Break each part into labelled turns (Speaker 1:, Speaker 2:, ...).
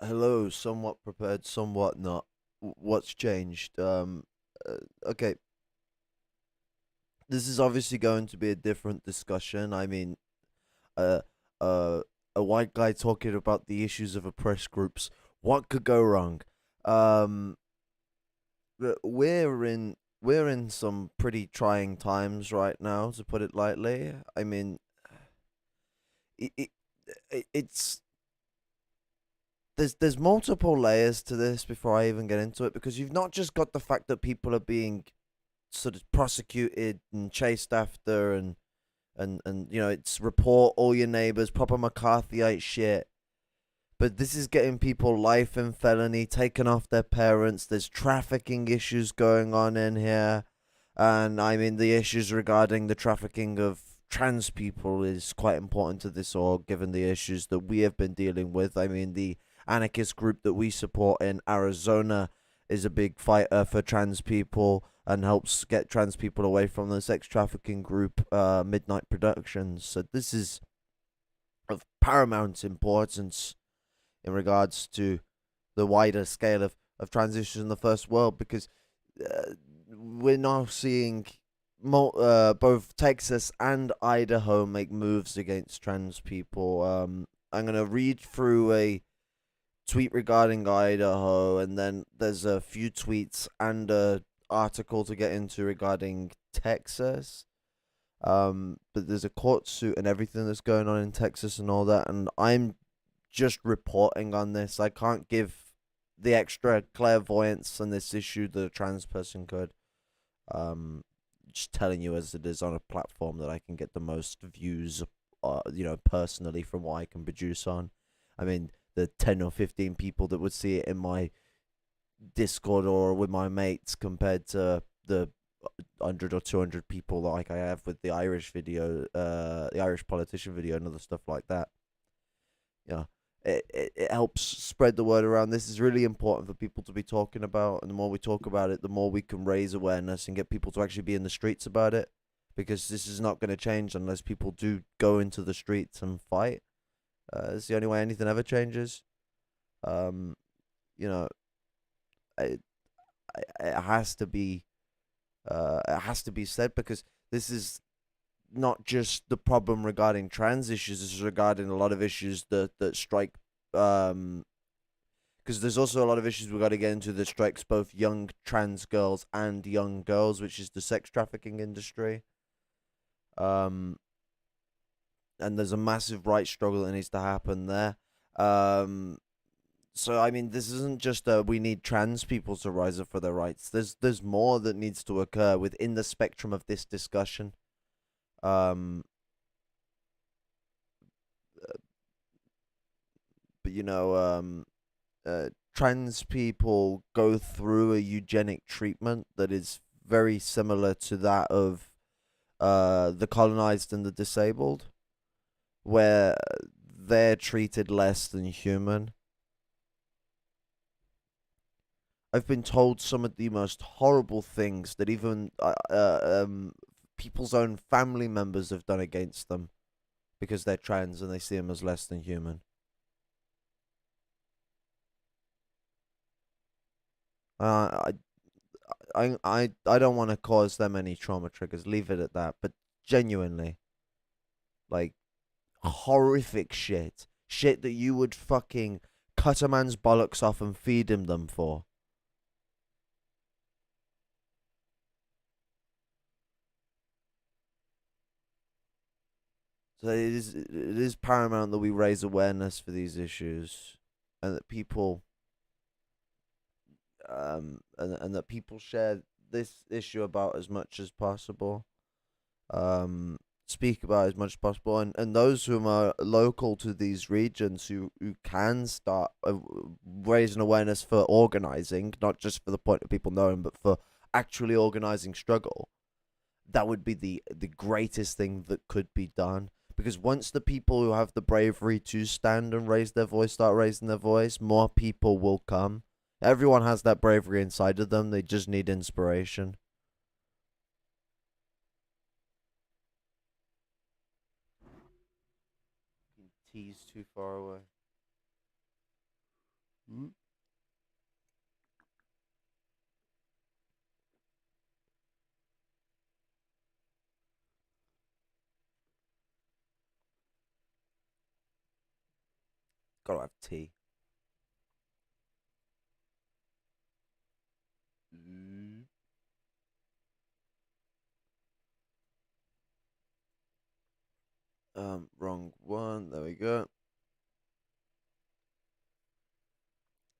Speaker 1: Hello, somewhat prepared, somewhat not. What's changed? Okay, this is obviously going to be a different discussion. I mean, uh, uh, a white guy talking about the issues of oppressed groups. What could go wrong? Um, but we're in some pretty trying times right now, to put it lightly. I mean, it, it it's there's multiple layers to this before I even get into it, because you've not just got the fact that people are being sort of prosecuted and chased after, and it's report all your neighbors, proper McCarthyite shit. But this is getting people life in felony, taken off their parents. There's trafficking issues going on in here. And I mean, the issues regarding the trafficking of trans people is quite important to this org, given the issues that we have been dealing with. I mean, the anarchist group that we support in Arizona is a big fighter for trans people and helps get trans people away from the sex trafficking group, Midnight Productions. So this is of paramount importance in regards to the wider scale of transition in the first world, because we're now seeing both Texas and Idaho make moves against trans people. I'm going to read through a tweet regarding Idaho, and then there's a few tweets and a article to get into regarding Texas. But there's a court suit and everything that's going on in Texas and all that, and I'm just reporting on this. I can't give the extra clairvoyance on this issue that a trans person could. Um, just telling you as it is on a platform that I can get the most views, personally from what I can produce on. I mean, the 10 or 15 people that would see it in my Discord or with my mates compared to the 100 or 200 people like I have with the Irish video, the Irish politician video, and other stuff like that. Yeah, it helps spread the word around. This is really important for people to be talking about, and the more we talk about it, the more we can raise awareness and get people to actually be in the streets about it, because this is not going to change unless people do go into the streets and fight. It's the only way anything ever changes. Um, you know, it, it has to be said, because this is not just the problem regarding trans issues. This is regarding a lot of issues that strike, because there's also a lot of issues we got to get into that strikes both young trans girls and young girls, which is the sex trafficking industry. Um, and there's a massive rights struggle that needs to happen there. Um, so I mean, this isn't just we need trans people to rise up for their rights. There's more that needs to occur within the spectrum of this discussion. Um, but trans people go through a eugenic treatment that is very similar to that of the colonized and the disabled, where they're treated less than human. I've been told some of the most horrible things that even people's own family members have done against them because they're trans and they see them as less than human. Uh, I don't want to cause them any trauma triggers. Leave it at that. But genuinely, like, horrific shit that you would fucking cut a man's bollocks off and feed him them for. So it is paramount that we raise awareness for these issues, and that people and that people share this issue about as much as possible. Speak about as much as possible, and those who are local to these regions who can start raising awareness for organizing, not just for the point of people knowing, but for actually organizing struggle. That would be the greatest thing that could be done, because once the people who have the bravery to stand and raise their voice start raising their voice, more people will come. Everyone has that bravery inside of them. They just need inspiration. T's too far away. Mm. Gotta have tea. Mm. Wrong one. There we go.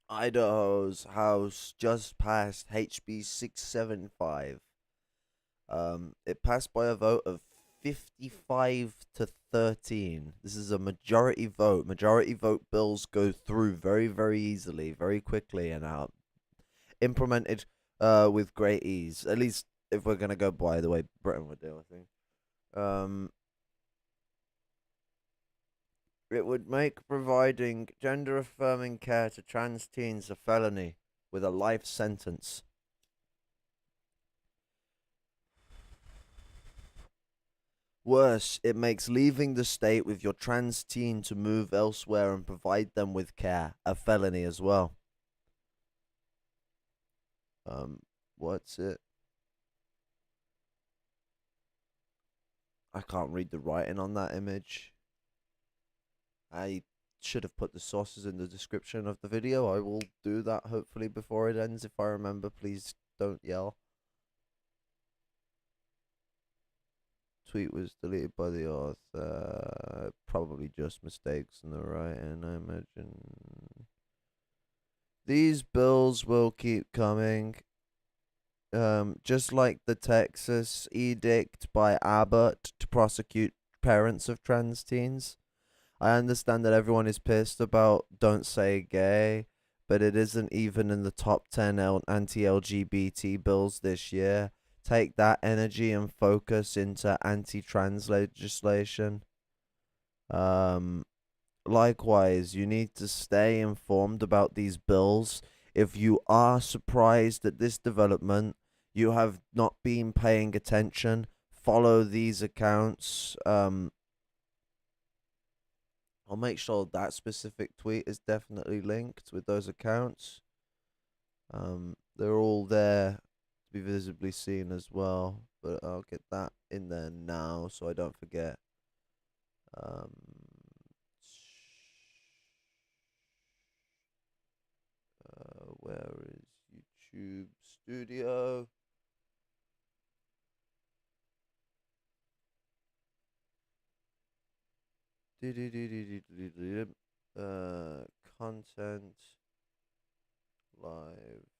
Speaker 1: Idaho's House just passed HB 675. It passed by a vote of 55 to 13. This is a majority vote. Majority vote bills go through very, very easily, very quickly, and are implemented with great ease. At least if we're gonna go by the way Britain would do, I think. Um, it would make providing gender affirming care to trans teens a felony with a life sentence. Worse, it makes leaving the state with your trans teen to move elsewhere and provide them with care a felony as well. Um, what's it? I can't read the writing on that image. I should have put the sources in the description of the video. I will do that hopefully before it ends if I remember. Please don't yell. Tweet was deleted by the author. Probably just mistakes in the writing, I imagine. These bills will keep coming. Just like the Texas edict by Abbott to prosecute parents of trans teens. I understand that everyone is pissed about Don't Say Gay, but it isn't even in the top 10 anti-LGBT bills this year. Take that energy and focus into anti-trans legislation. Um, Likewise, you need to stay informed about these bills. If you are surprised at this development, you have not been paying attention. Follow these accounts. I'll make sure that specific tweet is definitely linked with those accounts. They're all there to be visibly seen as well, but I'll get that in there now so I don't forget. Um, where is YouTube Studio? Content live.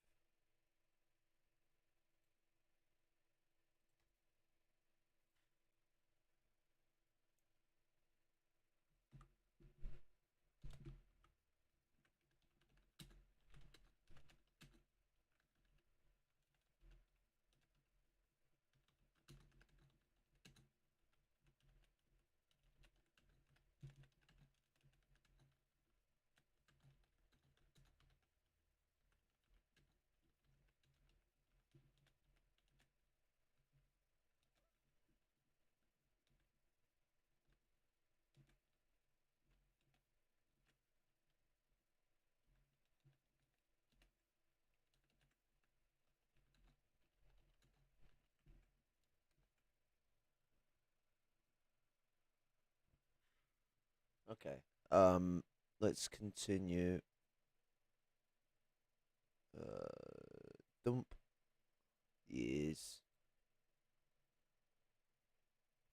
Speaker 1: Okay. Let's continue. Dump is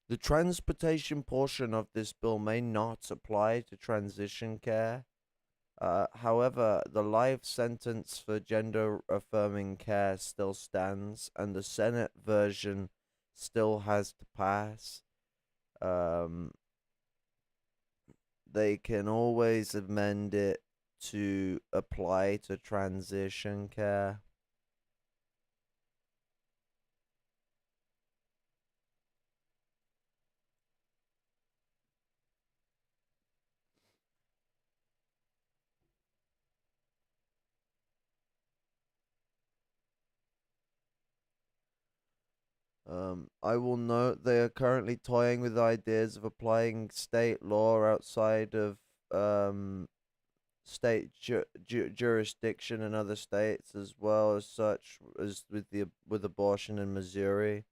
Speaker 1: the transportation portion of this bill may not apply to transition care. However, the life sentence for gender affirming care still stands, and the Senate version still has to pass. Um, they can always amend it to apply to transition care. I will note they are currently toying with ideas of applying state law outside of state jurisdiction in other states as well as such as with abortion in Missouri.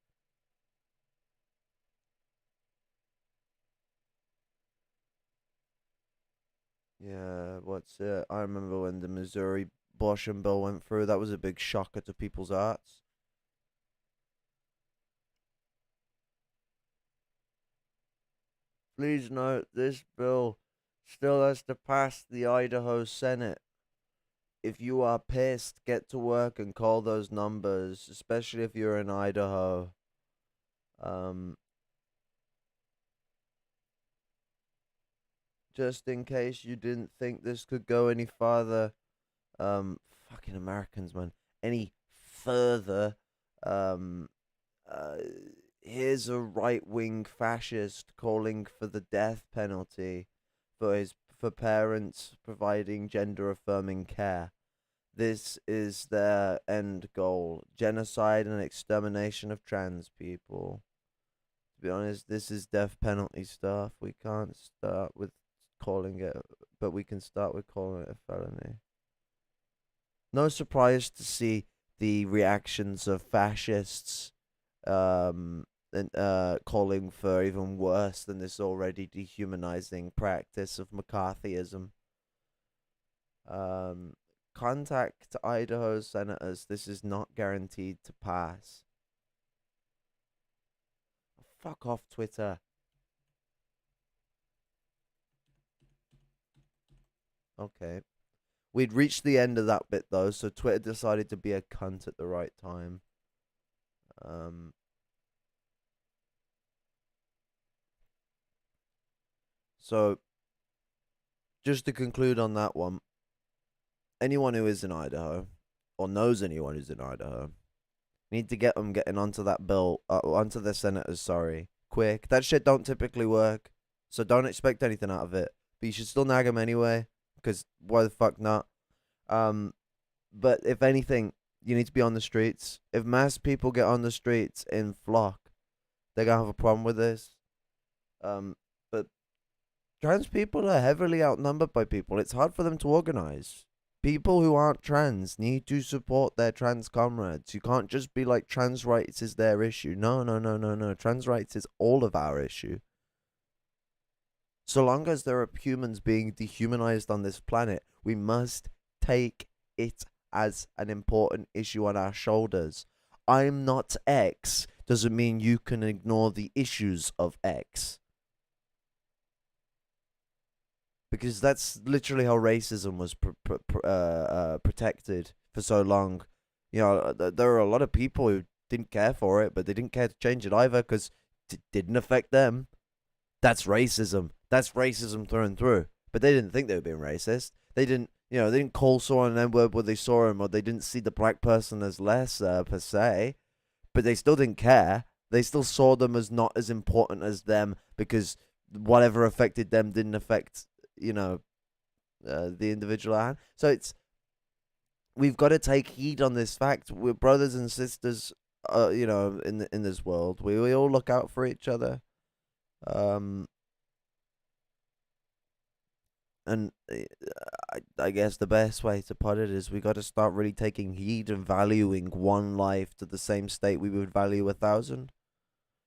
Speaker 1: Yeah, what's it? I remember when the Missouri abortion bill went through. That was a big shocker to people's hearts. Please note this bill still has to pass the Idaho Senate. If you are pissed, get to work and call those numbers, especially if you're in Idaho. Um, just in case you didn't think this could go any farther. Fucking Americans, man. Any further. Um, uh, Here's a right wing fascist calling for the death penalty for parents providing gender affirming care. This is their end goal: genocide and extermination of trans people. To be honest, this is death penalty stuff. We can't start with calling it, but we can start with calling it a felony. No surprise to see the reactions of fascists, and calling for even worse than this already dehumanizing practice of McCarthyism. Um, Contact Idaho senators. This is not guaranteed to pass. Fuck off, Twitter. Okay. We'd reached the end of that bit though, so Twitter decided to be a cunt at the right time. Um, so just to conclude on that one, anyone who is in Idaho or knows anyone who's in Idaho, need to get them getting onto that bill, onto the senators. Sorry, quick. That shit don't typically work, so don't expect anything out of it. But you should still nag them anyway, because why the fuck not? Um, but if anything, you need to be on the streets. If mass people get on the streets in flock, they're gonna have a problem with this. But trans people are heavily outnumbered by people. It's hard for them to organize. People who aren't trans need to support their trans comrades. You can't just be like, trans rights is their issue. No, no, no, no, no. Trans rights is all of our issue. So long as there are humans being dehumanized on this planet, we must take it as an important issue on our shoulders. I'm not X doesn't mean you can ignore the issues of X. Because that's literally how racism was protected for so long. You know, there are a lot of people who didn't care for it, but they didn't care to change it either because it didn't affect them. That's racism. That's racism through and through. But they didn't think they were being racist. They didn't, they didn't call someone an N-word when they saw him, or they didn't see the black person as less per se. But they still didn't care. They still saw them as not as important as them because whatever affected them didn't affect, the individual. So we've got to take heed on this fact. We're brothers and sisters, in this world. We all look out for each other. Um, and I guess the best way to put it is we got to start really taking heed and valuing one life to the same state we would value 1,000.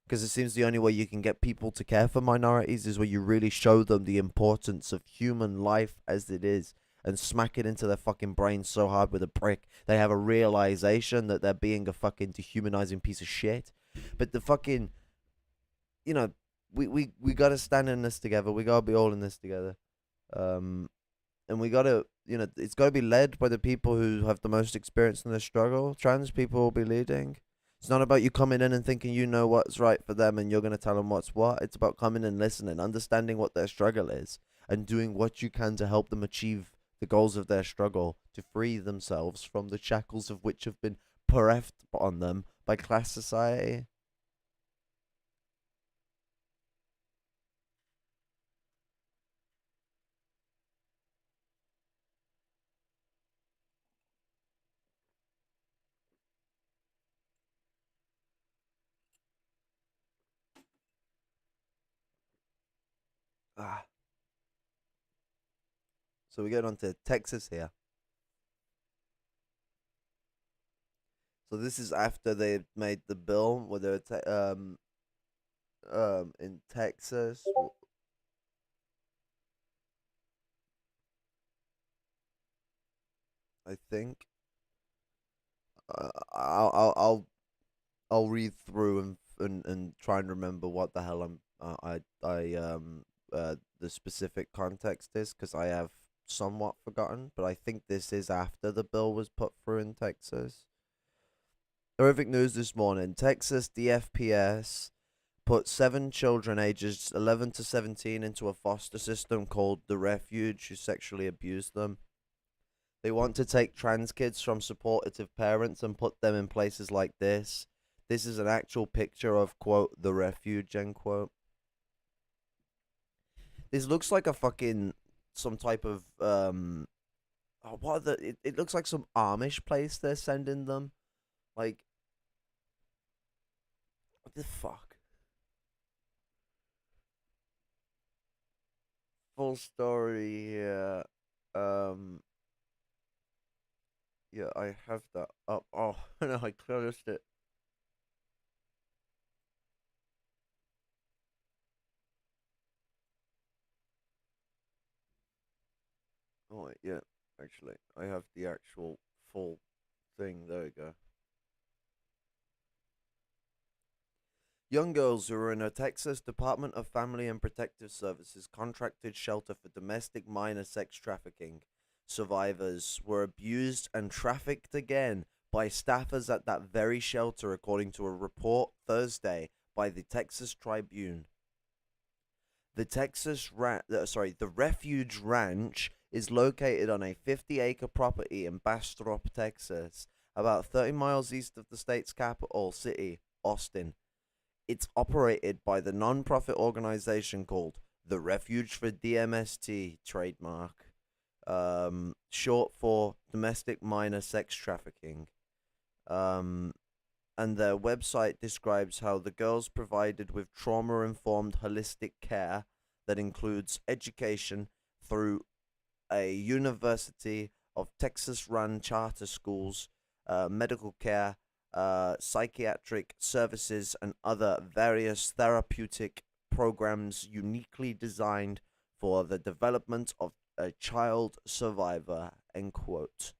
Speaker 1: Because it seems the only way you can get people to care for minorities is where you really show them the importance of human life as it is and smack it into their fucking brain so hard with a brick they have a realization that they're being a fucking dehumanizing piece of shit. But the fucking, we got to stand in this together. We got to be all in this together. And we got to, it's got to be led by the people who have the most experience in the struggle. Trans people will be leading. It's not about you coming in and thinking you know what's right for them and you're going to tell them what's what. It's about coming and listening, understanding what their struggle is, and doing what you can to help them achieve the goals of their struggle, to free themselves from the shackles of which have been bereft on them by class society. Ah, So we get on to Texas here. So this is after they made the bill where they're in Texas. I think I'll read through and try and remember what the hell the specific context is, because I have somewhat forgotten, but I think this is after the bill was put through in Texas. Horrific news this morning. Texas DFPS put 7 children ages 11 to 17 into a foster system called The Refuge, who sexually abused them. They want to take trans kids from supportive parents and put them in places like this. This is an actual picture of, quote, The Refuge, end quote. This looks like a fucking, some type of, it looks like some Amish place they're sending them. Like, what the fuck? Full story here. Yeah, I have that up. Oh, no, I closed it. Oh, wait, yeah, actually, I have the actual full thing. There we go. Young girls who were in a Texas Department of Family and Protective Services contracted shelter for domestic minor sex trafficking survivors were abused and trafficked again by staffers at that very shelter, according to a report Thursday by the Texas Tribune. The Refuge Ranch is located on a 50-acre property in Bastrop, Texas, about 30 miles east of the state's capital city, Austin. It's operated by the non-profit organization called the Refuge for DMST, trademark, short for Domestic Minor Sex Trafficking. And their website describes how the girls provided with trauma-informed holistic care that includes education through a University of Texas-run charter schools, medical care, psychiatric services, and other various therapeutic programs uniquely designed for the development of a child survivor, end quote.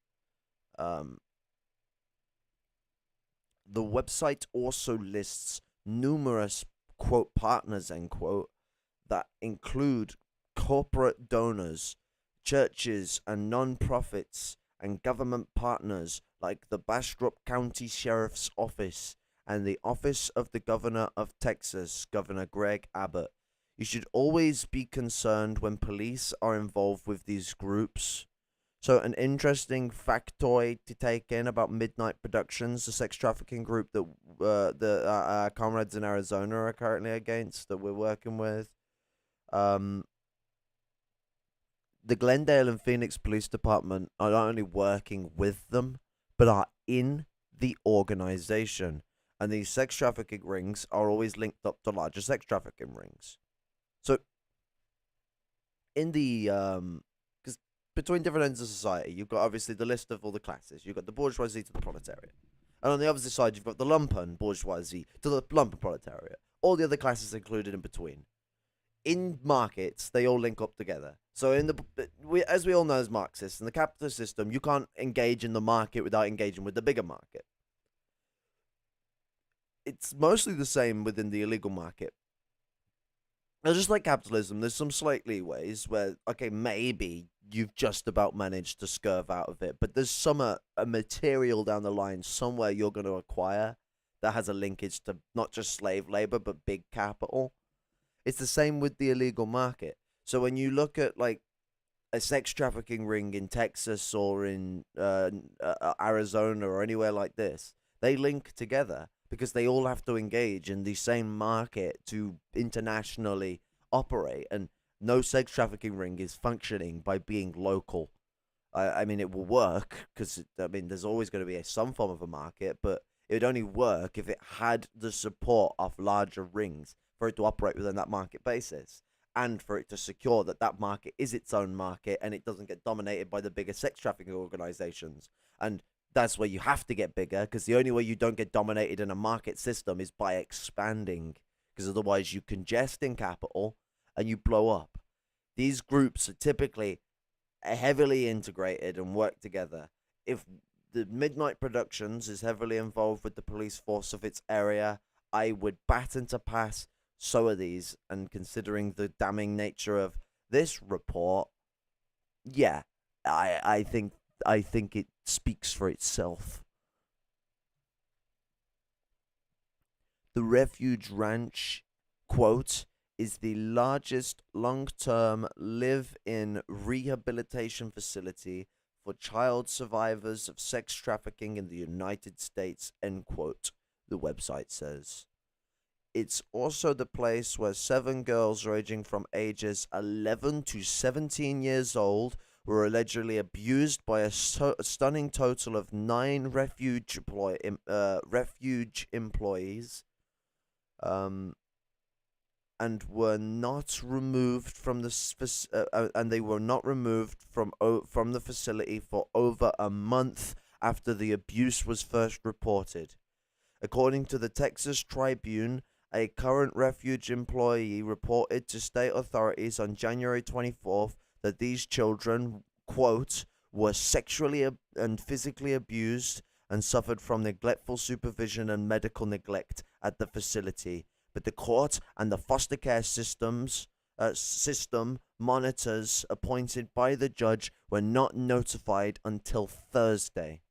Speaker 1: The website also lists numerous, quote, partners, end quote, that include corporate donors, churches and non-profits, and government partners like the Bastrop County Sheriff's Office and the Office of the Governor of Texas, Governor Greg Abbott. You should always be concerned when police are involved with these groups. So, an interesting factoid to take in about Midnight Productions, the sex trafficking group that the comrades in Arizona are currently against, that we're working with. The Glendale and Phoenix Police Department are not only working with them, but are in the organization. And these sex trafficking rings are always linked up to larger sex trafficking rings. So, in the between different ends of society, you've got obviously the list of all the classes. You've got the bourgeoisie to the proletariat. And on the opposite side, you've got the lumpen bourgeoisie to the lumpen proletariat. All the other classes included in between. In markets, they all link up together. So, as we all know as Marxists, in the capitalist system, you can't engage in the market without engaging with the bigger market. It's mostly the same within the illegal market. Now, just like capitalism, there's some slight leeways where, okay, maybe you've just about managed to scurve out of it, but there's some a material down the line somewhere you're going to acquire that has a linkage to not just slave labor, but big capital. It's the same with the illegal market. So when you look at, like, a sex trafficking ring in Texas or in Arizona or anywhere like this, they link together because they all have to engage in the same market to internationally operate. And no sex trafficking ring is functioning by being local. I mean, it will work because, I mean, there's always going to be some form of a market, but it would only work if it had the support of larger rings for it to operate within that market basis. and for it to secure that that market is its own market and it doesn't get dominated by the bigger sex trafficking organizations. And that's where you have to get bigger, because the only way you don't get dominated in a market system is by expanding, because otherwise you congest in capital and you blow up. These groups are typically heavily integrated and work together. If the Midnight Productions is heavily involved with the police force of its area, I would batten to pass. So are these, and considering the damning nature of this report, yeah, I think it speaks for itself. The Refuge Ranch, quote, is the largest long-term live-in rehabilitation facility for child survivors of sex trafficking in the United States, end quote, the website says. It's also the place where 7 girls ranging from ages 11 to 17 years old were allegedly abused by a stunning total of 9 refuge employees, and were not removed from and they were not removed from the facility for over a month after the abuse was first reported. According to the Texas Tribune, a current refuge employee reported to state authorities on January 24th that these children, quote, were sexually and physically abused and suffered from neglectful supervision and medical neglect at the facility. But the court and the foster care system monitors appointed by the judge were not notified until Thursday.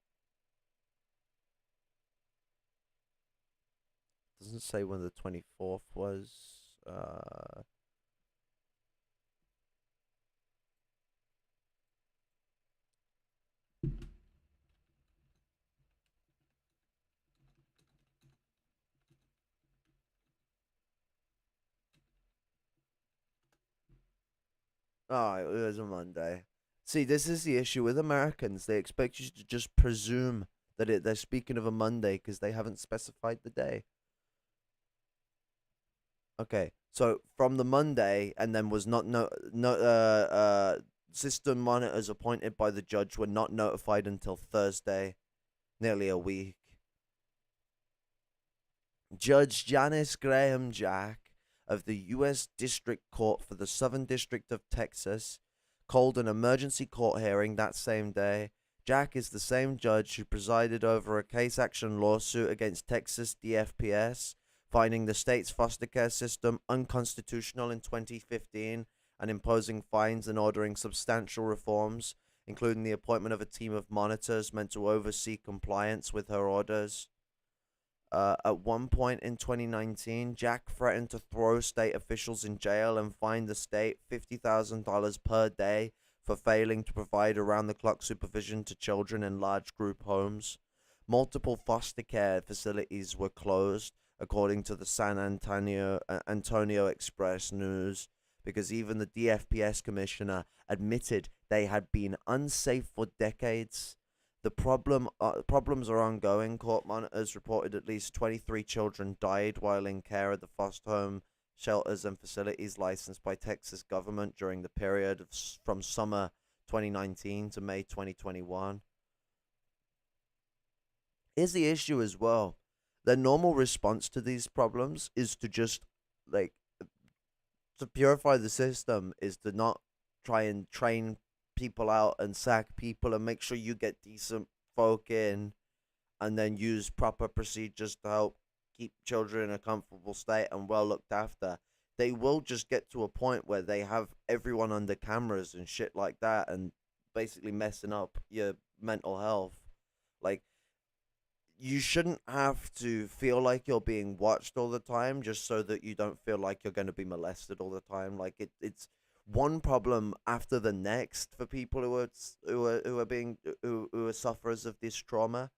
Speaker 1: Doesn't say when the 24th was. Oh, it was a Monday. See, this is the issue with Americans. They expect you to just presume that they're speaking of a Monday because they haven't specified the day. Okay, so from the Monday, and then was not system monitors appointed by the judge were not notified until Thursday, nearly a week. Judge Janice Graham Jack of the U.S. District Court for the Southern District of Texas called an emergency court hearing that same day. Jack is the same judge who presided over a case action lawsuit against Texas DFPS, finding the state's foster care system unconstitutional in 2015 and imposing fines and ordering substantial reforms, including the appointment of a team of monitors meant to oversee compliance with her orders. At one point in 2019, Jack threatened to throw state officials in jail and fine the state $50,000 per day for failing to provide around-the-clock supervision to children in large group homes. Multiple foster care facilities were closed, according to the San Antonio Express News, because even the DFPS commissioner admitted they had been unsafe for decades. The problems are ongoing. Court monitors reported at least 23 children died while in care at the foster home, shelters, and facilities licensed by Texas government during the period from summer 2019 to May 2021. Here's the issue as well. The normal response to these problems is to just, like, to purify the system, is to not try and train people out and sack people and make sure you get decent folk in, and then use proper procedures to help keep children in a comfortable state and well looked after. They will just get to a point where they have everyone under cameras and shit like that, and basically messing up your mental health. Like, you shouldn't have to feel like you're being watched all the time just so that you don't feel like you're going to be molested all the time. Like, it's one problem after the next for people who are sufferers of this trauma,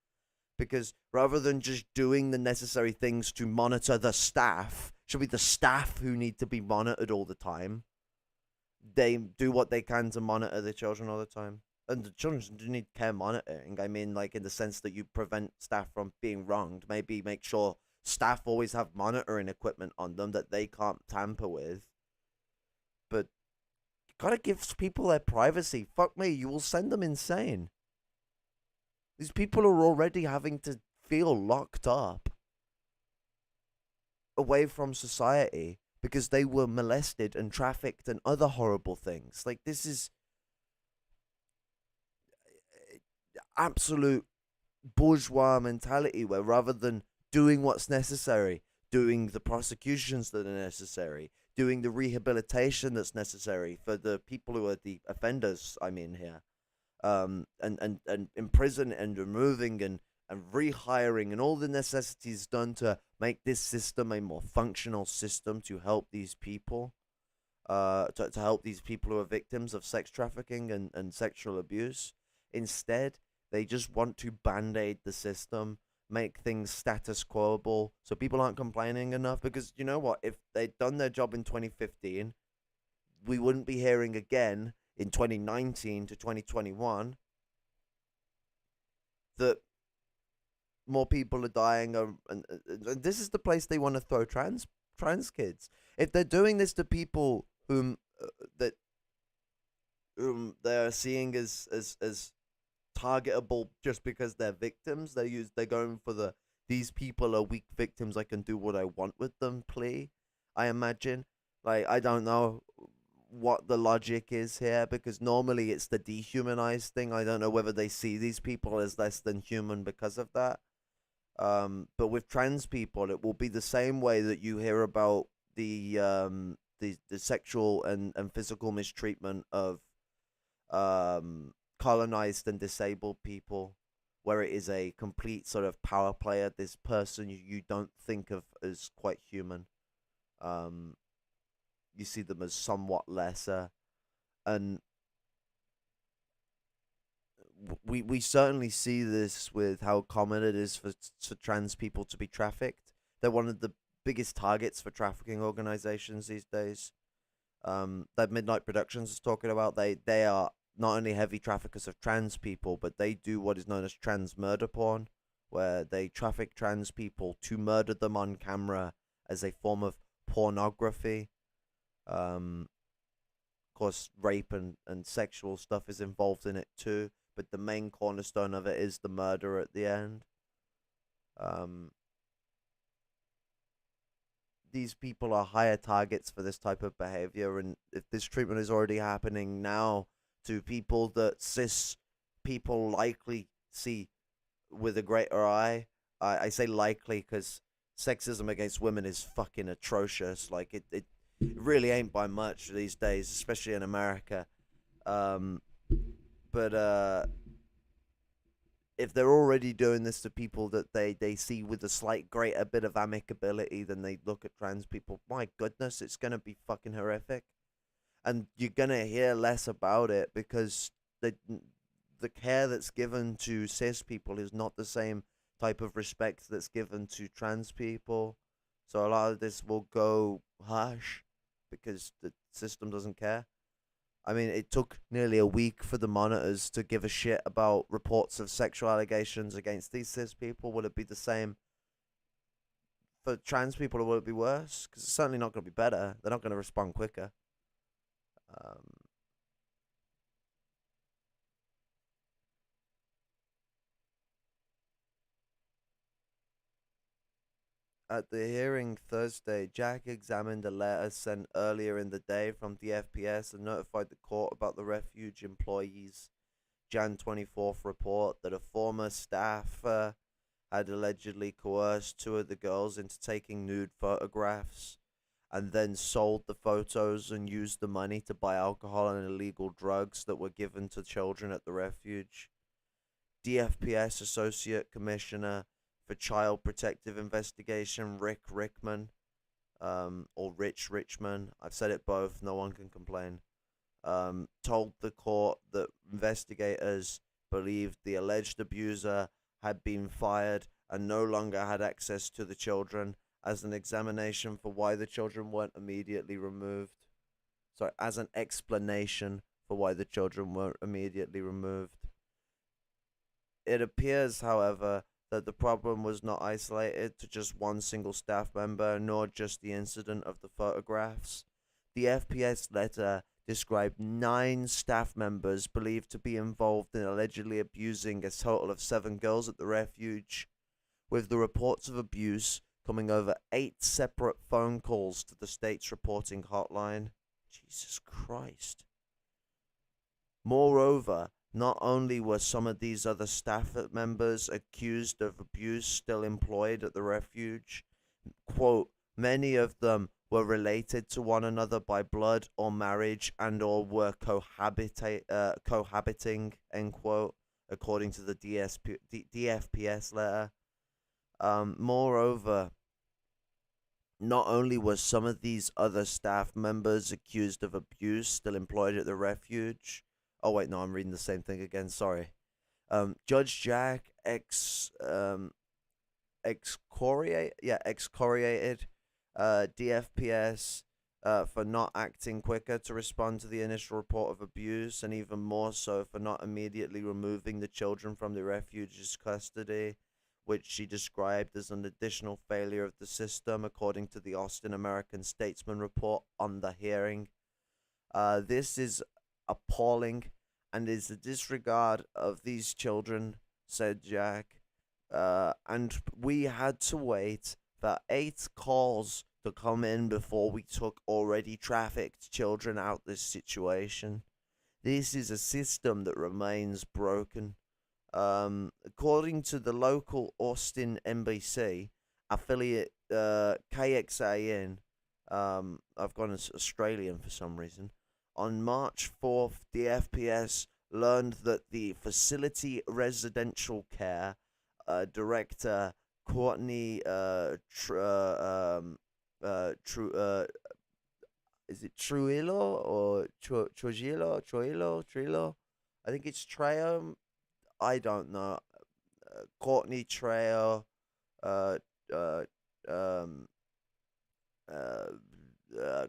Speaker 1: because rather than just doing the necessary things to monitor the staff, should be the staff who need to be monitored all the time. They do what they can to monitor the children all the time, and the children do need care monitoring. I mean, like, in the sense that you prevent staff from being wronged. Maybe make sure staff always have monitoring equipment on them that they can't tamper with. but you gotta give people their privacy. Fuck me, you will send them insane. These people are already having to feel locked up away from society because they were molested and trafficked and other horrible things. Like, this is absolute bourgeois mentality where rather than doing what's necessary, doing the prosecutions that are necessary, doing the rehabilitation that's necessary for the people who are the offenders, I mean, here, and imprison and removing and rehiring and all the necessities done to make this system a more functional system to help these people, to help these people who are victims of sex trafficking and sexual abuse. Instead, they just want to band-aid the system, make things status quoable, so people aren't complaining enough. Because you know what? If they'd done their job in 2015, we wouldn't be hearing again in 2019 to 2021 that more people are dying, and this is the place they want to throw trans kids. If they're doing this to people whom that they're seeing as targetable just because they're victims, they're going for the these people are weak victims, I can do what I want with them plea. I imagine. Like, I don't know what the logic is here, because normally it's the dehumanized thing. I don't know whether they see these people as less than human because of that. But with trans people, it will be the same way that you hear about the sexual and physical mistreatment of colonized and disabled people, where it is a complete sort of power player. This person you don't think of as quite human. You see them as somewhat lesser, and we certainly see this with how common it is for trans people to be trafficked. They're one of the biggest targets for trafficking organizations these days. That Midnight Productions is talking about, they are not only heavy traffickers of trans people, but they do what is known as trans murder porn, where they traffic trans people to murder them on camera as a form of pornography. Of course, rape and sexual stuff is involved in it too, but the main cornerstone of it is the murder at the end. These people are higher targets for this type of behavior, and if this treatment is already happening now to people that cis people likely see with a greater eye, I say likely because sexism against women is fucking atrocious. Like, it really ain't by much these days, especially in America. But if they're already doing this to people that they see with a slight greater bit of amicability than they look at trans people, my goodness, it's going to be fucking horrific. And you're going to hear less about it because the care that's given to cis people is not the same type of respect that's given to trans people. So a lot of this will go hush because the system doesn't care. I mean, it took nearly a week for the monitors to give a shit about reports of sexual allegations against these cis people. Will it be the same for trans people, or will it be worse? Because it's certainly not going to be better. They're not going to respond quicker. Um, At the hearing Thursday, Jack examined a letter sent earlier in the day from the FPS and notified the court about the refuge employees' Jan 24th report that a former staffer had allegedly coerced two of the girls into taking nude photographs and then sold the photos and used the money to buy alcohol and illegal drugs that were given to children at the refuge. DFPS Associate Commissioner for Child Protective Investigation Rick Rickman, or Rich Richman, I've said it both, no one can complain, told the court that investigators believed the alleged abuser had been fired and no longer had access to the children, as an examination for why the children weren't immediately removed. Sorry, as an explanation for why the children weren't immediately removed. It appears, however, that the problem was not isolated to just one single staff member, nor just the incident of the photographs. The FPS letter described 9 staff members believed to be involved in allegedly abusing a total of 7 girls at the refuge, with the reports of abuse coming over 8 separate phone calls to the state's reporting hotline. Jesus Christ. Moreover, not only were some of these other staff members accused of abuse still employed at the refuge, quote, many of them were related to one another by blood or marriage and or were cohabiting, end quote, according to the DFPS letter. Moreover, not only were some of these other staff members accused of abuse still employed at the refuge. Oh wait, no, I'm reading the same thing again. Sorry. Judge Jack excoriated DFPS for not acting quicker to respond to the initial report of abuse, and even more so for not immediately removing the children from the refuge's custody, which she described as an additional failure of the system, according to the Austin American-Statesman report on the hearing. This is appalling and is a disregard of these children, said Jack. And we had to wait for 8 calls to come in before we took already trafficked children out this situation. This is a system that remains broken. According to the local Austin NBC affiliate KXAN, I've gone as Australian for some reason. On March 4th, the FPS learned that the facility residential care director Courtney is it Trujillo or Trujillo? I think it's Treo. I don't know. Courtney Trejo,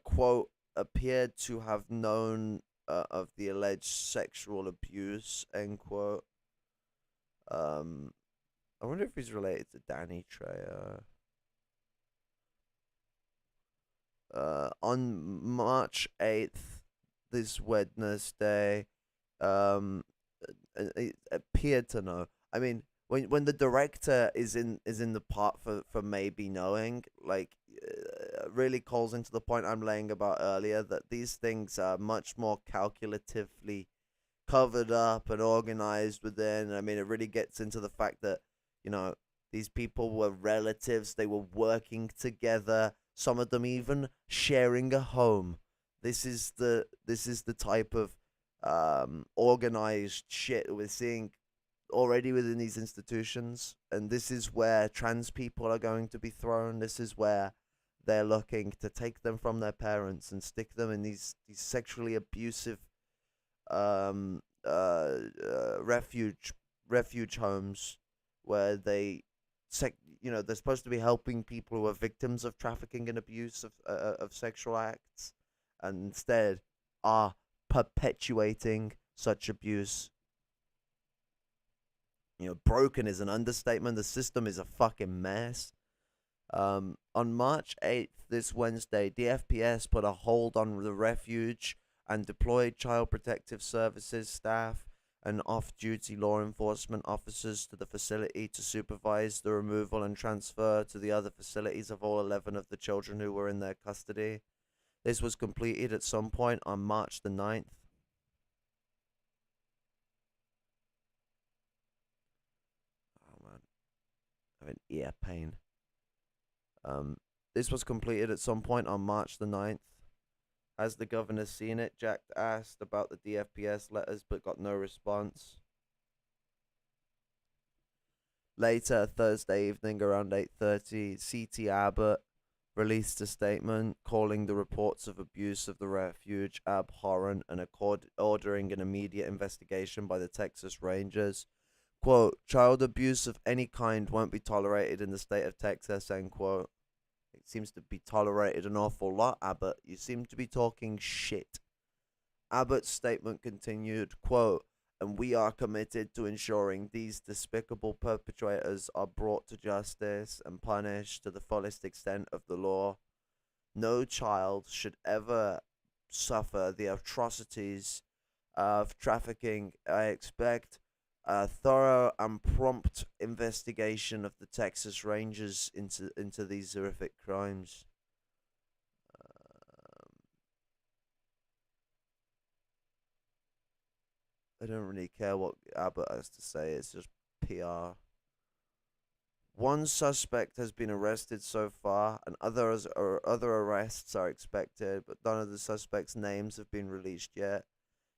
Speaker 1: quote, appeared to have known of the alleged sexual abuse, end quote. I wonder if he's related to Danny Trejo. On March 8th, this Wednesday, it appeared to know. I mean, when the director is in the part for maybe knowing, like, really calls into the point I'm laying about earlier, that these things are much more calculatively covered up and organized within. I mean, it really gets into the fact that, these people were relatives, they were working together, some of them even sharing a home. This is the type of organized shit we're seeing already within these institutions, and this is where trans people are going to be thrown. This is where they're looking to take them from their parents and stick them in these sexually abusive refuge homes where they're supposed to be helping people who are victims of trafficking and abuse of sexual acts, and instead are perpetuating such abuse. Broken is an understatement. The system is a fucking mess. On March 8th, this Wednesday, DFPS put a hold on the refuge and deployed Child Protective Services staff and off-duty law enforcement officers to the facility to supervise the removal and transfer to the other facilities of all 11 of the children who were in their custody. This was completed at some point on March the 9th. Oh man, I have an ear pain. This was completed at some point on March the 9th. Has the governor seen it? Jack asked about the DFPS letters but got no response. Later, Thursday evening around 8:30, C.T. Abbott released a statement calling the reports of abuse of the refuge abhorrent and ordering an immediate investigation by the Texas Rangers. Quote, child abuse of any kind won't be tolerated in the state of Texas, end quote. It seems to be tolerated an awful lot, Abbott. You seem to be talking shit. Abbott's statement continued, quote, and we are committed to ensuring these despicable perpetrators are brought to justice and punished to the fullest extent of the law. No child should ever suffer the atrocities of trafficking. I expect a thorough and prompt investigation of the Texas Rangers into these horrific crimes. Um, I don't really care what Abbott has to say. It's just PR. One suspect has been arrested so far, and other arrests are expected, but none of the suspects' names have been released yet.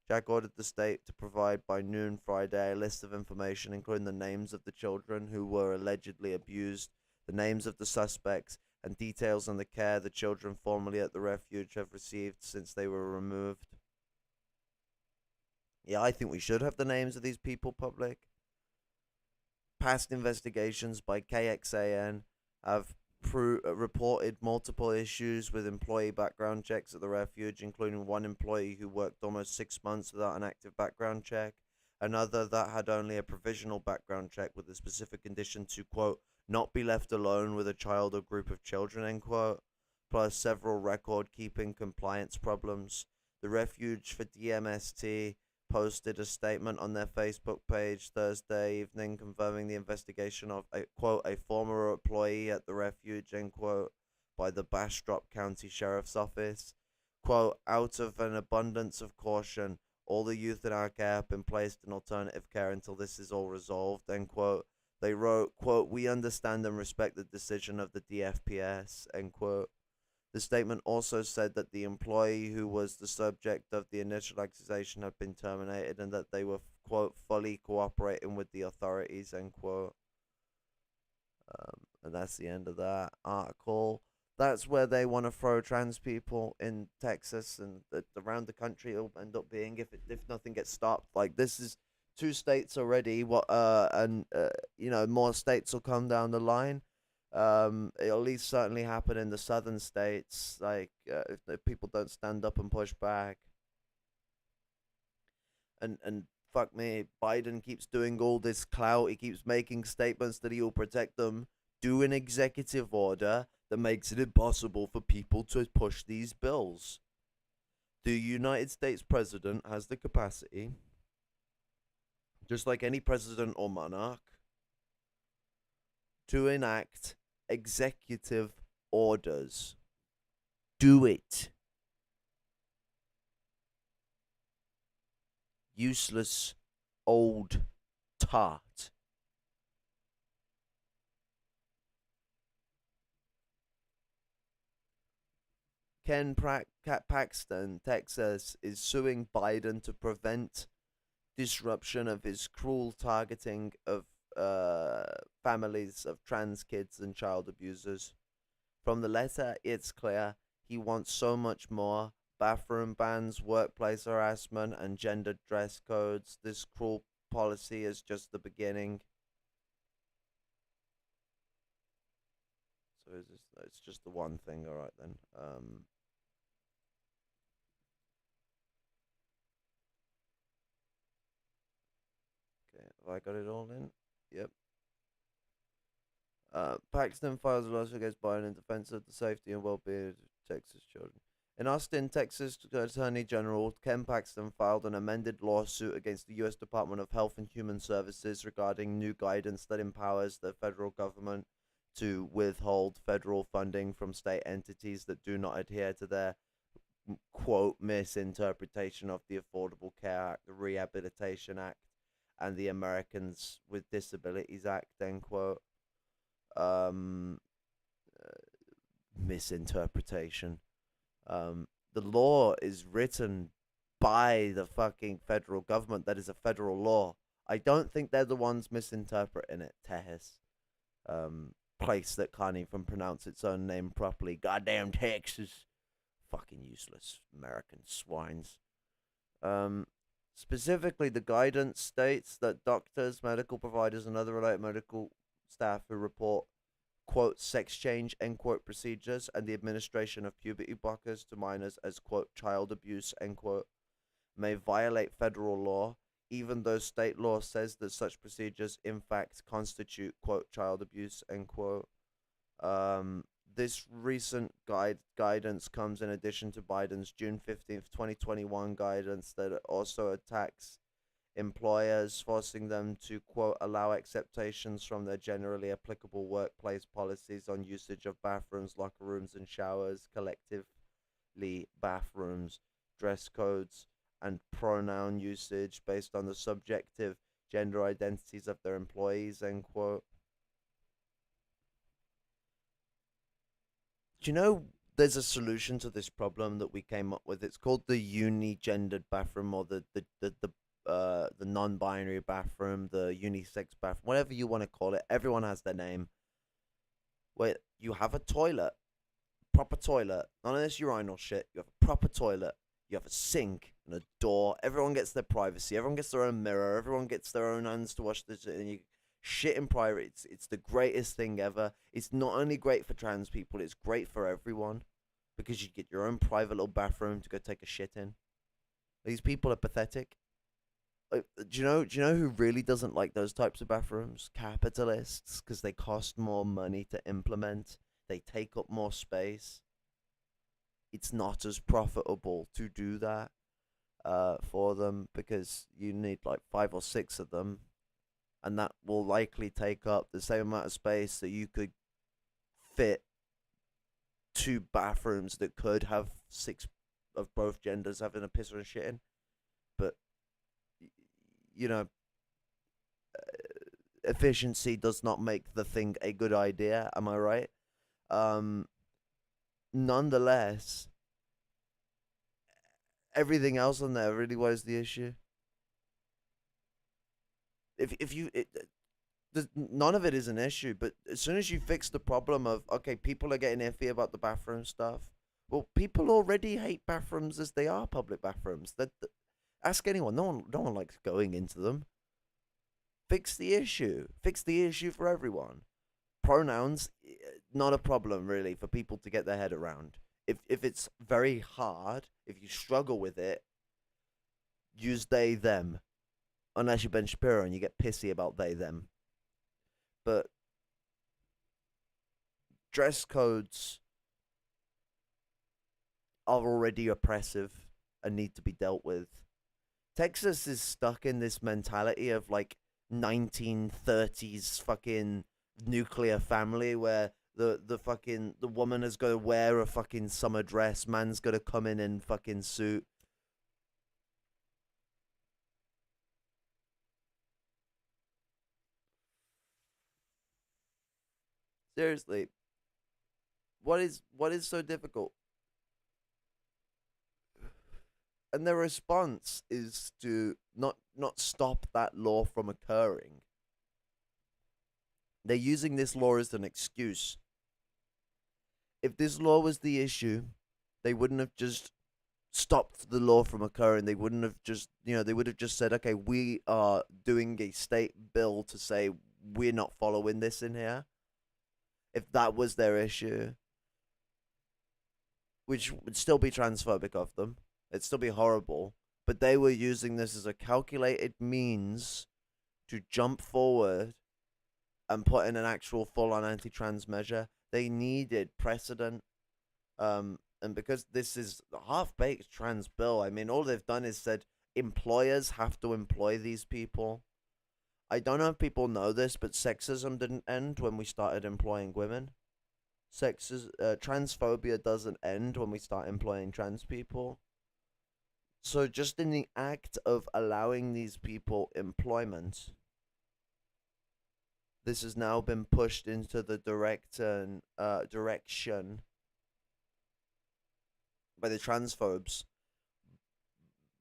Speaker 1: Jack ordered the state to provide by noon Friday a list of information, including the names of the children who were allegedly abused, the names of the suspects, and details on the care the children formerly at the refuge have received since they were removed. Yeah, I think we should have the names of these people public. Past investigations by KXAN have reported multiple issues with employee background checks at the refuge, including one employee who worked almost 6 months without an active background check, another that had only a provisional background check with the specific condition to, quote, not be left alone with a child or group of children, end quote, plus several record-keeping compliance problems. The Refuge for DMST posted a statement on their Facebook page Thursday evening confirming the investigation of a, quote, a former employee at the refuge, end quote, by the Bastrop County Sheriff's Office. Quote, out of an abundance of caution, all the youth in our care have been placed in alternative care until this is all resolved, end quote. They wrote, quote, we understand and respect the decision of the DFPS, end quote. The statement also said that the employee who was the subject of the initial accusation had been terminated and that they were, quote, fully cooperating with the authorities, end quote. And that's the end of that article. That's where they want to throw trans people in Texas and around the country. It'll end up being if nothing gets stopped. Like, this is 2 states already. More states will come down the line. It'll at least certainly happen in the southern states, like if people don't stand up and push back. And fuck me, Biden keeps doing all this clout. He keeps making statements that he will protect them. Do an executive order that makes it impossible for people to push these bills. The United States president has the capacity, just like any president or monarch, to enact executive orders. Do it. Useless old tart. Paxton, Texas, is suing Biden to prevent disruption of his cruel targeting of families of trans kids and child abusers. From the letter, it's clear he wants so much more: bathroom bans, workplace harassment, and gendered dress codes. This cruel policy is just the beginning. So it's just the one thing, all right then. Okay, have I got it all in? Yep. Paxton files a lawsuit against Biden in defense of the safety and well-being of Texas children. In Austin, Texas Attorney General Ken Paxton filed an amended lawsuit against the U.S. Department of Health and Human Services regarding new guidance that empowers the federal government to withhold federal funding from state entities that do not adhere to their, quote, misinterpretation of the Affordable Care Act, the Rehabilitation Act, and the Americans with Disabilities Act, end quote. Misinterpretation. The law is written by the fucking federal government. That is a federal law. I don't think they're the ones misinterpreting it, Tejas. Place that can't even pronounce its own name properly. Goddamn Texas. Fucking useless American swines. Specifically, the guidance states that doctors, medical providers, and other related medical staff who report, quote, sex change, end quote, procedures and the administration of puberty blockers to minors as, quote, child abuse, end quote, may violate federal law, even though state law says that such procedures in fact constitute, quote, child abuse, end quote. this recent guidance comes in addition to Biden's June 15th, 2021 guidance that also attacks employers, forcing them to, quote, allow acceptations from their generally applicable workplace policies on usage of bathrooms, locker rooms, and showers, collectively bathrooms, dress codes, and pronoun usage based on the subjective gender identities of their employees, end quote. Do you know there's a solution to this problem that we came up with? It's called the uni-gendered bathroom, or the non-binary bathroom, the unisex bathroom, whatever you want to call it. Everyone has their name. Where you have a toilet, proper toilet, none of this urinal shit. You have a proper toilet. You have a sink and a door. Everyone gets their privacy. Everyone gets their own mirror. Everyone gets their own hands to wash this, and you shit in private. It's the greatest thing ever. It's not only great for trans people, it's great for everyone, because you get your own private little bathroom to go take a shit in. These people are pathetic. Do you know who really doesn't like those types of bathrooms? Capitalists, because they cost more money to implement. They take up more space. It's not as profitable to do that for them, because you need like 5 or 6 of them, and that will likely take up the same amount of space that you could fit 2 bathrooms that could have 6 of both genders having a piss or a shit in. But you know, efficiency does not make the thing a good idea. Am I right? Nonetheless, everything else on there really was the issue. None of it is an issue, but as soon as you fix the problem of, okay, people are getting iffy about the bathroom stuff. Well, people already hate bathrooms as they are public bathrooms. Ask anyone. No one likes going into them. Fix the issue. Fix the issue for everyone. Pronouns, not a problem really for people to get their head around. If it's very hard, if you struggle with it, use they them. Unless you're Ben Shapiro and you get pissy about they them. But dress codes are already oppressive and need to be dealt with. Texas is stuck in this mentality of like 1930s fucking nuclear family where the woman has got to wear a fucking summer dress, man's got to come in fucking suit. Seriously, what is so difficult? And their response is to not stop that law from occurring. They're using this law as an excuse. If this law was the issue, they wouldn't have just stopped the law from occurring. They wouldn't have just, they would have just said, okay, we are doing a state bill to say we're not following this in here. If that was their issue, which would still be transphobic of them, it'd still be horrible, but they were using this as a calculated means to jump forward and put in an actual full-on anti-trans measure. They needed precedent, and because this is a half-baked trans bill, I mean, all they've done is said employers have to employ these people. I don't know if people know this, but sexism didn't end when we started employing women. Transphobia doesn't end when we start employing trans people. So just in the act of allowing these people employment, this has now been pushed into the direction by the transphobes,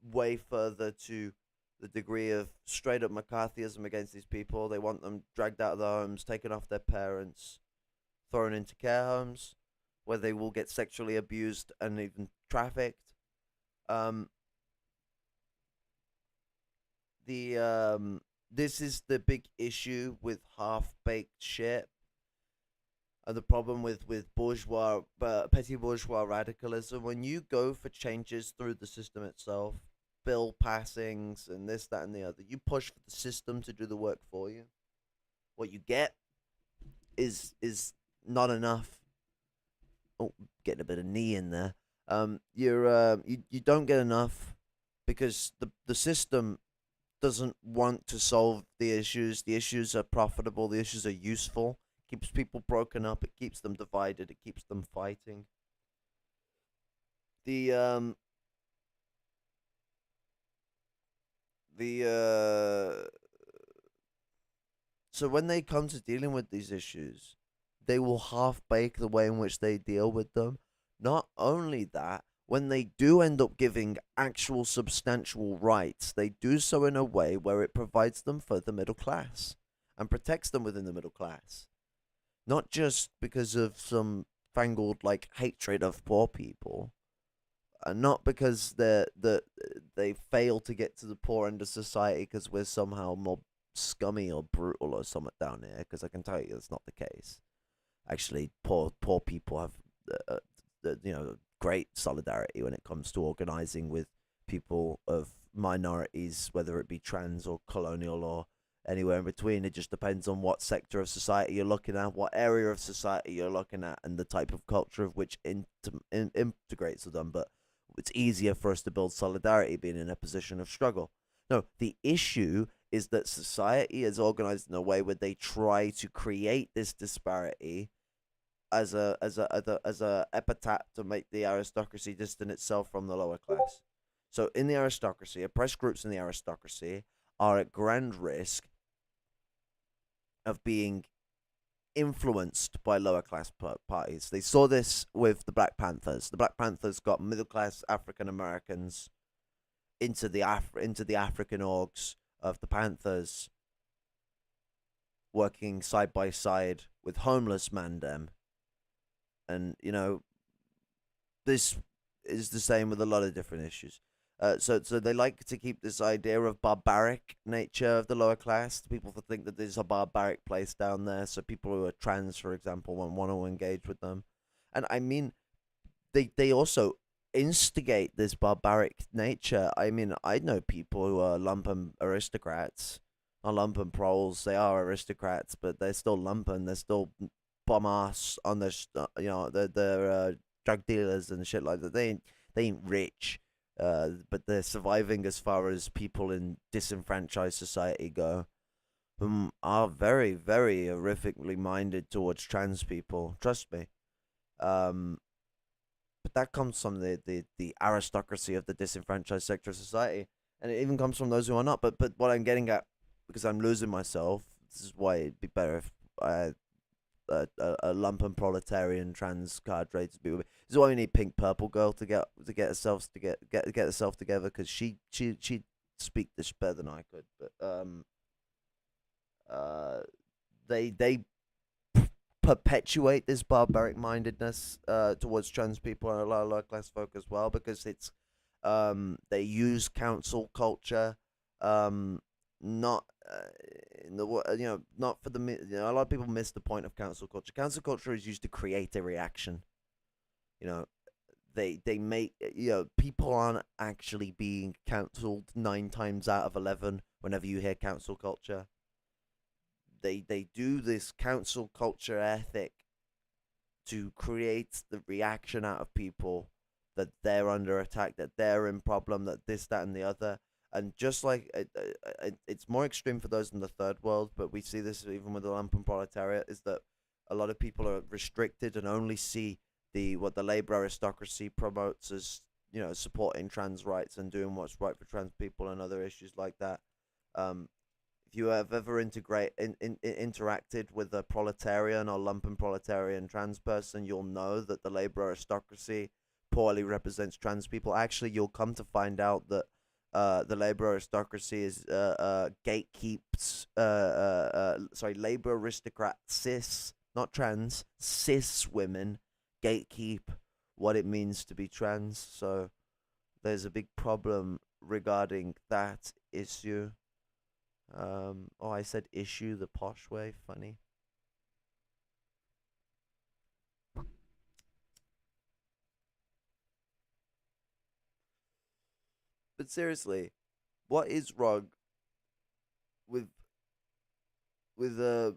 Speaker 1: way further to the degree of straight up McCarthyism against these people. They want them dragged out of their homes, taken off their parents, thrown into care homes, where they will get sexually abused and even trafficked. This is the big issue with half-baked shit, and the problem with bourgeois, petty bourgeois radicalism. When you go for changes through the system itself, bill passings and this, that, and the other, you push for the system to do the work for you. What you get is not enough. Oh, getting a bit of knee in there. You don't get enough because the system doesn't want to solve the issues. The issues are profitable. The issues are useful. Keeps people broken up. It keeps them divided. It keeps them fighting. The um the So when they come to dealing with these issues, they will half bake the way in which they deal with them. Not only that, when they do end up giving actual substantial rights, they do so in a way where it provides them for the middle class and protects them within the middle class. Not just because of some fangled like hatred of poor people, not because they fail to get to the poor end of society because we're somehow more scummy or brutal or something down here. Because I can tell you that's not the case. Actually, poor people have great solidarity when it comes to organizing with people of minorities, whether it be trans or colonial or anywhere in between. It just depends on what sector of society you're looking at, what area of society you're looking at, and the type of culture of which integrates with them. But it's easier for us to build solidarity being in a position of struggle. No, the issue is that society is organized in a way where they try to create this disparity as a epitaph to make the aristocracy distant itself from the lower class. So in the aristocracy, oppressed groups in the aristocracy are at grand risk of being influenced by lower class parties. They saw this with the Black Panthers. The Black Panthers got middle class African Americans into the African orgs of the Panthers, working side by side with homeless mandem. And this is the same with a lot of different issues. So they like to keep this idea of barbaric nature of the lower class. People think that there's a barbaric place down there. So people who are trans, for example, won't want to engage with them. And I mean, they also instigate this barbaric nature. I mean, I know people who are lumpen aristocrats, or lumpen proles. They are aristocrats, but they're still lumpen. They're still bum ass on their, they're drug dealers and shit like that. They ain't rich, but they're surviving as far as people in disenfranchised society go, whom are very, very horrifically minded towards trans people. Trust me. But that comes from the aristocracy of the disenfranchised sector of society, and it even comes from those who are not. But what I'm getting at, because I'm losing myself, this is why it'd be better if I had a lumpen proletarian trans cadre to be with me. This is why we need Pink Purple Girl to get herself together, because she'd speak this better than I could. But they perpetuate this barbaric mindedness towards trans people and a lot of lower class folk as well, because it's they use council culture, not in the not for the a lot of people miss the point of council culture. Council culture is used to create a reaction. They make people aren't actually being counseled 9 times out of 11 whenever you hear council culture. They do this council culture ethic to create the reaction out of people that they're under attack, that they're in problem, that this, that, and the other. And just like it's more extreme for those in the third world, but we see this even with the lumpen proletariat, is that a lot of people are restricted and only see what the labor aristocracy promotes as supporting trans rights and doing what's right for trans people and other issues like that. If you have ever interacted with a proletarian or lumpen proletarian trans person, you'll know that the labor aristocracy poorly represents trans people. Actually, you'll come to find out that the labor aristocracy is gatekeeps. Labor aristocrat cis, not trans, cis women gatekeep what it means to be trans. So there's a big problem regarding that issue. I said issue the posh way. Funny. But seriously, what is wrong with with uh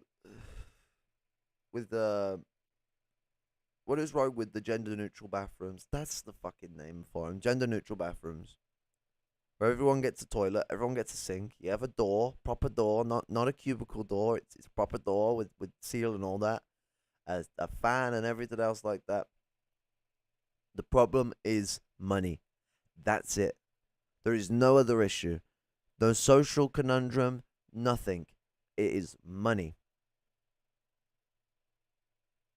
Speaker 1: with what is wrong with the gender neutral bathrooms? That's the fucking name for them. Gender neutral bathrooms. Where everyone gets a toilet, everyone gets a sink. You have a door, proper door, not a cubicle door. It's a proper door with seal and all that, as a fan and everything else like that. The problem is money. That's it. There is no other issue. No social conundrum, nothing. It is money.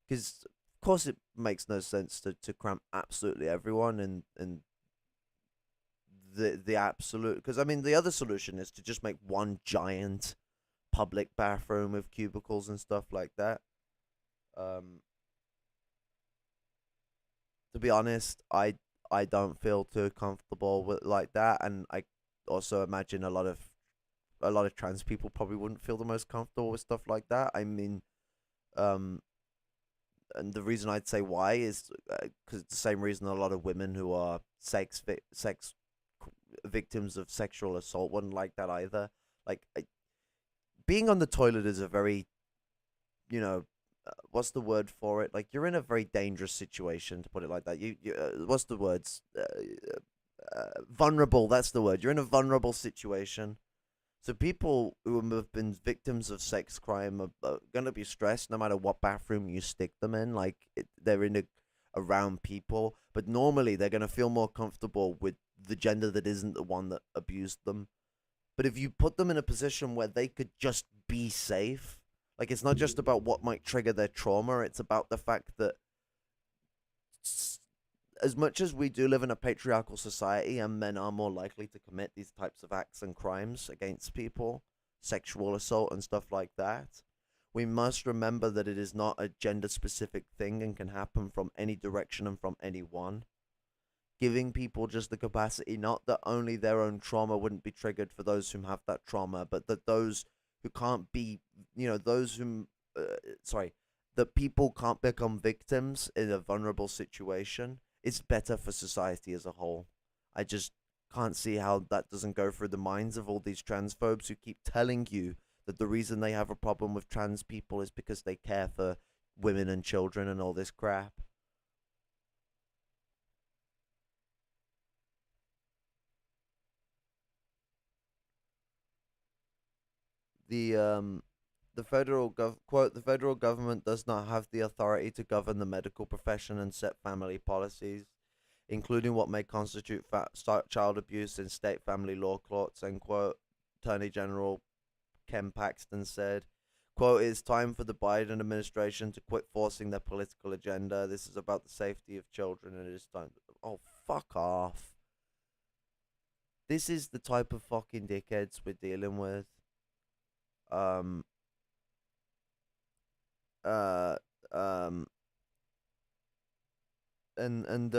Speaker 1: Because, of course, it makes no sense to cramp absolutely everyone and the absolute. Because, I mean, the other solution is to just make one giant public bathroom with cubicles and stuff like that. Um, to be honest, I don't feel too comfortable with like that, and I also imagine a lot of trans people probably wouldn't feel the most comfortable with stuff like that. I mean, um, and the reason I'd say why is because it's the same reason a lot of women who are victims of sexual assault wouldn't like that either. Like, being on the toilet is a very, what's the word for it? Like, you're in a very dangerous situation, to put it like that. What's the words? Vulnerable. That's the word. You're in a vulnerable situation. So people who have been victims of sex crime are gonna be stressed no matter what bathroom you stick them in. Like, they're around people, but normally they're gonna feel more comfortable with the gender that isn't the one that abused them. But if you put them in a position where they could just be safe, like, it's not just about what might trigger their trauma, it's about the fact that as much as we do live in a patriarchal society and men are more likely to commit these types of acts and crimes against people, sexual assault and stuff like that, we must remember that it is not a gender specific thing and can happen from any direction and from anyone. Giving people just the capacity, not that only their own trauma wouldn't be triggered for those who have that trauma, but that those who can't be, those whom, that people can't become victims in a vulnerable situation. It's better for society as a whole. I just can't see how that doesn't go through the minds of all these transphobes who keep telling you that the reason they have a problem with trans people is because they care for women and children and all this crap. The quote, the federal government does not have the authority to govern the medical profession and set family policies, including what may constitute child abuse in state family law courts, end quote. Attorney General Ken Paxton said, quote, it's time for the Biden administration to quit forcing their political agenda. This is about the safety of children and it is time to, oh, fuck off. This is the type of fucking dickheads we're dealing with. um uh um and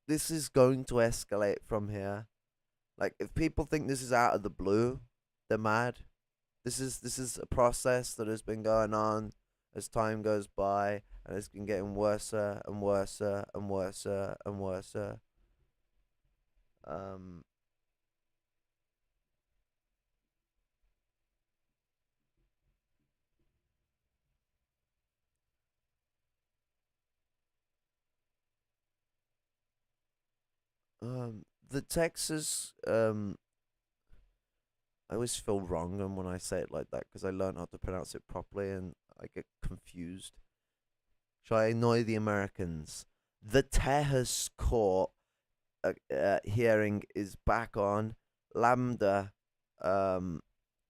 Speaker 1: this is going to escalate from here. Like, if people think this is out of the blue, they're mad. This is a process that has been going on as time goes by, and it's been getting worse and worse and worse and worse. um the Texas, I always feel wrong and when I say it like that because I learned how to pronounce it properly and I get confused. Shall I annoy the Americans? The Texas court hearing is back on. Lambda, um,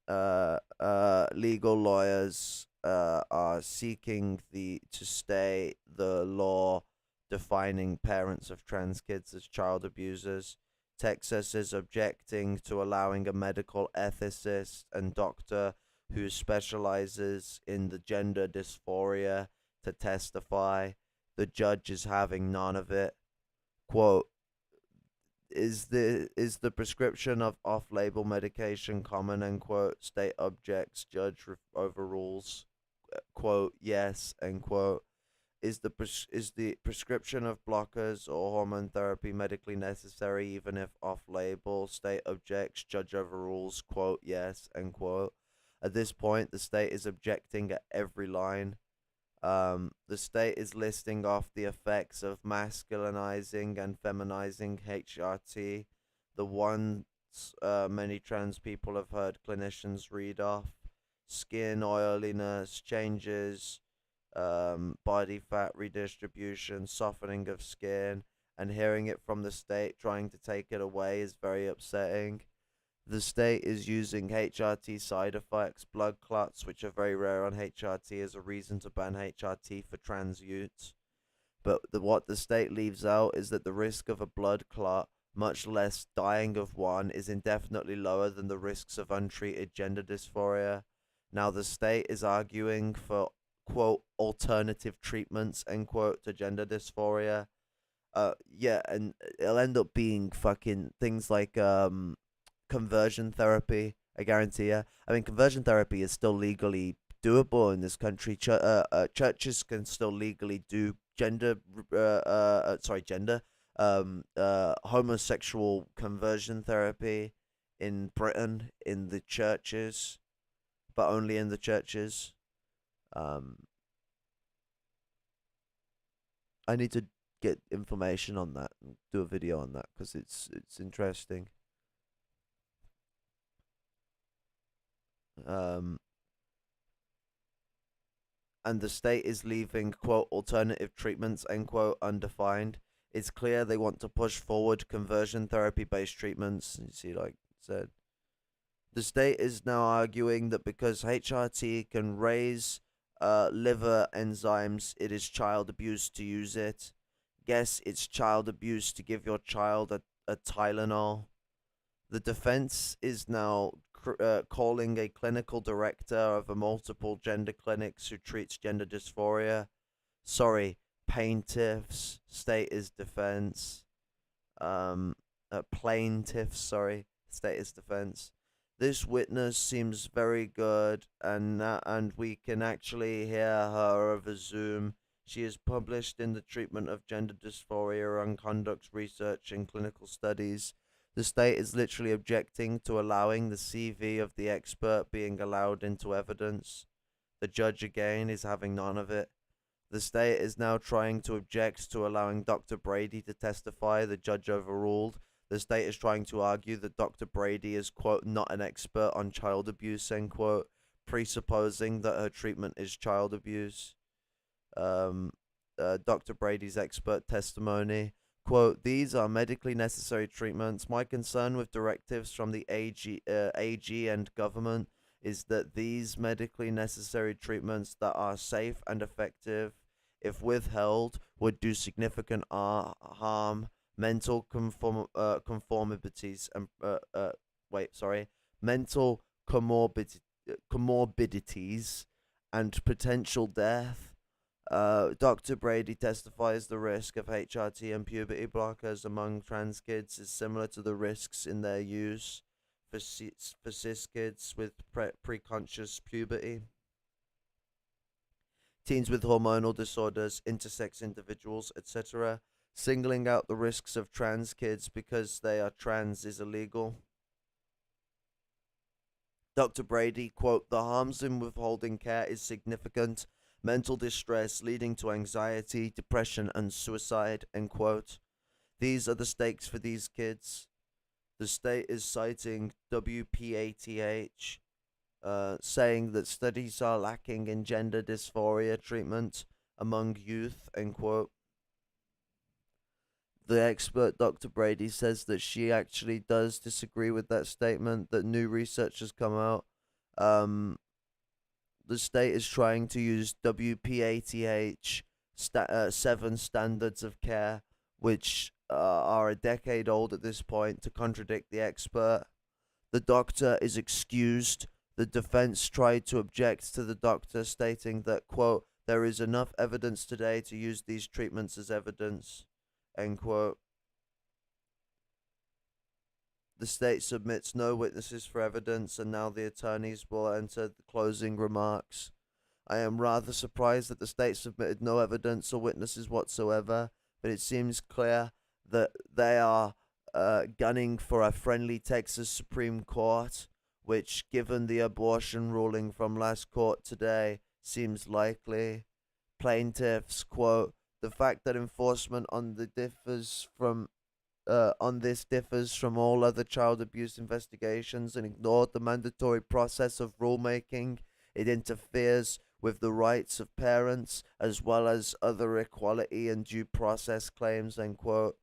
Speaker 1: legal lawyers are seeking to stay the law defining parents of trans kids as child abusers. Texas is objecting to allowing a medical ethicist and doctor who specializes in the gender dysphoria to testify. The judge is having none of it. Quote, is the prescription of off-label medication common, end quote. State objects, judge overrules. Quote, yes, end quote. Is the prescription of blockers or hormone therapy medically necessary even if off-label? State objects, judge overrules. Quote, yes, end quote. At this point, the state is objecting at every line. The state is listing off the effects of masculinizing and feminizing HRT, the ones many trans people have heard clinicians read off: skin oiliness, changes, body fat redistribution, softening of skin, and hearing it from the state trying to take it away is very upsetting. The state is using HRT side effects, blood clots, which are very rare on HRT, as a reason to ban HRT for trans youths. But what the state leaves out is that the risk of a blood clot, much less dying of one, is indefinitely lower than the risks of untreated gender dysphoria. Now, the state is arguing for, quote, alternative treatments, end quote, to gender dysphoria. Yeah, and it'll end up being fucking things like, conversion therapy. I guarantee you. I mean, conversion therapy is still legally doable in this country. Churches can still legally do homosexual conversion therapy in Britain in the churches, but only in the churches. I need to get information on that and do a video on that because it's interesting. And the state is leaving, quote, alternative treatments, end quote, undefined. It's clear they want to push forward conversion therapy based treatments. You see, like I said, the state is now arguing that because HRT can raise liver enzymes, it is child abuse to use it. Guess it's child abuse to give your child a Tylenol. The defense is now calling a clinical director of a multiple gender clinics who treats gender dysphoria. Sorry, plaintiffs. State is defense. Plaintiffs, sorry. State is defense. This witness seems very good, and we can actually hear her over Zoom. She is published in the treatment of gender dysphoria and conducts research in clinical studies. The state is literally objecting to allowing the CV of the expert being allowed into evidence. The judge again is having none of it. The state is now trying to object to allowing Dr. Brady to testify. The judge overruled. The state is trying to argue that Dr. Brady is, quote, not an expert on child abuse, end quote, presupposing that her treatment is child abuse. Dr. Brady's expert testimony. Quote, these are medically necessary treatments. My concern with directives from the AG and government is that these medically necessary treatments that are safe and effective, if withheld, would do significant harm, mental conformities, and mental comorbidities, and potential death. Dr. Brady testifies the risk of HRT and puberty blockers among trans kids is similar to the risks in their use for cis kids with preconscious puberty, teens with hormonal disorders, intersex individuals, etc. Singling out the risks of trans kids because they are trans is illegal. Dr. Brady, quote, the harms in withholding care is significant. Mental distress leading to anxiety, depression, and suicide, end quote. These are the stakes for these kids. The state is citing WPATH, saying that studies are lacking in gender dysphoria treatment among youth, end quote. The expert Dr. Brady says that she actually does disagree with that statement, that new research has come out. The state is trying to use WPATH 7 standards of care, which are a decade old at this point, to contradict the expert. The doctor is excused. The defense tried to object to the doctor, stating that, quote, there is enough evidence today to use these treatments as evidence, end quote. The state submits no witnesses for evidence, and now the attorneys will enter the closing remarks. I am rather surprised that the state submitted no evidence or witnesses whatsoever, but it seems clear that they are gunning for a friendly Texas Supreme Court, which, given the abortion ruling from last court today, seems likely. Plaintiffs quote, "The fact that enforcement on this differs from all other child abuse investigations and ignored the mandatory process of rulemaking. It interferes with the rights of parents as well as other equality and due process claims," end quote.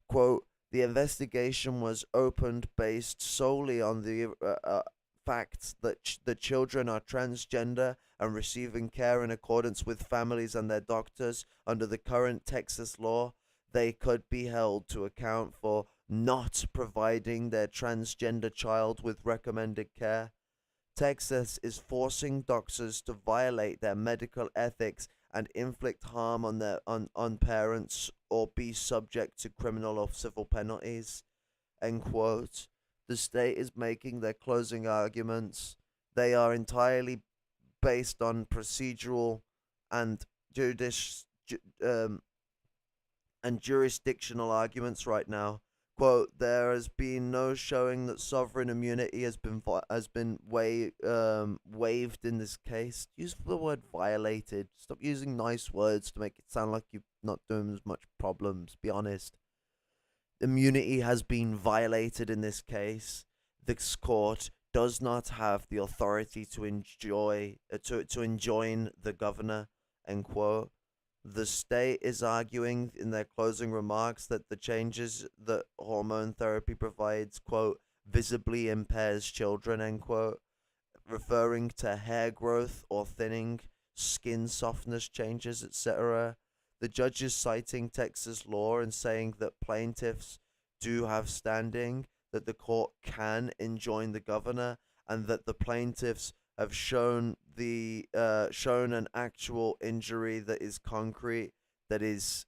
Speaker 1: Quote, "The investigation was opened based solely on the fact that the children are transgender and receiving care in accordance with families and their doctors under the current Texas law. They could be held to account for not providing their transgender child with recommended care. Texas is forcing doctors to violate their medical ethics and inflict harm on parents or be subject to criminal or civil penalties," end quote. The state is making their closing arguments. They are entirely based on procedural and jurisdictional arguments right now. Quote, "There has been no showing that sovereign immunity has been waived in this case." Use the word violated. Stop using nice words to make it sound like you're not doing as much problems. Be honest. Immunity has been violated in this case. This court does not have the authority to enjoin the governor, end quote. The state is arguing in their closing remarks that the changes that hormone therapy provides, quote, "visibly impairs children," end quote, referring to hair growth or thinning, skin softness changes, etc. The judge is citing Texas law and saying that plaintiffs do have standing, that the court can enjoin the governor, and that the plaintiffs have shown an actual injury that is concrete, that is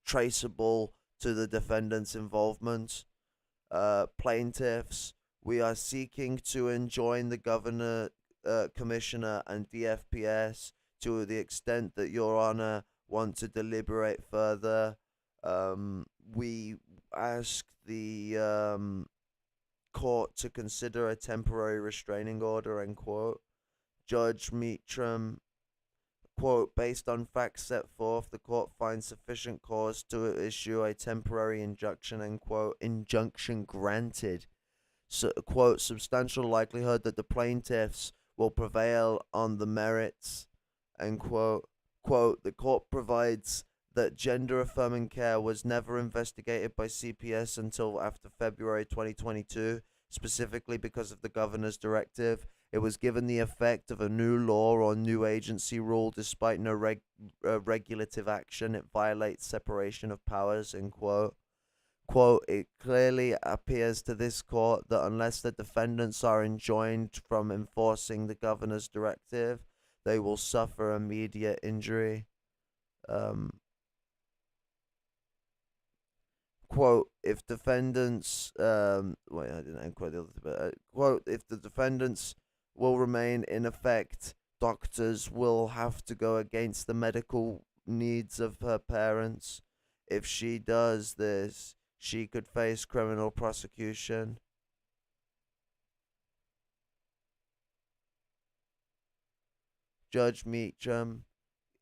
Speaker 1: traceable to the defendant's involvement. Plaintiffs, we are seeking to enjoin the governor, commissioner, and DFPS to the extent that Your Honor want to deliberate further. We ask the court to consider a temporary restraining order, end quote. Judge Meacham, quote, "Based on facts set forth, the court finds sufficient cause to issue a temporary injunction," end quote. Injunction granted. So, quote, "Substantial likelihood that the plaintiffs will prevail on the merits," end quote. Quote, "The court provides that gender-affirming care was never investigated by CPS until after February 2022, specifically because of the governor's directive. It was given the effect of a new law or new agency rule despite no regulative action. It violates separation of powers," end quote. Quote, "It clearly appears to this court that unless the defendants are enjoined from enforcing the governor's directive, they will suffer immediate injury." Quote, "If defendants, wait, I didn't end quote the other bit. Quote, if the defendants will remain in effect, doctors will have to go against the medical needs of her parents. If she does this, she could face criminal prosecution." Judge Meacham,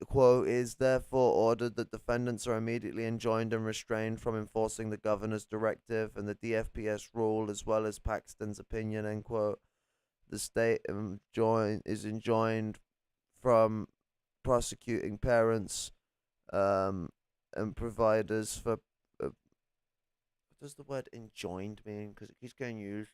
Speaker 1: quote, "Is therefore ordered that defendants are immediately enjoined and restrained from enforcing the governor's directive and the DFPS rule as well as Paxton's opinion," end quote. "The state is enjoined from prosecuting parents and providers for..." What does the word enjoined mean? Because it keeps getting used.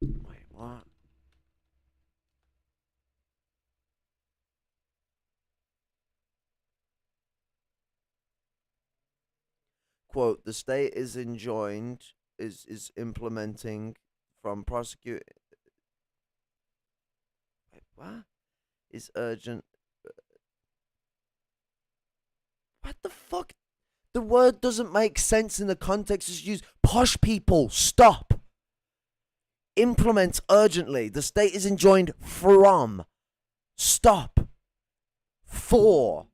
Speaker 1: Wait, what? Quote, "The state is enjoined, is implementing from prosecute..." Wait, what? "Is urgent..." What the fuck? The word doesn't make sense in the context it's used. Posh people, stop. Implement urgently. The state is enjoined from. Stop. For.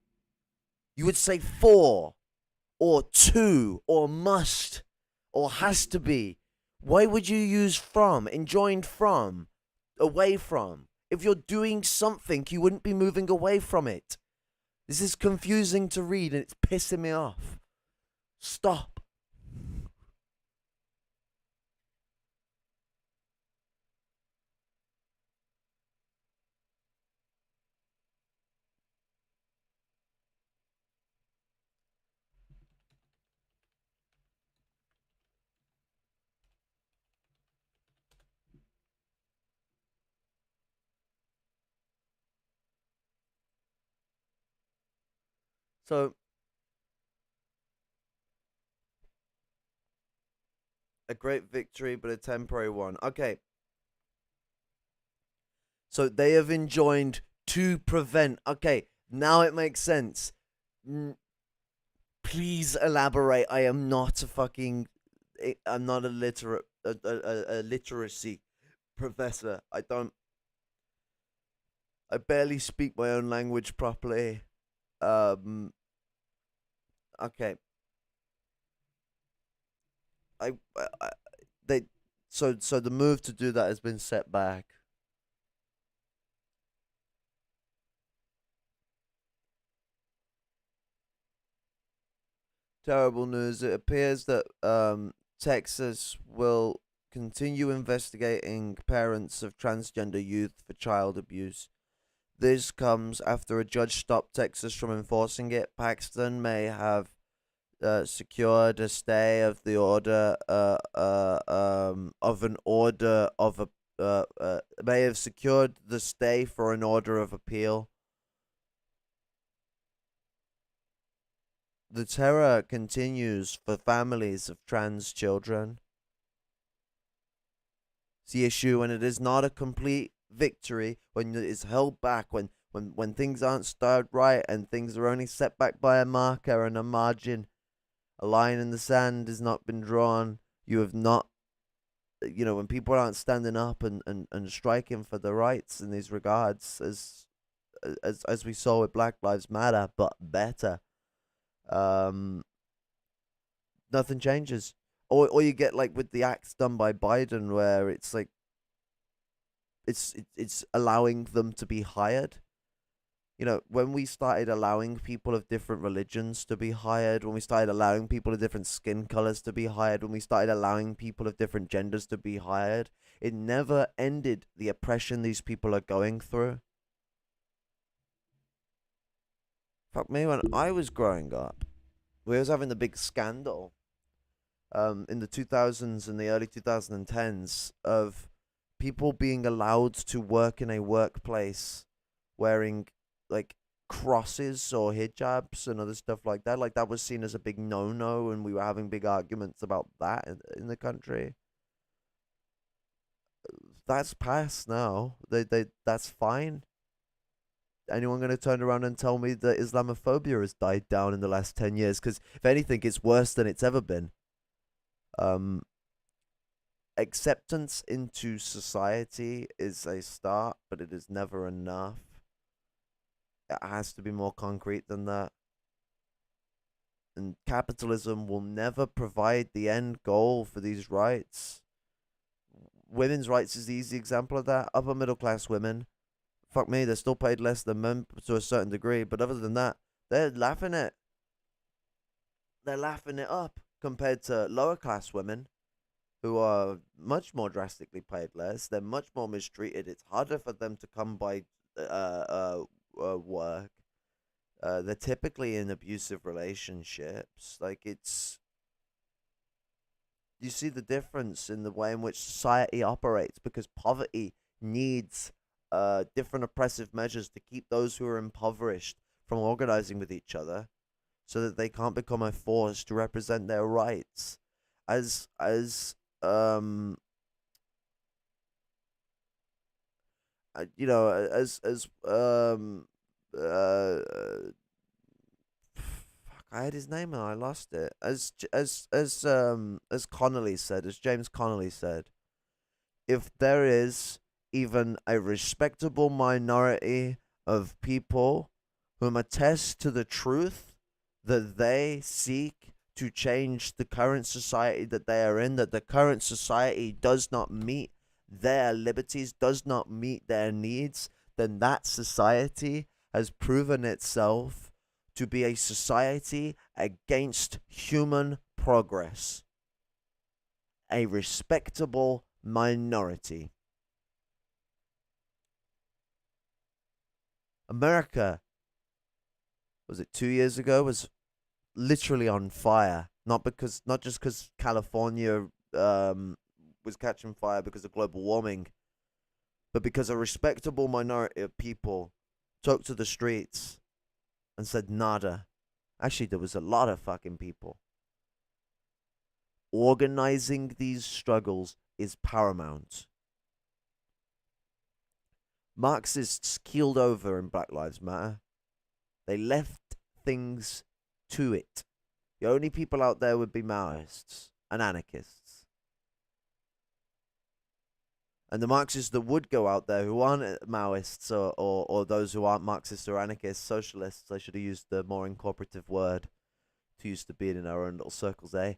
Speaker 1: You would say for, or to, or must, or has to be. Why would you use from? Enjoined from. Away from. If you're doing something, you wouldn't be moving away from it. This is confusing to read and it's pissing me off. Stop. So, a great victory, but a temporary one. Okay. So they have enjoined to prevent. Okay, now it makes sense. Please elaborate. I am not a fucking. I'm not a literate. A literacy professor. I don't. I barely speak my own language properly. Um. Okay. I they. So the move to do that has been set back. Terrible news. It appears that Texas will continue investigating parents of transgender youth for child abuse. This comes after a judge stopped Texas from enforcing it. Paxton may have secured a stay of the order of an order of a may have secured the stay for an order of appeal. The terror continues for families of trans children. It's the issue when it is not a complete victory, when it is held back, when things aren't started right and things are only set back by a marker and a margin. A line in the sand has not been drawn. You have not, when people aren't standing up and striking for their rights in these regards, as we saw with Black Lives Matter, but better. Nothing changes. Or you get like with the acts done by Biden, where it's like it's allowing them to be hired. When we started allowing people of different religions to be hired, when we started allowing people of different skin colors to be hired, when we started allowing people of different genders to be hired, it never ended the oppression these people are going through. Fuck me, when I was growing up, we was having the big scandal in the 2000s and the early 2010s of people being allowed to work in a workplace wearing like crosses or hijabs and other stuff like that. Like that was seen as a big no-no, and we were having big arguments about that in the country. That's past now. That's fine. Anyone going to turn around and tell me that Islamophobia has died down in the last 10 years? Because if anything, it's worse than it's ever been. Acceptance into society is a start, but it is never enough. It has to be more concrete than that. And capitalism will never provide the end goal for these rights. Women's rights is the easy example of that. Upper middle class women, fuck me, they're still paid less than men to a certain degree, but other than that, they're laughing it. They're laughing it up compared to lower class women who are much more drastically paid less. They're much more mistreated. It's harder for them to come by work. They're typically in abusive relationships. Like you see the difference in the way in which society operates, because poverty needs different oppressive measures to keep those who are impoverished from organizing with each other, so that they can't become a force to represent their rights. As you know, as fuck, I had his name and I lost it. As Connolly said, as James Connolly said, if there is even a respectable minority of people whom attest to the truth that they seek to change the current society that they are in, that the current society does not meet their liberties, does not meet their needs, then that society has proven itself to be a society against human progress. A respectable minority. America, was it 2 years ago, was literally on fire. Not just because California was catching fire because of global warming, but because a respectable minority of people took to the streets and said nada. Actually, there was a lot of fucking people. Organizing these struggles is paramount. Marxists keeled over in Black Lives Matter. They left things to it. The only people out there would be Maoists and anarchists. And the Marxists that would go out there who aren't Maoists or those who aren't Marxists or anarchists, socialists, I should have used the more incorporative word to use to be in our own little circles, eh?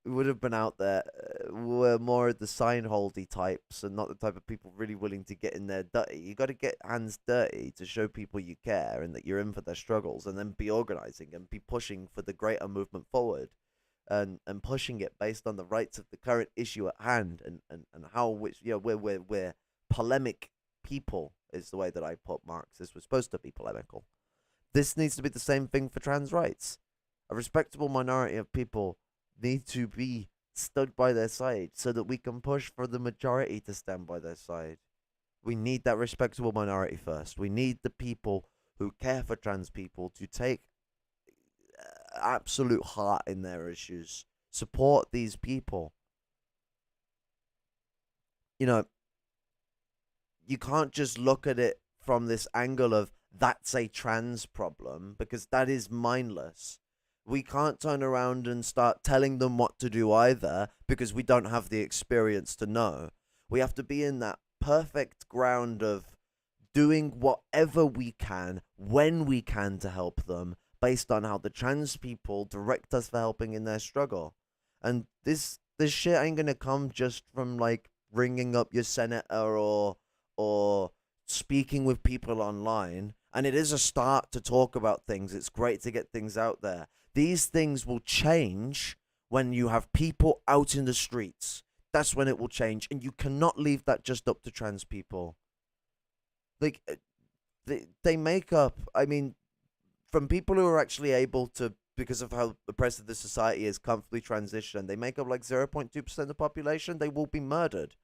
Speaker 1: Would have been out there were more the sign-holdy types and not the type of people really willing to get in there dirty. You got to get hands dirty to show people you care and that you're in for their struggles, and then be organizing and be pushing for the greater movement forward, and pushing it based on the rights of the current issue at hand, and how which we're polemic people is the way that I put Marxists. We're supposed to be polemical. This needs to be the same thing for trans rights. A respectable minority of people need to be stood by their side so that we can push for the majority to stand by their side. We need that respectable minority first. We need the people who care for trans people to take absolute heart in their issues. Support these people. You can't just look at it from this angle of that's a trans problem, because that is mindless. We can't turn around and start telling them what to do either, because we don't have the experience to know. We have to be in that perfect ground of doing whatever we can, when we can, to help them, based on how the trans people direct us for helping in their struggle. And this shit ain't gonna come just from like ringing up your senator or speaking with people online. And it is a start to talk about things. It's great to get things out there. These things will change when you have people out in the streets. That's when it will change. And you cannot leave that just up to trans people. Like, they make up, I mean, from people who are actually able to, because of how oppressive the society is, comfortably transition, they make up like 0.2% of the population. They will be murdered.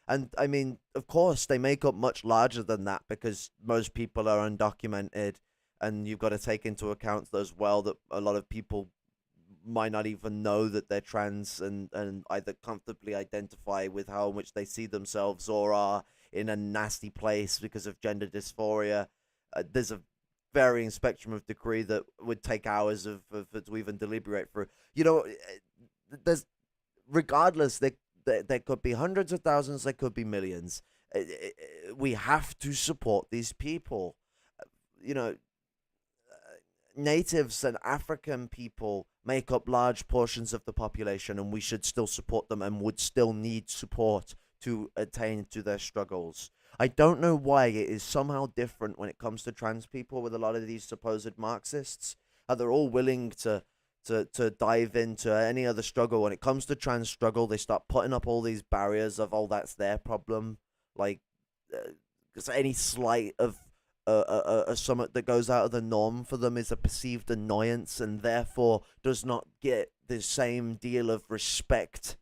Speaker 1: And I mean, of course, they make up much larger than that, because most people are undocumented. And you've got to take into account as well that a lot of people might not even know that they're trans, and either comfortably identify with how in which they see themselves, or are in a nasty place because of gender dysphoria. There's a varying spectrum of degree that would take hours to even deliberate through. There's, regardless, there could be hundreds of thousands, there could be millions. We have to support these people. Natives and African people make up large portions of the population, and we should still support them and would still need support to attain to their struggles. I don't know why it is somehow different when it comes to trans people with a lot of these supposed Marxists. How they're all willing to dive into any other struggle. When it comes to trans struggle, they start putting up all these barriers of, oh, that's their problem. Like, any slight of a summit that goes out of the norm for them is a perceived annoyance, and therefore does not get the same deal of respect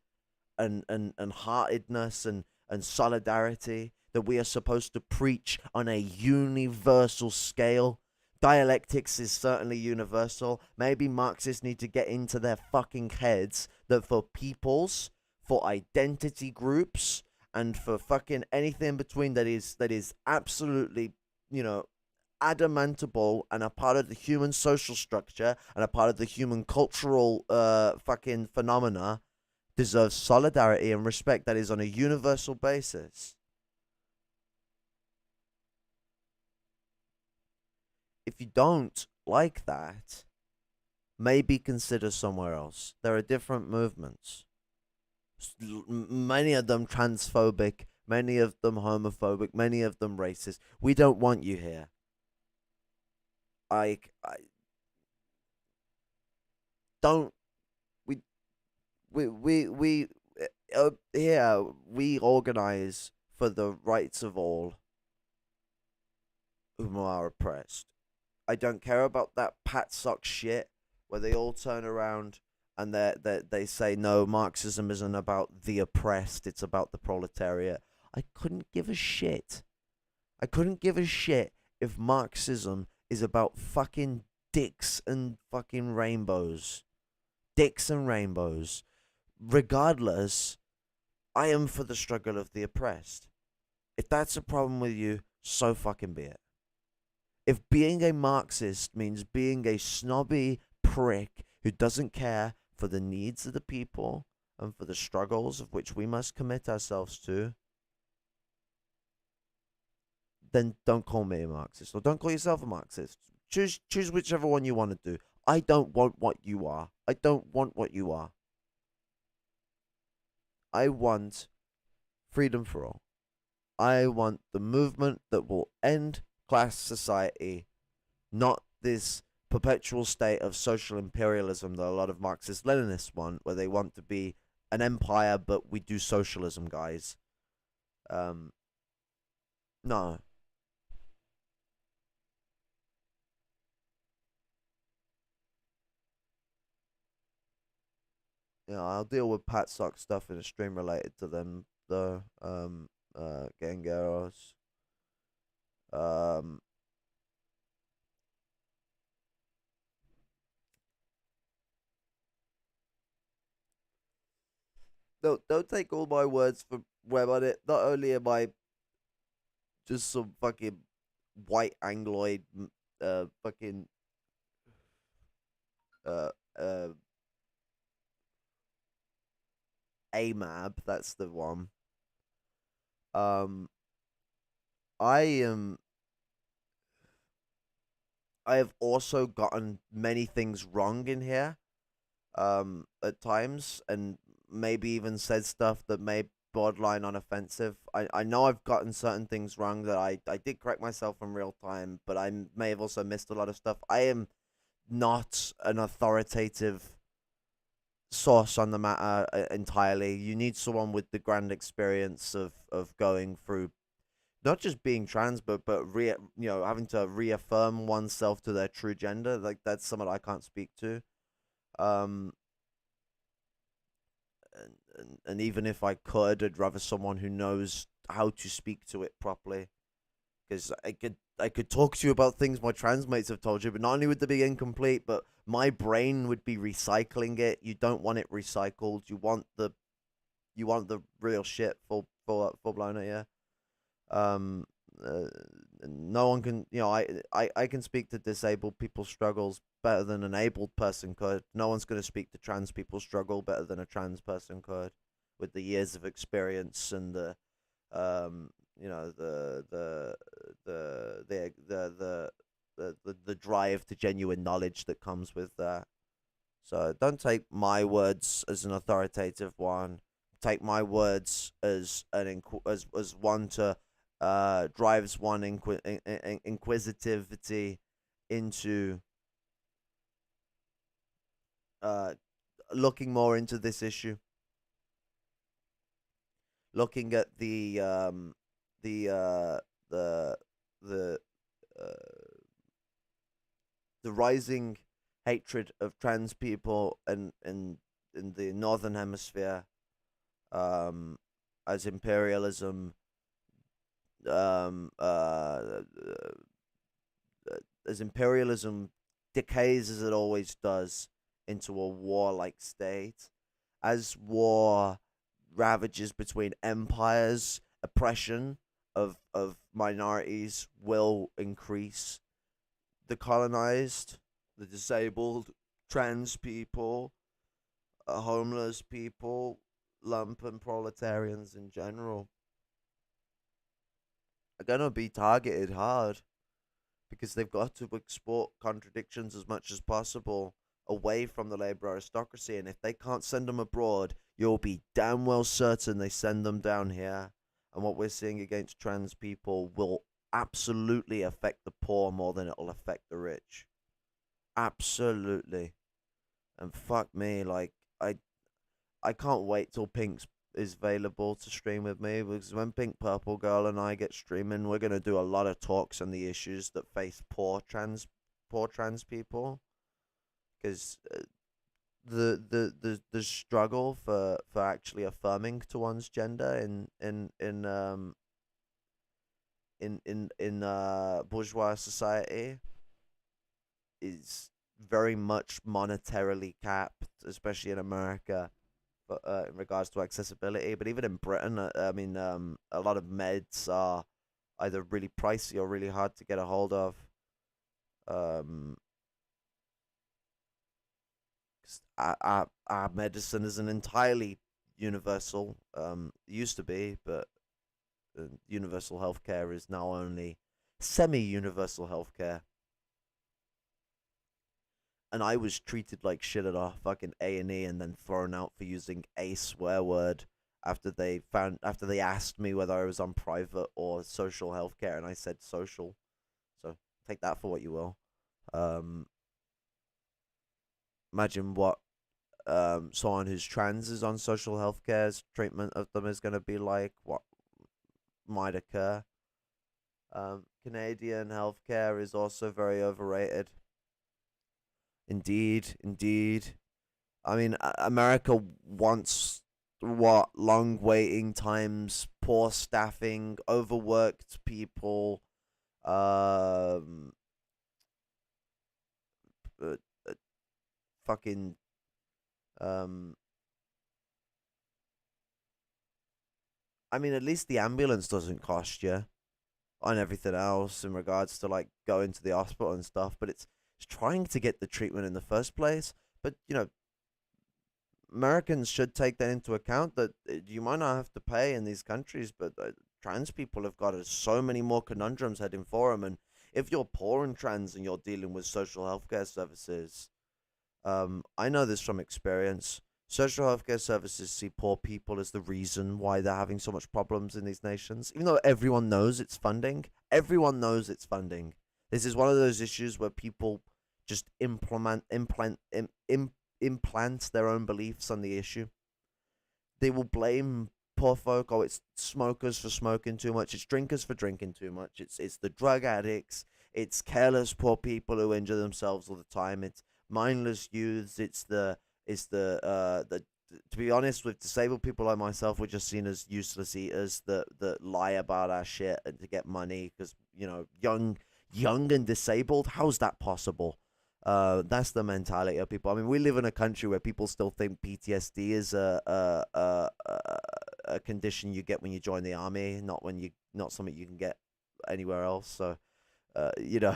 Speaker 1: and heartedness and solidarity that we are supposed to preach on a universal scale. Dialectics is certainly universal. Maybe Marxists need to get into their fucking heads that for peoples, for identity groups, and for fucking anything in between that is absolutely, adamantable and a part of the human social structure and a part of the human cultural fucking phenomena, deserves solidarity and respect that is on a universal basis. If you don't like that, maybe consider somewhere else. There are different movements. Many of them transphobic, many of them homophobic, many of them racist. We don't want you here. I don't. We here we organize for the rights of all whom are oppressed. I don't care about that pat sock shit where they all turn around and they say no, Marxism isn't about the oppressed, it's about the proletariat. I couldn't give a shit. I couldn't give a shit if Marxism is about fucking dicks and fucking rainbows. Dicks and rainbows. Regardless, I am for the struggle of the oppressed. If that's a problem with you, so fucking be it. If being a Marxist means being a snobby prick who doesn't care for the needs of the people and for the struggles of which we must commit ourselves to, then don't call me a Marxist, or don't call yourself a Marxist. Choose whichever one you want to do. I don't want what you are. I don't want what you are. I want freedom for all. I want the movement that will end class society, not this perpetual state of social imperialism that a lot of Marxist-Leninists want, where they want to be an empire, but we do socialism, guys. No. I'll deal with Pat Sock stuff in a stream related to them, though. Gangaros. Don't take all my words for web on it. Not only am I just some fucking white angloid, fucking, uh, uh, AMAB, that's the one. I am. I have also gotten many things wrong in here, at times, and maybe even said stuff that may borderline on offensive. I know I've gotten certain things wrong that I did correct myself in real time, but I may have also missed a lot of stuff. I am not an authoritative source on the matter entirely. You need someone with the grand experience of going through not just being trans, but having to reaffirm oneself to their true gender. Like, that's something I can't speak to. Um, and even if I could, I'd rather someone who knows how to speak to it properly. Because I could talk to you about things my trans mates have told you, but not only would they be incomplete, but my brain would be recycling it. You don't want it recycled. You want the real shit, full blown at you. Um, no one can, I can speak to disabled people's struggles better than an abled person could. No one's going to speak to trans people's struggle better than a trans person could, with the years of experience and the the drive to genuine knowledge that comes with that. So don't take my words as an authoritative one. Take my words as as one to drives one inquisitivity into looking more into this issue, looking at the the the rising hatred of trans people in the northern hemisphere, as imperialism um uh as imperialism decays, as it always does, into a warlike state, as war ravages between empires, oppression of minorities will increase. The colonized, the disabled, trans people, homeless people, lumpen proletarians in general are gonna be targeted hard because they've got to export contradictions as much as possible away from the labor aristocracy. And if they can't send them abroad, you'll be damn well certain they send them down here. And what we're seeing against trans people will absolutely affect the poor more than it'll affect the rich. Absolutely. And fuck me, like I can't wait till Pink's is available to stream with me, because when Pink Purple Girl and I get streaming, we're gonna do a lot of talks on the issues that face poor trans people, because the struggle for actually affirming to one's gender in bourgeois society is very much monetarily capped, especially in America. But in regards to accessibility, but even in Britain, I mean, a lot of meds are either really pricey or really hard to get a hold of. Um, 'Cause our medicine isn't entirely universal. It used to be, but universal healthcare is now only semi-universal healthcare. And I was treated like shit at a fucking A&E and then thrown out for using a swear word after they asked me whether I was on private or social healthcare, and I said social. So take that for what you will. Um, Imagine what someone who's trans is on social healthcare's treatment of them is going to be like. What might occur. Canadian healthcare is also very overrated. Indeed, indeed. I mean, America wants what? Long waiting times, poor staffing, overworked people, um, uh, uh, fucking, um, I mean, at least the ambulance doesn't cost you on everything else in regards to like going to the hospital and stuff, but it's trying to get the treatment in the first place. But Americans should take that into account, that you might not have to pay in these countries, but trans people have got so many more conundrums heading for them. And if you're poor and trans and you're dealing with social healthcare services, I know this from experience. Social healthcare services see poor people as the reason why they're having so much problems in these nations, even though everyone knows it's funding. Everyone knows it's funding. This is one of those issues where people just implant their own beliefs on the issue. They will blame poor folk. Oh, it's smokers for smoking too much. It's drinkers for drinking too much. It's the drug addicts. It's careless poor people who injure themselves all the time. It's mindless youths. The to be honest, with disabled people like myself, we're just seen as useless eaters that lie about our shit and to get money, because young and disabled. How's that possible? That's the mentality of people. I mean, we live in a country where people still think PTSD is a condition you get when you join the army, not something you can get anywhere else. So, you know,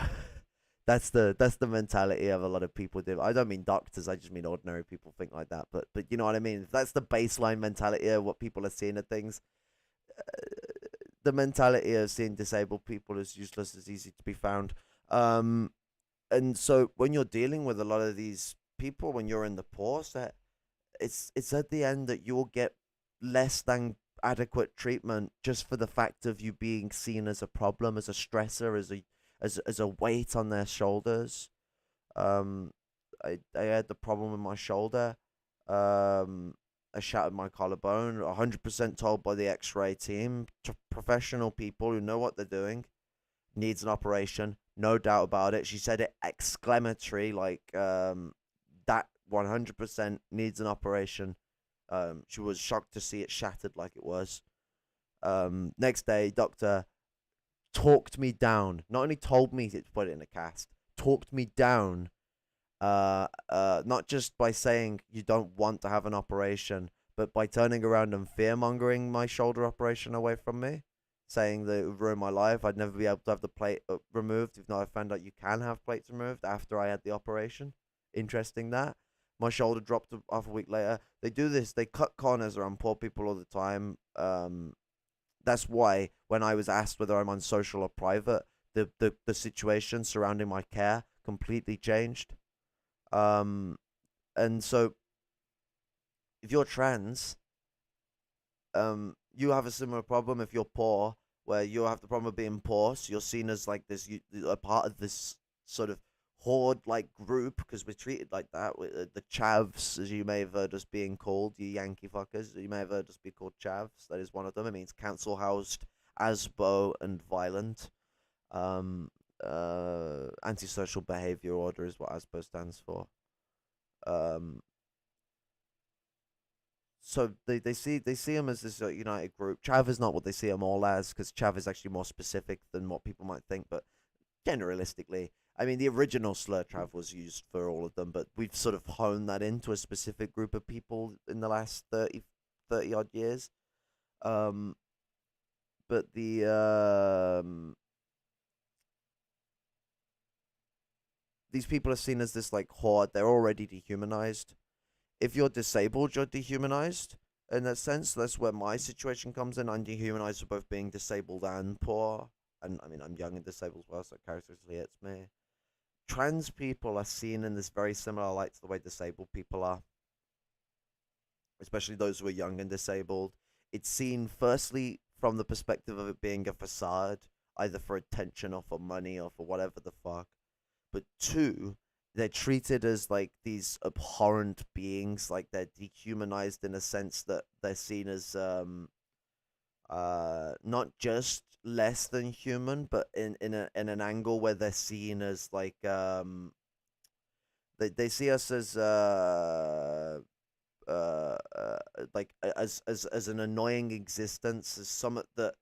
Speaker 1: that's the mentality of a lot of people. I don't mean doctors. I just mean ordinary people think like that. But you know what I mean. If that's the baseline mentality of what people are seeing of things. The mentality of seeing disabled people as useless is easy to be found. And so when you're dealing with a lot of these people, when you're in the poor set, it's at the end that you'll get less than adequate treatment just for the fact of you being seen as a problem, as a stressor, as a weight on their shoulders. Um, I had the problem with my shoulder. I shattered my collarbone. 100% told by the X-ray team, professional people who know what they're doing, needs an operation, no doubt about it. She said it exclamatory, like that 100% needs an operation. She was shocked to see it shattered like it was. Next day, doctor talked me down. Not only told me to put it in a cast, talked me down. Not just by saying you don't want to have an operation, but by turning around and fear mongering my shoulder operation away from me, saying that it would ruin my life. I'd never be able to have the plate removed. If not, I found out you can have plates removed after I had the operation. Interesting that. My shoulder dropped half a week later. They do this. They cut corners around poor people all the time. That's why when I was asked whether I'm on social or private, the situation surrounding my care completely changed. And so if you're trans, you have a similar problem if you're poor, where you have the problem of being poor, so you're seen as like this, a part of this sort of horde-like group because we're treated like that. The chavs, as you may have heard us being called, you Yankee fuckers, you may have heard us be called chavs. That is one of them. It means council-housed, asbo, and violent. Antisocial behavior order is what ASBO stands for. Um, so they see him as this united group. Chav is not what they see him all as, because Chav is actually more specific than what people might think. But generalistically, I mean, the original slur Trav was used for all of them, but we've sort of honed that into a specific group of people in the last 30 odd years. But these people are seen as this like horde. They're already dehumanized. If you're disabled, you're dehumanized. In that sense, that's where my situation comes in. I'm dehumanized for both being disabled and poor. And I mean, I'm young and disabled as well, so characteristically it's me. Trans people are seen in this very similar light to the way disabled people are, especially those who are young and disabled. It's seen firstly from the perspective of it being a facade, either for attention or for money or for whatever the fuck. But two, they're treated as like these abhorrent beings, like they're dehumanized in a sense that they're seen as not just less than human, but in an angle where they're seen as like they see us as as an annoying existence, as something that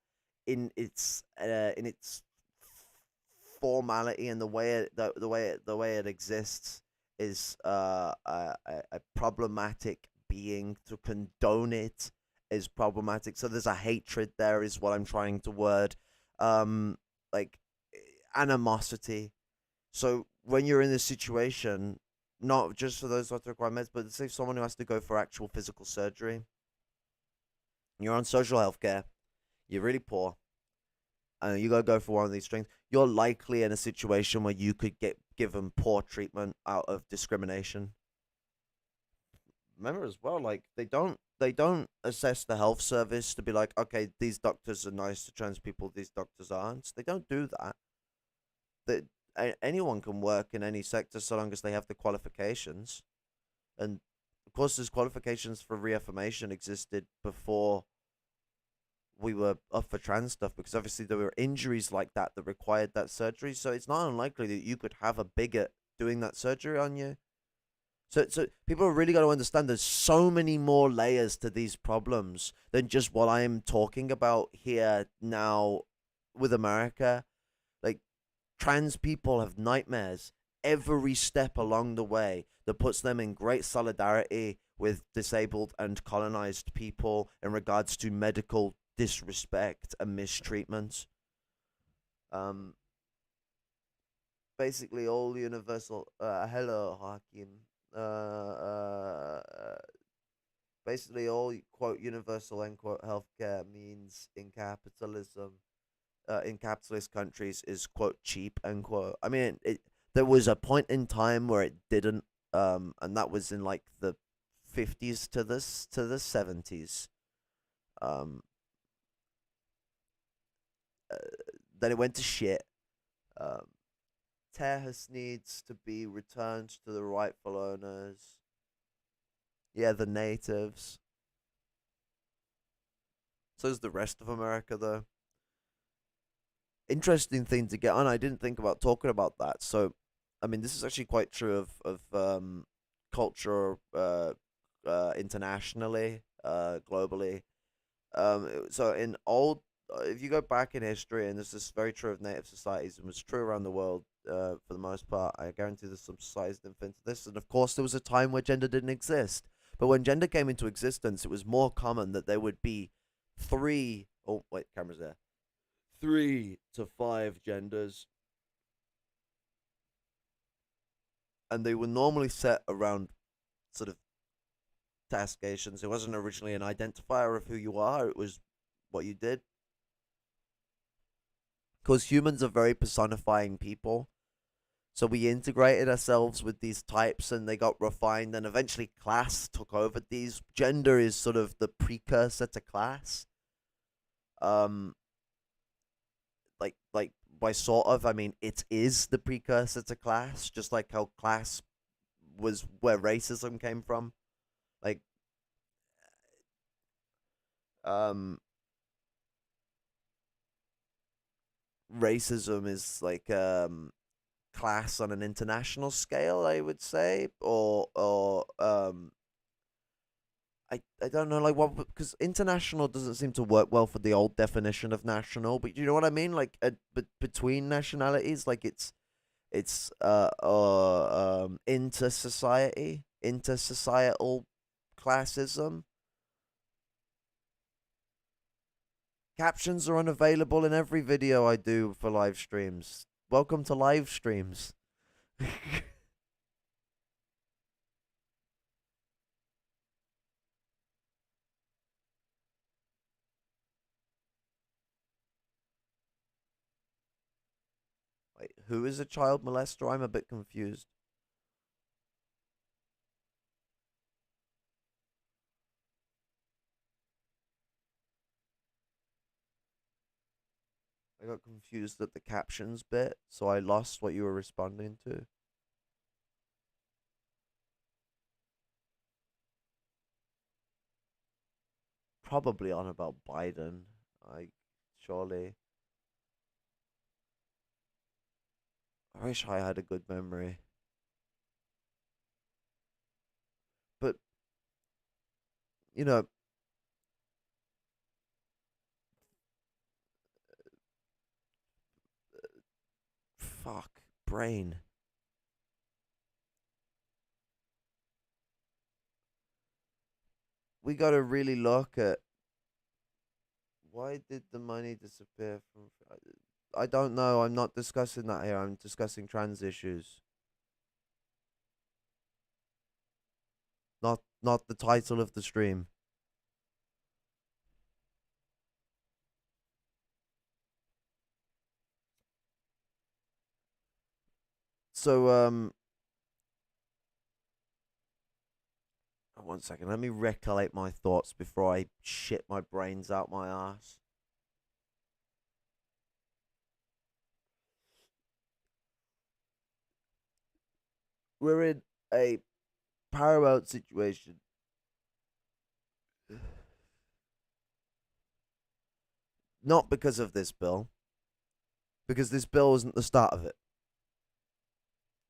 Speaker 1: in its formality and the way it exists is a problematic being. To condone it is problematic. So there's a hatred there, is what I'm trying to word. Like animosity. So when you're in this situation, not just for those who have to require meds, but say someone who has to go for actual physical surgery, you're on social health care, you're really poor, and you gotta go for one of these things, you're likely in a situation where you could get given poor treatment out of discrimination. Remember as well, like they don't assess the health service to be like, okay, these doctors are nice to trans people, these doctors aren't. They don't do that. That anyone can work in any sector so long as they have the qualifications. And of course, there's qualifications for reaffirmation existed before we were up for trans stuff, because obviously there were injuries like that that required that surgery. So it's not unlikely that you could have a bigot doing that surgery on you. So people are really got to understand there's so many more layers to these problems than just what I'm talking about here now with America. Like, trans people have nightmares every step along the way that puts them in great solidarity with disabled and colonized people in regards to medical disrespect and mistreatment. Basically all universal hello Hakim. Basically all quote universal end quote healthcare means in capitalism, in capitalist countries, is quote cheap end quote. I mean, there was a point in time where it didn't, and that was in like the 50s to the 70s. Then it went to shit. Tejas needs to be returned to the rightful owners. Yeah, the natives. So is the rest of America, though. Interesting thing to get on. I didn't think about talking about that. So, I mean, this is actually quite true of culture internationally, globally. So in old, if you go back in history, and this is very true of native societies, and was true around the world for the most part. I guarantee there's some societies that invented this, and of course there was a time where gender didn't exist. But when gender came into existence, it was more common that there would be three. Oh wait, camera's there. 3 to 5 genders, and they were normally set around sort of taskations. It wasn't originally an identifier of who you are. It was what you did. Because humans are very personifying people. So we integrated ourselves with these types and they got refined, and eventually class took over these. Gender is sort of the precursor to class. Um like by sort of, I mean it is the precursor to class, just like how class was where racism came from. Like um racism is like class on an international scale, I would say, or I don't know, like what, because international doesn't seem to work well for the old definition of national, but you know what I mean, like but between nationalities, like it's intersocietal classism. Captions are unavailable in every video I do for live streams. Welcome to live streams. Wait, who is a child molester? I'm a bit confused. I got confused at the captions bit, so I lost what you were responding to. Probably on about Biden. I surely. I wish I had a good memory. But you know, fuck brain. We got to really look at why did the money disappear from. I don't know. I'm not discussing that here. I'm discussing trans issues. Not the title of the stream. So 1 second. Let me recollect my thoughts before I shit my brains out my ass. We're in a paramount situation. Not because of this bill, because this bill isn't the start of it.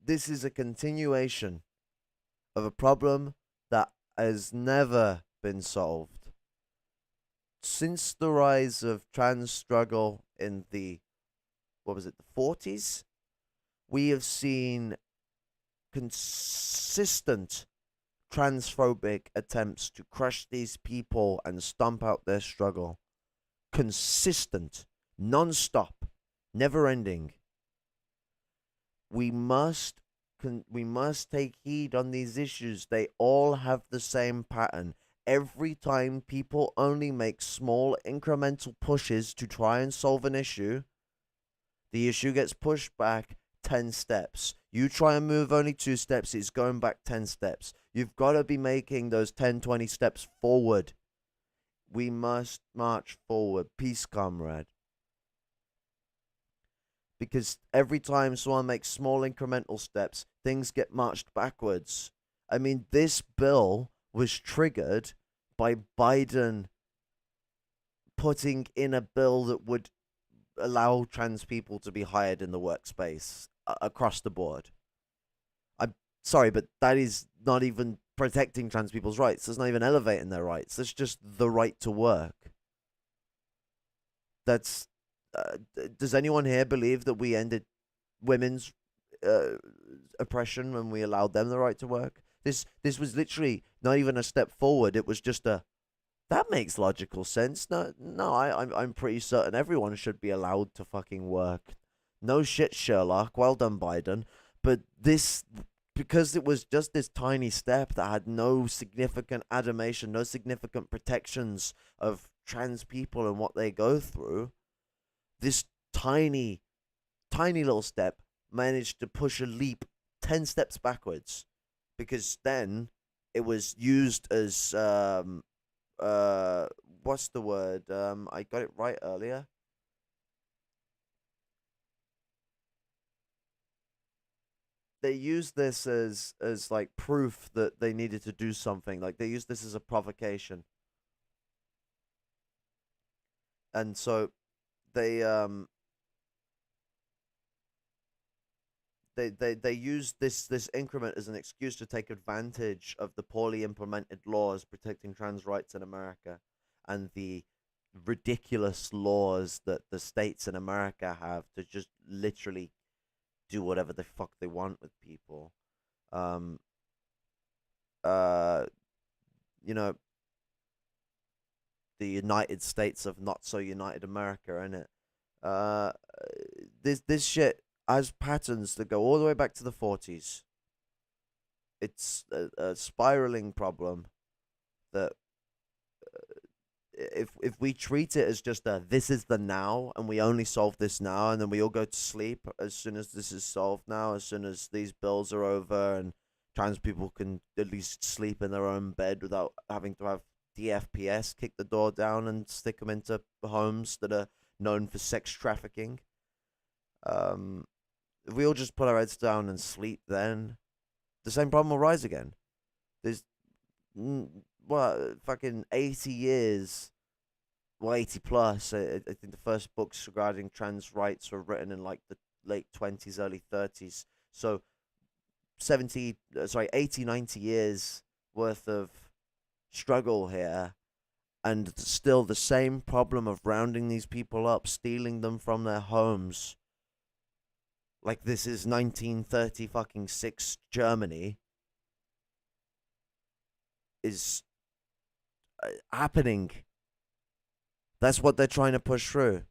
Speaker 1: This is a continuation of a problem that has never been solved. Since the rise of trans struggle in the, what was it, the 40s, we have seen consistent transphobic attempts to crush these people and stomp out their struggle. Consistent, non-stop, never-ending. We must take heed on these issues. They all have the same pattern. Every time people only make small incremental pushes to try and solve an issue, the issue gets pushed back 10 steps. You try and move only 2 steps, it's going back 10 steps. You've got to be making those 10, 20 steps forward. We must march forward. Peace, comrade. Because every time someone makes small incremental steps, things get marched backwards. I mean, this bill was triggered by Biden putting in a bill that would allow trans people to be hired in the workspace across the board. I'm sorry, but that is not even protecting trans people's rights. That's not even elevating their rights. That's just the right to work. That's does anyone here believe that we ended women's oppression when we allowed them the right to work? This was literally not even a step forward. It was just a, that makes logical sense. No, I'm pretty certain everyone should be allowed to fucking work. No shit, Sherlock. Well done, Biden. But this because it was just this tiny step that had no significant adamation, no significant protections of trans people and what they go through, this tiny, tiny little step managed to push a leap 10 steps backwards, because then it was used as what's the word? I got it right earlier. They used this as like proof that they needed to do something. Like they used this as a provocation, and so they they use this increment as an excuse to take advantage of the poorly implemented laws protecting trans rights in America, and the ridiculous laws that the states in America have to just literally do whatever the fuck they want with people. Um, uh, you know, the United States of not so United America, innit? Uh, this shit has patterns that go all the way back to the 40s. It's a spiraling problem that if we treat it as just a this is the now and we only solve this now and then we all go to sleep as soon as this is solved now, as soon as these bills are over and trans people can at least sleep in their own bed without having to have DFPS kick the door down and stick them into homes that are known for sex trafficking. If we all just put our heads down and sleep, then the same problem will rise again. There's what, fucking 80 years, well, 80 plus. I think the first books regarding trans rights were written in like the late 20s, early 30s. So 80, 90 years worth of struggle here, and still the same problem of rounding these people up, stealing them from their homes. Like this is 1930 fucking 6 Germany is happening. That's what they're trying to push through.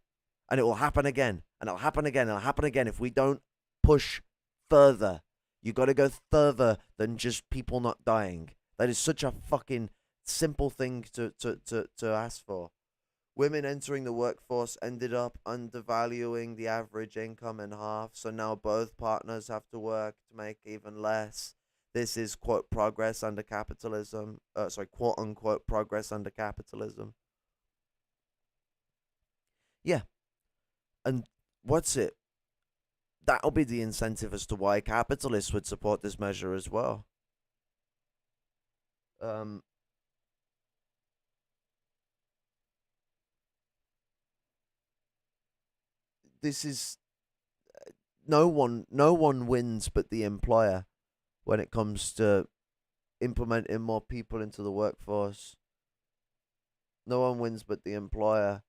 Speaker 1: And it will happen again. And it'll happen again. And it'll happen again if we don't push further. You got to go further than just people not dying. That is such a fucking simple thing to ask for. Women entering the workforce ended up undervaluing the average income in half. So now both partners have to work to make even less. This is, quote, progress under capitalism. Quote unquote, progress under capitalism. Yeah. And what's it? That'll be the incentive as to why capitalists would support this measure as well. This is no one wins but the employer when it comes to implementing more people into the workforce. No one wins but the employer.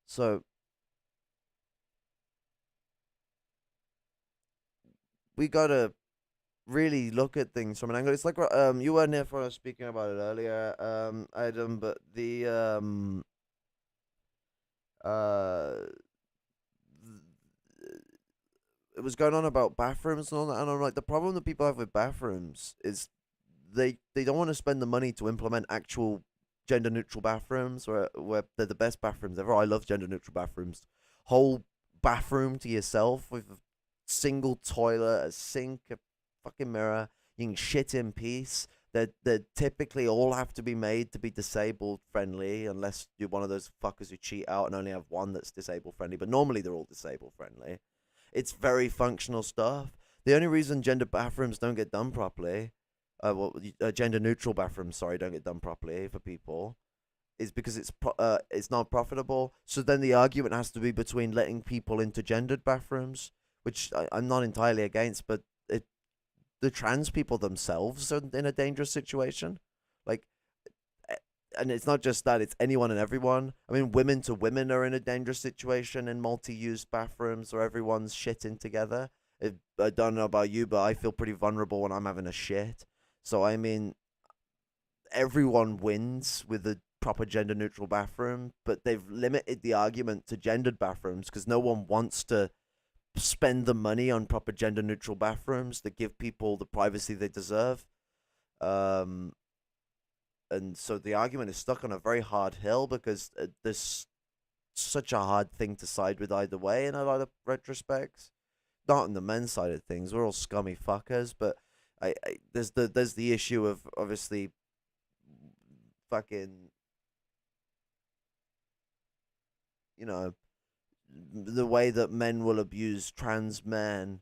Speaker 1: So we gotta really look at things from an angle. It's like you weren't here for us speaking about it earlier, Adam, but the it was going on about bathrooms and all that, and I'm like, the problem that people have with bathrooms is they don't want to spend the money to implement actual gender neutral bathrooms where they're the best bathrooms ever. I love gender neutral bathrooms. Whole bathroom to yourself with a single toilet, a sink, a fucking mirror. You can shit in peace. They typically all have to be made to be disabled friendly, unless you're one of those fuckers who cheat out and only have one that's disabled friendly. But normally they're all disabled friendly. It's very functional stuff. The only reason gender bathrooms don't get done properly, gender neutral bathrooms, sorry, don't get done properly for people, is because it's not profitable. So then the argument has to be between letting people into gendered bathrooms, which I'm not entirely against, but the trans people themselves are in a dangerous situation. Like, and it's not just that, it's anyone and everyone. I mean, women to women are in a dangerous situation in multi-use bathrooms where everyone's shitting together. I don't know about you, but I feel pretty vulnerable when I'm having a shit. So, I mean, everyone wins with a proper gender neutral bathroom, but they've limited the argument to gendered bathrooms because no one wants to spend the money on proper gender neutral bathrooms that give people the privacy they deserve. Um, and so the argument is stuck on a very hard hill because there's such a hard thing to side with either way in a lot of retrospects. Not on the men's side of things, we're all scummy fuckers, but there's the issue of obviously fucking, you know, the way that men will abuse trans men,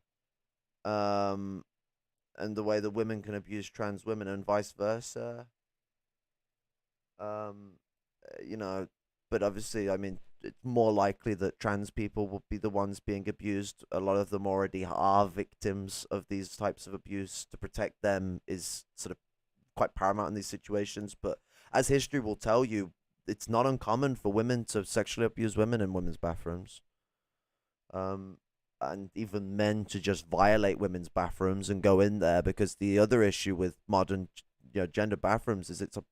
Speaker 1: um, and the way that women can abuse trans women and vice versa. Um, you know, but obviously, I mean, it's more likely that trans people will be the ones being abused. A lot of them already are victims of these types of abuse. To protect them is sort of quite paramount in these situations. But as history will tell you, it's not uncommon for women to sexually abuse women in women's bathrooms. Um, and even men to just violate women's bathrooms and go in there, because the other issue with modern, gender bathrooms is it's a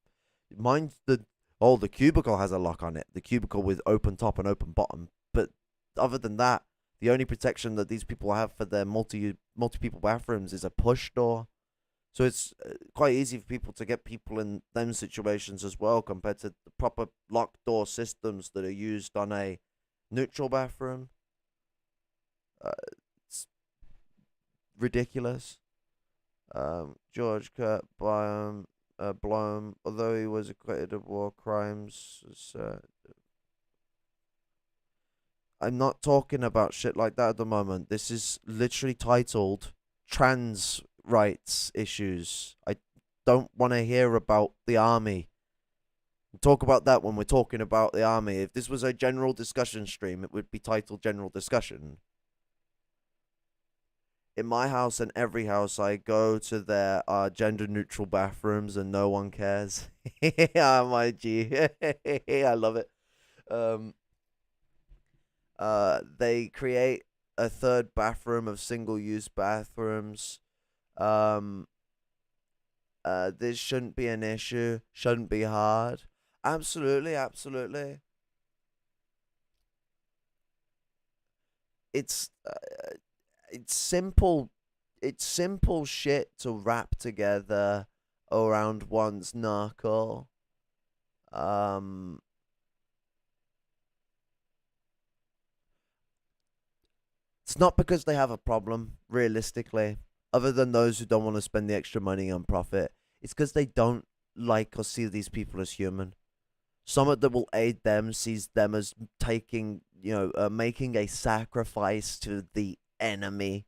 Speaker 1: mind the the cubicle has a lock on it, the cubicle with open top and open bottom. But other than that, the only protection that these people have for their multi people bathrooms is a push door. So it's quite easy for people to get people in them situations as well, compared to the proper locked door systems that are used on a neutral bathroom. It's ridiculous. George Kurt Blom, although he was acquitted of war crimes, I'm not talking about shit like that at the moment. This is literally titled trans rights issues. I don't want to hear about the army. We'll talk about that when we're talking about the army. If this was a general discussion stream, it would be titled general discussion. In my house and every house I go to, there are gender neutral bathrooms and no one cares. My G. I love it. They create a third bathroom of single use bathrooms. This shouldn't be an issue, shouldn't be hard. Absolutely, absolutely. It's simple. It's simple shit to wrap together around one's knuckle. It's not because they have a problem, realistically, other than those who don't want to spend the extra money on profit. It's because they don't like or see these people as human. Someone that will aid them sees them as taking, making a sacrifice to the enemy.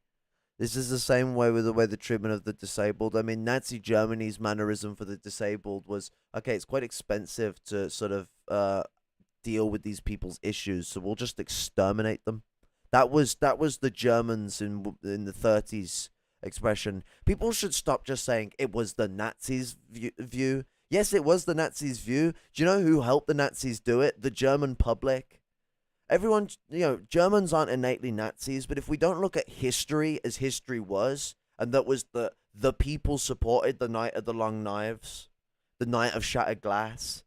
Speaker 1: This is the same way with the treatment of the disabled. I mean, Nazi Germany's mannerism for the disabled was, okay, it's quite expensive to sort of deal with these people's issues, so we'll just exterminate them. That was the Germans in the 30s expression. People should stop just saying it was the Nazis' view. Yes, it was the Nazis' view. Do you know who helped the Nazis do it? The German public. Everyone, Germans aren't innately Nazis, but if we don't look at history as history was, and that was the people supported the Night of the Long Knives, the Night of Shattered Glass.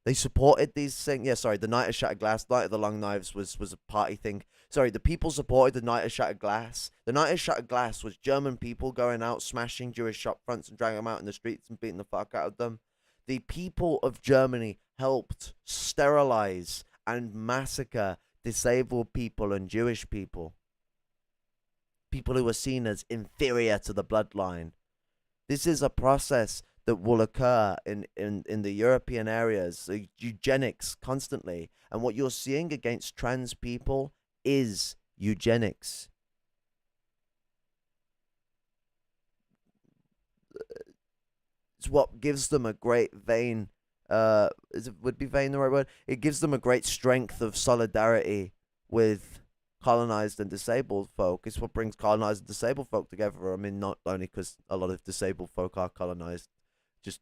Speaker 1: They supported these things. Yeah, sorry, the Night of Shattered Glass, Night of the Long Knives was a party thing. Sorry, the people supported the Night of Shattered Glass. The Night of Shattered Glass was German people going out, smashing Jewish shop fronts and dragging them out in the streets and beating the fuck out of them. The people of Germany helped sterilize and massacre disabled people and Jewish people. People who were seen as inferior to the bloodline. This is a process that will occur in the European areas, so eugenics constantly. And what you're seeing against trans people is eugenics. It's what gives them a great vein. Would be vein the right word? It gives them a great strength of solidarity with colonized and disabled folk. It's what brings colonized and disabled folk together. I mean, not only because a lot of disabled folk are colonized, just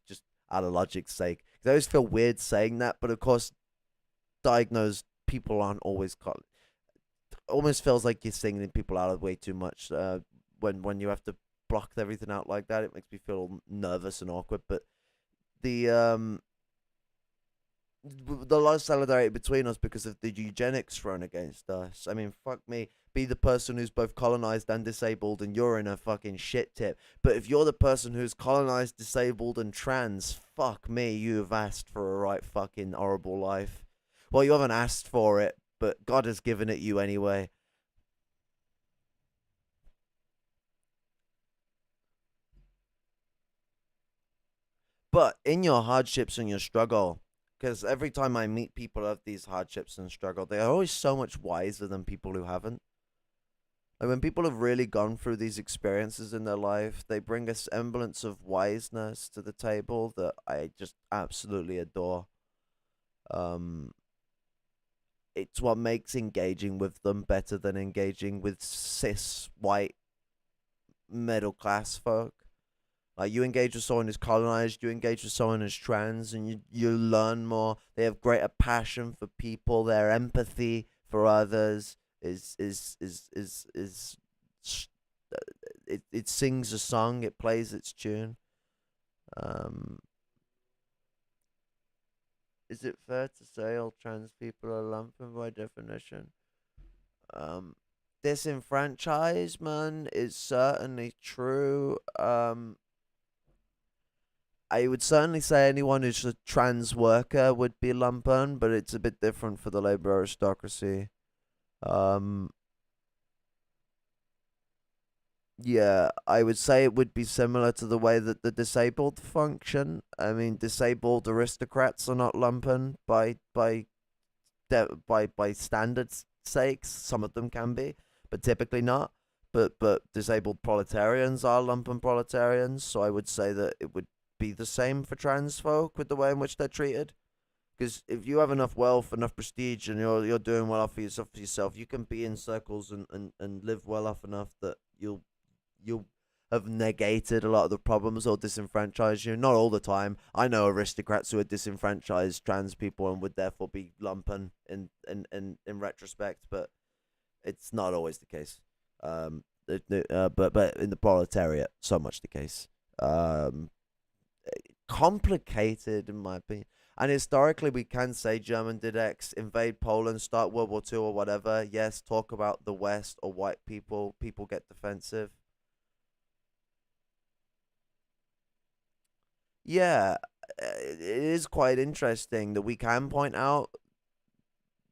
Speaker 1: out of logic's sake. I always feel weird saying that, but of course, diagnosed people aren't always almost feels like you're singling people out of way too much. When you have to block everything out like that, it makes me feel nervous and awkward. But the lot of solidarity between us because of the eugenics thrown against us. I mean, fuck me. be the person who's both colonized and disabled, and you're in a fucking shit tip. But if you're the person who's colonized, disabled, and trans, fuck me, you have asked for a right fucking horrible life. Well, you haven't asked for it, but God has given it you anyway. But in your hardships and your struggle, because every time I meet people who have these hardships and struggle, they are always so much wiser than people who haven't. Like when people have really gone through these experiences in their life, they bring a semblance of wiseness to the table that I just absolutely adore. Um, it's what makes engaging with them better than engaging with cis white middle class folk. Like you engage with someone who's colonized, you engage with someone who's trans, and you learn more. They have greater passion for people. Their empathy for others is it sings a song. It plays its tune. Um, is it fair to say all trans people are lumpen by definition? Um, Disenfranchisement is certainly true. I would certainly say anyone who's a trans worker would be lumpen, but it's a bit different for the labor aristocracy. Um, yeah, I would say it would be similar to the way that the disabled function. I mean, disabled aristocrats are not lumpen by standards sakes. Some of them can be, but typically not. But disabled proletarians are lumpen proletarians, so I would say that it would be the same for trans folk with the way in which they're treated. Because if you have enough wealth, enough prestige, and you're doing well for yourself, you can be in circles and live well off enough that you'll have negated a lot of the problems or disenfranchised you. Not all the time. I know aristocrats who are disenfranchised trans people and would therefore be lumpen in retrospect, but it's not always the case. But in the proletariat, so much the case. Complicated in my opinion. And historically, we can say German did X, invade Poland, start World War II or whatever. Yes, talk about the West or white people. People get defensive. Yeah, it is quite interesting that we can point out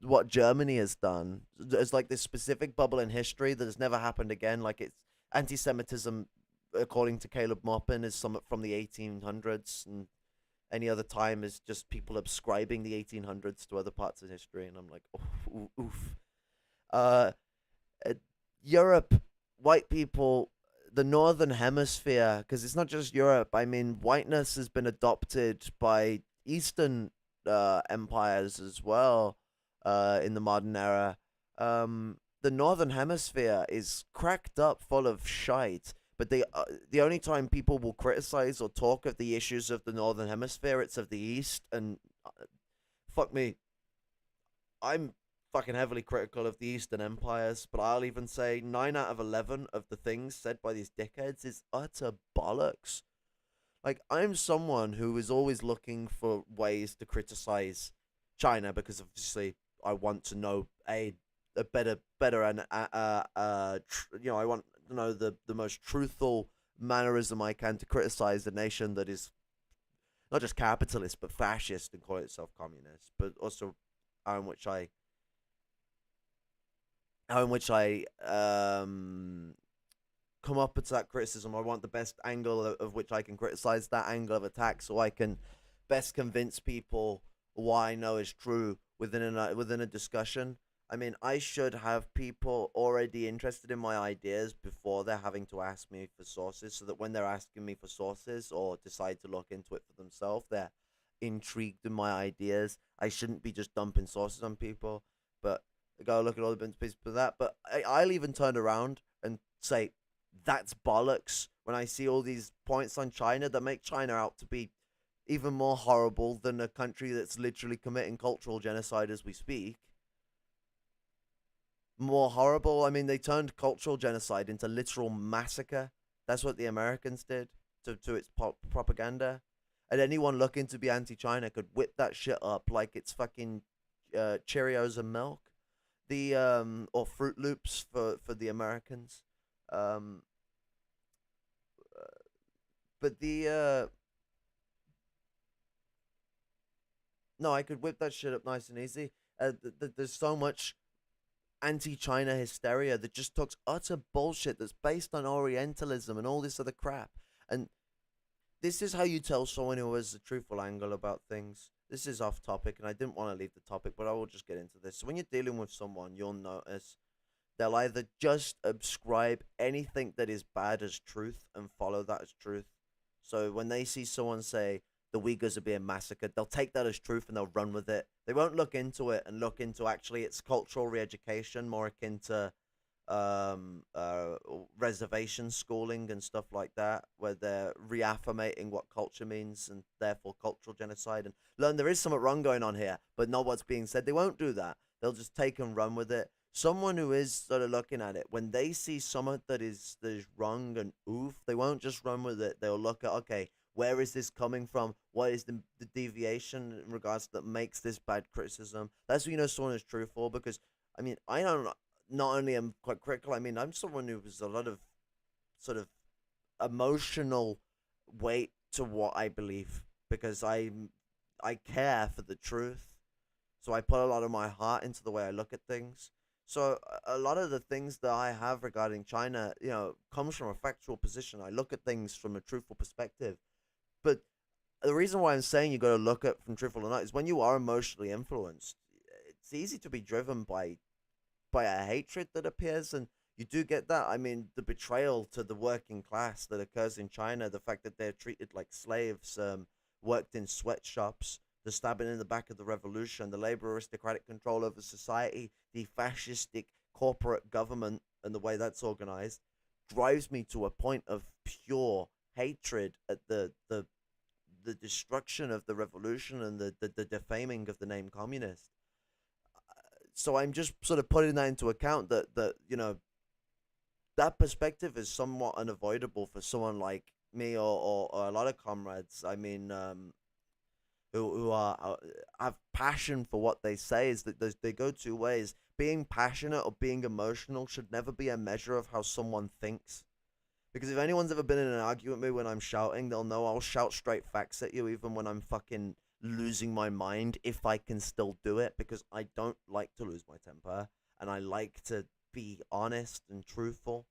Speaker 1: what Germany has done. There's like this specific bubble in history that has never happened again. Like it's anti-Semitism, according to Caleb Maupin, is some from the 1800s, and any other time is just people ascribing the 1800s to other parts of history. And I'm like, oof, oof. Uh, uh, Europe, white people, the northern hemisphere, because it's not just Europe. I mean, whiteness has been adopted by Eastern empires as well in the modern era. The northern hemisphere is cracked up full of shite. But the only time people will criticize or talk of the issues of the northern hemisphere, it's of the east. And fuck me, I'm fucking heavily critical of the Eastern empires, but I'll even say 9 out of 11 of the things said by these dickheads is utter bollocks. Like, I'm someone who is always looking for ways to criticize China because obviously I want to know a better and I want to know the most truthful mannerism I can to criticize a nation that is not just capitalist but fascist and call itself communist, but also in which I come up with that criticism. I want the best angle of which I can criticize that angle of attack, so I can best convince people what I know is true within a discussion. I mean, I should have people already interested in my ideas before they're having to ask me for sources, so that when they're asking me for sources or decide to look into it for themselves, they're intrigued in my ideas. I shouldn't be just dumping sources on people, but go look at all the bits and pieces of that. But I'll even turn around and say, that's bollocks when I see all these points on China that make China out to be even more horrible than a country that's literally committing cultural genocide as we speak. More horrible. I mean, they turned cultural genocide into literal massacre. That's what the Americans did to its propaganda. And anyone looking to be anti-China could whip that shit up like it's fucking Cheerios and milk. The or Fruit Loops for the Americans. Um, but the no, I could whip that shit up nice and easy. There's so much anti-China hysteria that just talks utter bullshit that's based on Orientalism and all this other crap. And this is how you tell someone who has a truthful angle about things. This is off topic, and I didn't want to leave the topic, but I will just get into this. So when you're dealing with someone, you'll notice they'll either just ascribe anything that is bad as truth and follow that as truth. So when they see someone say the Uyghurs are being massacred, they'll take that as truth and they'll run with it. They won't look into it and look into actually its cultural re-education, more akin to reservation schooling and stuff like that, where they're reaffirmating what culture means and therefore cultural genocide, and learn there is something wrong going on here, but not what's being said. They won't do that. They'll just take and run with it. Someone who is sort of looking at it, when they see something that is wrong and oof, they won't just run with it. They'll look at, okay, where is this coming from? What is the deviation in regards that makes this bad criticism? That's what you know someone is truthful, because I mean, I don't not only am quite critical, I mean, I'm someone who has a lot of sort of emotional weight to what I believe, because I care for the truth. So I put a lot of my heart into the way I look at things. So a lot of the things that I have regarding China, comes from a factual position. I look at things from a truthful perspective. But the reason why I'm saying you got to look at from truthful or not is when you are emotionally influenced, it's easy to be driven by a hatred that appears, and you do get that. I mean, the betrayal to the working class that occurs in China, the fact that they're treated like slaves, worked in sweatshops, the stabbing in the back of the revolution, the labor aristocratic control over society, the fascistic corporate government and the way that's organized, drives me to a point of pure hatred at the destruction of the revolution and the defaming of the name communist. So I'm just sort of putting that into account, that that perspective is somewhat unavoidable for someone like me, or a lot of comrades. I mean, who are have passion for what they say. Is that they go two ways. Being passionate or being emotional should never be a measure of how someone thinks. Because if anyone's ever been in an argument with me when I'm shouting, they'll know I'll shout straight facts at you, even when I'm fucking losing my mind, if I can still do it, because I don't like to lose my temper, and I like to be honest and truthful.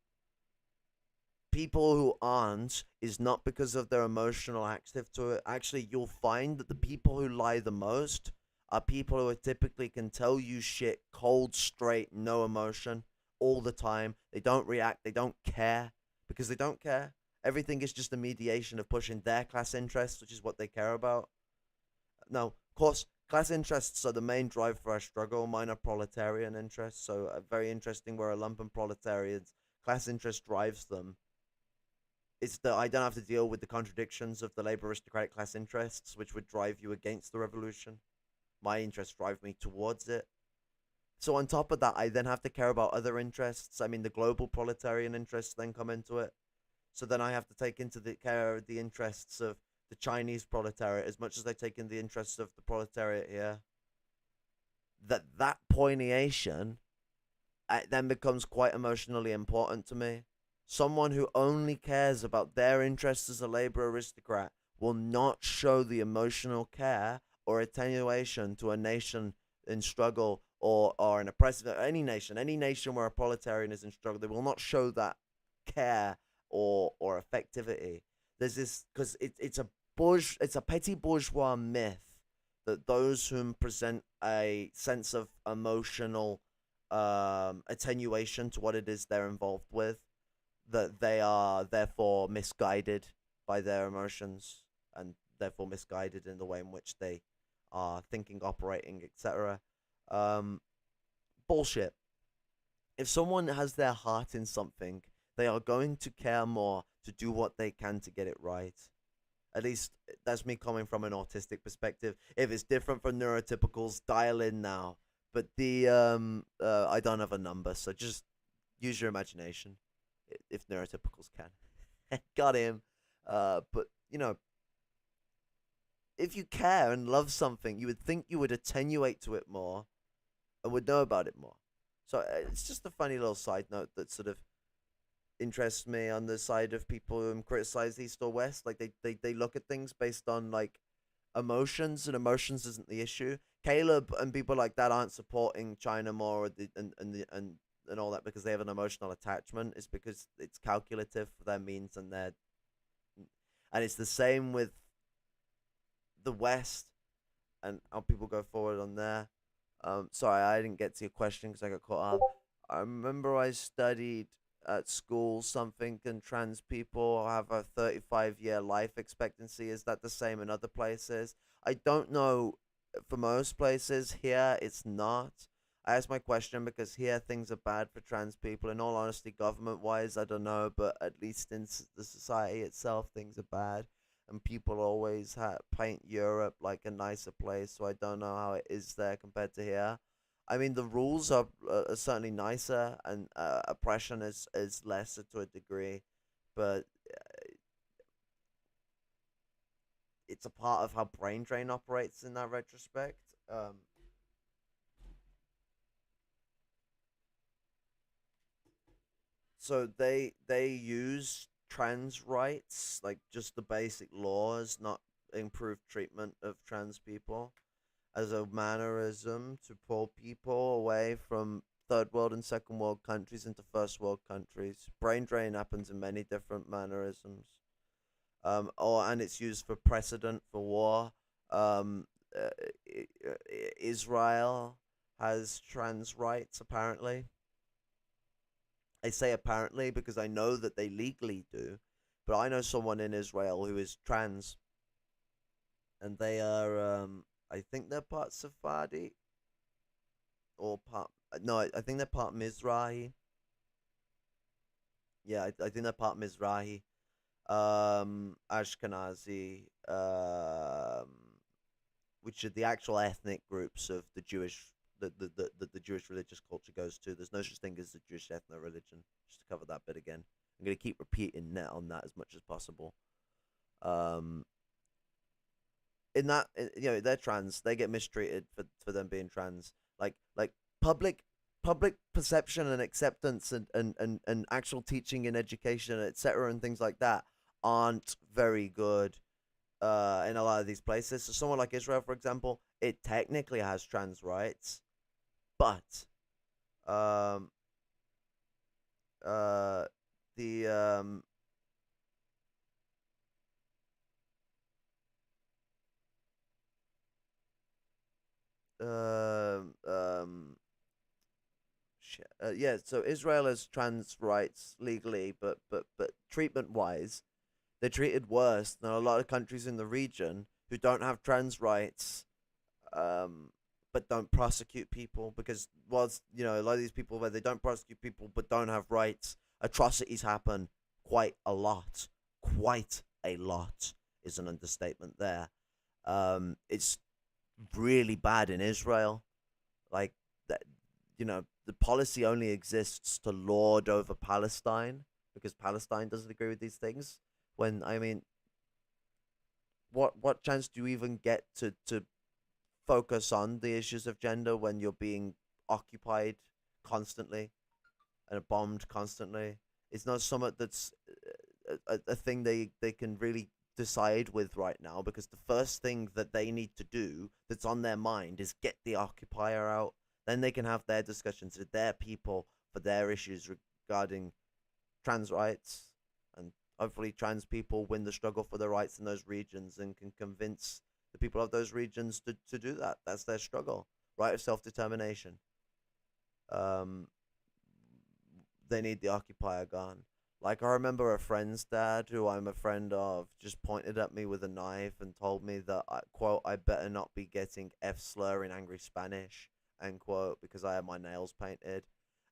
Speaker 1: People who aren't is not because of their emotional active to it. Actually, you'll find that the people who lie the most are people who are typically can tell you shit cold, straight, no emotion, all the time. They don't react, they don't care, because they don't care. Everything is just a mediation of pushing their class interests, which is what they care about. Now, of course, class interests are the main drive for our struggle. Mine are proletarian interests, so very interesting where a lumpen proletarians class interest drives them. It's that I don't have to deal with the contradictions of the labor aristocratic class interests, which would drive you against the revolution. My interests drive me towards it. So on top of that, I then have to care about other interests. I mean, the global proletarian interests then come into it. So then I have to take into the care of the interests of the Chinese proletariat as much as I take in the interests of the proletariat here. That pointiation then becomes quite emotionally important to me. Someone who only cares about their interests as a labor aristocrat will not show the emotional care or attenuation to a nation in struggle, or an oppressive, any nation where a proletarian is in struggle. They will not show that care or effectivity. There's this, because it's a petty bourgeois myth that those whom present a sense of emotional attenuation to what it is they're involved with, that they are therefore misguided by their emotions, and therefore misguided in the way in which they are thinking, operating, etc. Bullshit. If someone has their heart in something, they are going to care more to do what they can to get it right. At least that's me coming from an autistic perspective. If it's different from neurotypicals, dial in now. But I don't have a number, so just use your imagination if neurotypicals can. Got him. But if you care and love something, you would think you would attenuate to it more and would know about it more. So it's just a funny little side note that sort of interests me on the side of people who criticize East or West. Like they look at things based on like emotions, and emotions isn't the issue. Caleb and people like that aren't supporting China more, and all that because they have an emotional attachment. It's because it's calculative for their means and it's the same with the West and how people go forward on there. Sorry, I didn't get to your question because I got caught up. I remember I studied at school something, and trans people have a 35-year life expectancy. Is that the same in other places? I don't know. For most places here, it's not. I asked my question because here things are bad for trans people. In all honesty, government-wise, I don't know, but at least in the society itself, things are bad, and people always paint Europe like a nicer place. So I don't know how it is there compared to here. I mean, the rules are certainly nicer, and oppression is lesser to a degree, but it's a part of how brain drain operates in that retrospect. So they use trans rights, like just the basic laws, not improved treatment of trans people, as a mannerism to pull people away from third world and second world countries into first world countries. Brain drain happens in many different mannerisms. And it's used for precedent for war. Um, uh, Israel has trans rights apparently. I say apparently because I know that they legally do, but I know someone in Israel who is trans, and they are, I think they're part Sephardi or part. No, I think they're part Mizrahi. Yeah, I think they're part Mizrahi, Ashkenazi, which are the actual ethnic groups of the Jewish the Jewish religious culture goes to. There's no such thing as the Jewish ethno religion. Just to cover that bit again, I'm gonna keep repeating that on that as much as possible. Um, in that, they're trans. They get mistreated for them being trans. Like public public perception and acceptance and actual teaching and education, etc., and things like that aren't very good in a lot of these places. So someone like Israel, for example, it technically has trans rights, but um, uh, the um um yeah, so Israel has trans rights legally, but treatment wise, they're treated worse than a lot of countries in the region who don't have trans rights, um, but don't prosecute people because whilst a lot of these people where they don't prosecute people but don't have rights, atrocities happen quite a lot is an understatement there. It's really bad in Israel, like that. The policy only exists to lord over Palestine because Palestine doesn't agree with these things. When I mean, what chance do you even get to focus on the issues of gender when you're being occupied constantly and bombed constantly? It's not something that's a thing they can really decide with right now because the first thing that they need to do that's on their mind is get the occupier out. Then they can have their discussions with their people for their issues regarding trans rights, and hopefully trans people win the struggle for their rights in those regions and can convince the people of those regions to do that. That's their struggle, right of self-determination. Um, they need the occupier gone. Like I remember a friend's dad, who I'm a friend of, just pointed at me with a knife and told me that quote, I better not be getting F slur in angry Spanish, end quote, because I have my nails painted.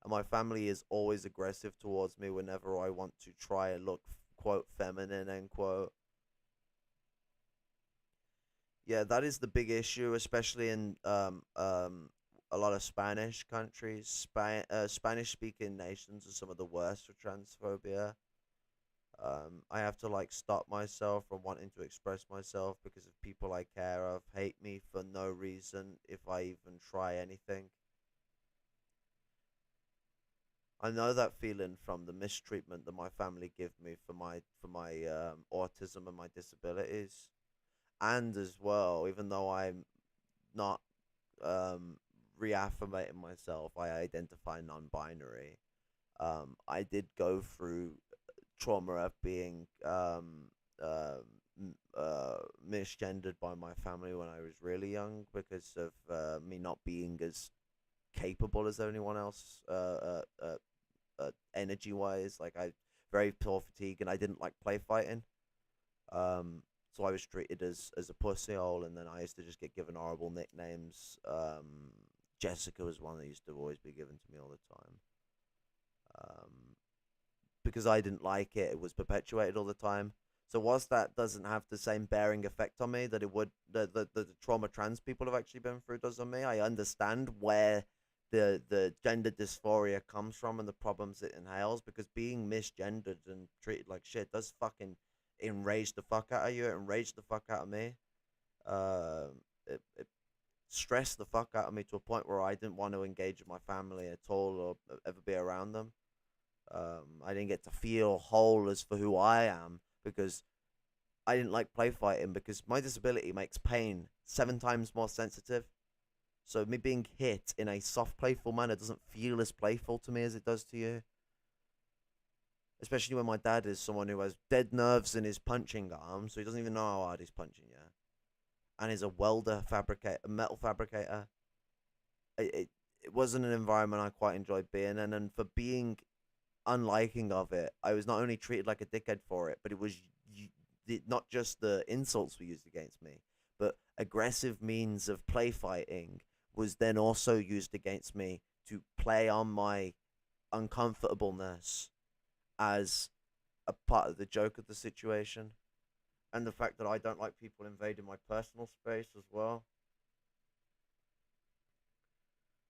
Speaker 1: And my family is always aggressive towards me whenever I want to try and look quote feminine, end quote. Yeah, that is the big issue, especially in a lot of Spanish countries. Spanish speaking nations are some of the worst for transphobia. I have to like stop myself from wanting to express myself because of people I care of hate me for no reason if I even try anything. I know that feeling from the mistreatment that my family give me for my autism and my disabilities, and as well, even though I'm not um, reaffirmating myself, I identify non-binary. I did go through trauma of being misgendered by my family when I was really young because of me not being as capable as anyone else, energy wise. Like I very poor fatigue, and I didn't like play fighting. So I was treated as a pussy hole, and then I used to just get given horrible nicknames. Jessica was one that used to always be given to me all the time. Um, because I didn't like it, it was perpetuated all the time. So whilst that doesn't have the same bearing effect on me that it would the trauma trans people have actually been through does on me, I understand where the gender dysphoria comes from and the problems it inhales, because being misgendered and treated like shit does fucking enrage the fuck out of you. It enraged the fuck out of me. It stressed the fuck out of me to a point where I didn't want to engage with my family at all or ever be around them. I didn't get to feel whole as for who I am because I didn't like play fighting, because my disability makes pain 7 times more sensitive. So me being hit in a soft, playful manner doesn't feel as playful to me as it does to you. Especially when my dad is someone who has dead nerves in his punching arm, so he doesn't even know how hard he's punching you, and is a welder, fabricator, a metal fabricator. It wasn't an environment I quite enjoyed being in, and for being unliking of it, I was not only treated like a dickhead for it, but it was not just the insults were used against me, but aggressive means of play fighting was then also used against me to play on my uncomfortableness as a part of the joke of the situation, and the fact that I don't like people invading my personal space as well.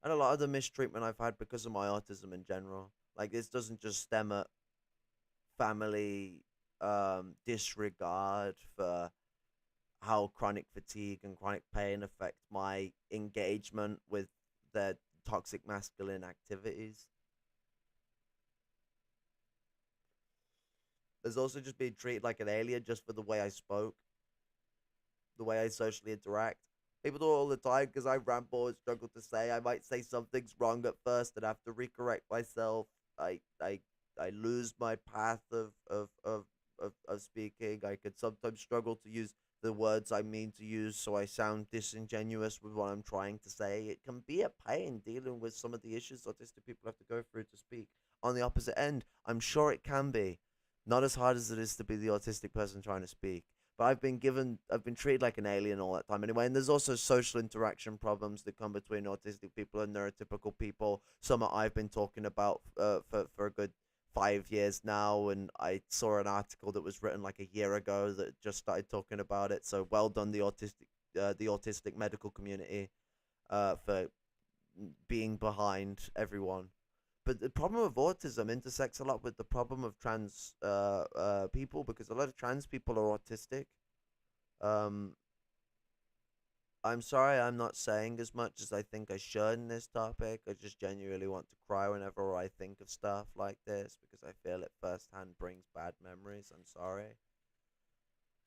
Speaker 1: And a lot of the mistreatment I've had because of my autism in general. Like, this doesn't just stem at family disregard for how chronic fatigue and chronic pain affect my engagement with their toxic masculine activities. There's also just being treated like an alien just for the way I spoke, the way I socially interact. People do it all the time because I ramble and struggle to say. I might say something's wrong at first and have to recorrect myself. I lose my path of speaking. I could sometimes struggle to use the words I mean to use, so I sound disingenuous with what I'm trying to say. It can be a pain dealing with some of the issues autistic people have to go through to speak. On the opposite end, I'm sure it can be. Not as hard as it is to be the autistic person trying to speak. But I've been treated like an alien all that time anyway. And there's also social interaction problems that come between autistic people and neurotypical people. Some I've been talking about for a good 5 years now. And I saw an article that was written like a year ago that just started talking about it. So well done, the autistic medical community, for being behind everyone. But the problem of autism intersects a lot with the problem of trans people, because a lot of trans people are autistic. Um, I'm sorry I'm not saying as much as I think I should in this topic. I just genuinely want to cry whenever I think of stuff like this because I feel it firsthand brings bad memories. I'm sorry.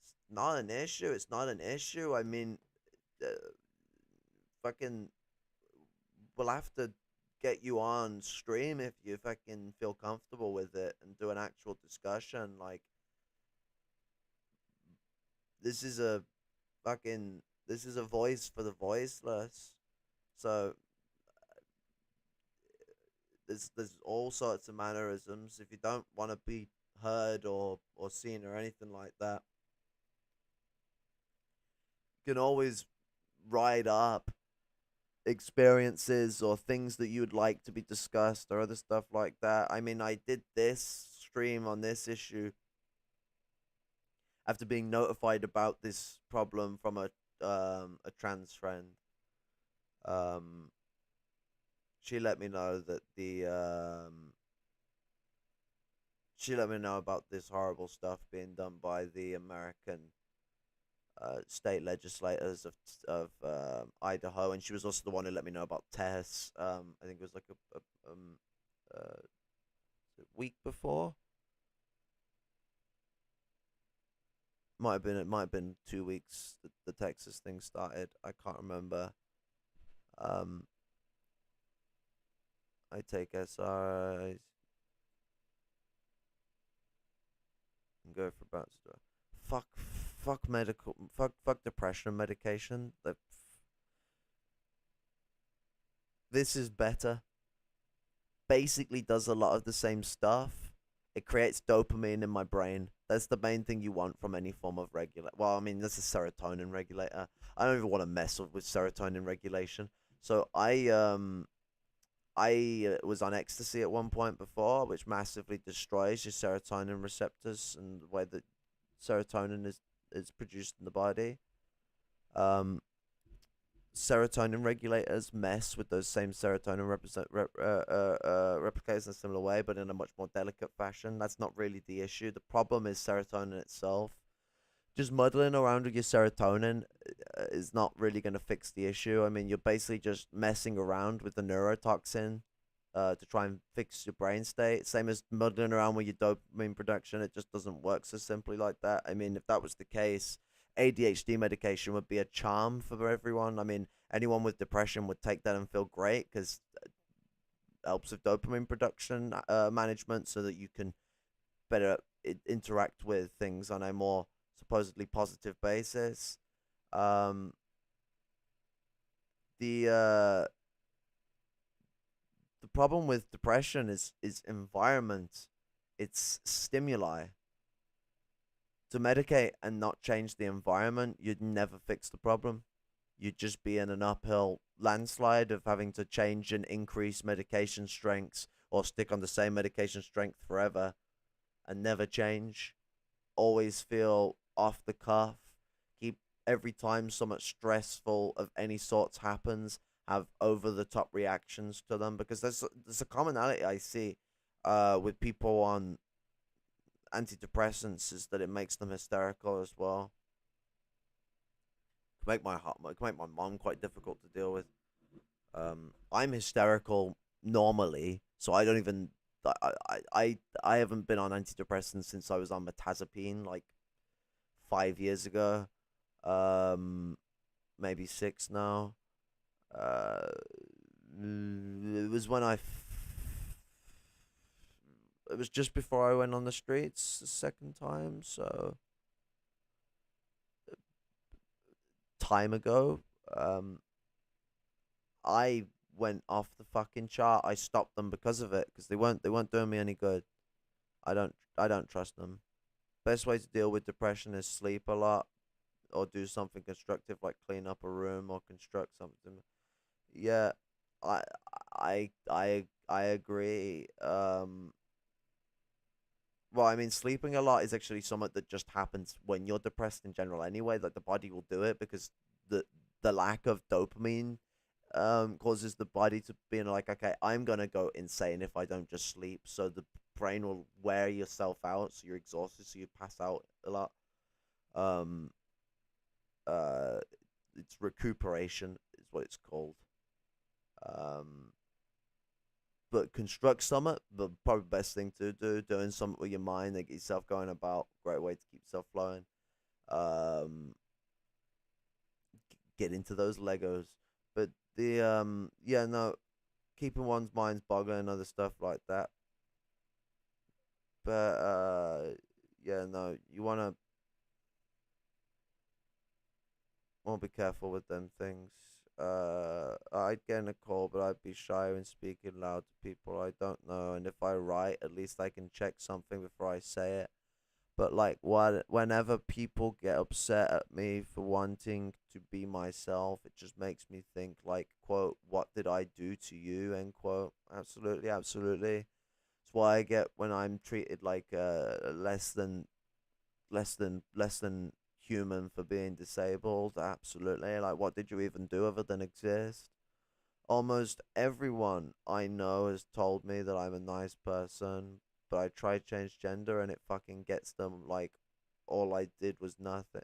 Speaker 1: It's not an issue. It's not an issue. I mean, uh, fucking, we'll have to get you on stream if you fucking feel comfortable with it and do an actual discussion. Like, this is a this is a voice for the voiceless. So there's all sorts of mannerisms. If you don't want to be heard or seen or anything like that, you can always write up experiences or things that you would like to be discussed or other stuff like that. I mean, I did this stream on this issue after being notified about this problem from a trans friend. Um, she let me know that she let me know about this horrible stuff being done by the American state legislators of Idaho, and she was also the one who let me know about Tess. I think it was like a week before. It might have been 2 weeks that the Texas thing started. I can't remember. Um, I take SRIs and go for bouts. Fuck depression and medication. This is better. Basically, does a lot of the same stuff. It creates dopamine in my brain. That's the main thing you want from any form of regulator. Well, I mean, that's a serotonin regulator. I don't even want to mess with serotonin regulation. So I was on ecstasy at one point before, which massively destroys your serotonin receptors and the way that serotonin is produced in the body. Um, Serotonin regulators mess with those same serotonin replicators in a similar way, but in a much more delicate fashion. That's not really the issue. The problem is serotonin itself. Just muddling around with your serotonin is not really going to fix the issue. I mean, you're basically just messing around with the neurotoxin to try and fix your brain state. Same as muddling around with your dopamine production. It just doesn't work so simply like that. I mean, if that was the case, ADHD medication would be a charm for everyone. I mean, anyone with depression would take that and feel great because it helps with dopamine production management so that you can better interact with things on a more supposedly positive basis. Um, the the problem with depression is environment. It's stimuli. To medicate and not change the environment, you'd never fix the problem. You'd just be in an uphill landslide of having to change and increase medication strengths or stick on the same medication strength forever and never change. Always feel off the cuff. Keep every time so much stressful of any sorts happens, have over the top reactions to them because there's a commonality I see with people on antidepressants is that it makes them hysterical as well. It can make my mom quite difficult to deal with. I'm hysterical normally, so I don't even I haven't been on antidepressants since I was on metazapine like 5 years ago. Um, Maybe six now. Uh, it was when it was just before I went on the streets the second time, so time ago. Um, I went off the fucking chart. I stopped them because of it because they weren't doing me any good. I don't trust them. Best way to deal with depression is sleep a lot or do something constructive like clean up a room or construct something. Yeah, I I agree. Well, I mean, sleeping a lot is actually something that just happens when you're depressed in general anyway. Like the body will do it because the the lack of dopamine causes the body to be like, okay, I'm gonna go insane if I don't just sleep. So the brain will wear yourself out, so you're exhausted, so you pass out a lot. Um, uh, it's recuperation is what it's called. Um, but construct something. The probably best thing to do, doing something with your mind and get yourself going about. Great way to keep yourself flowing. Um, get into those Legos. But the yeah, no, keeping one's minds boggling and other stuff like that. But yeah, no, you wanna be careful with them things. I'd get in a call, but I'd be shy when speaking loud to people I don't know. And if I write, at least I can check something before I say it. But like, whenever people get upset at me for wanting to be myself, it just makes me think like, quote, what did I do to you? End quote. Absolutely, absolutely. It's why I get when I'm treated like less than human for being disabled. Absolutely. Like, what did you even do other than exist? Almost everyone I know has told me that I'm a nice person, but I try to change gender and it fucking gets them like all I did was nothing.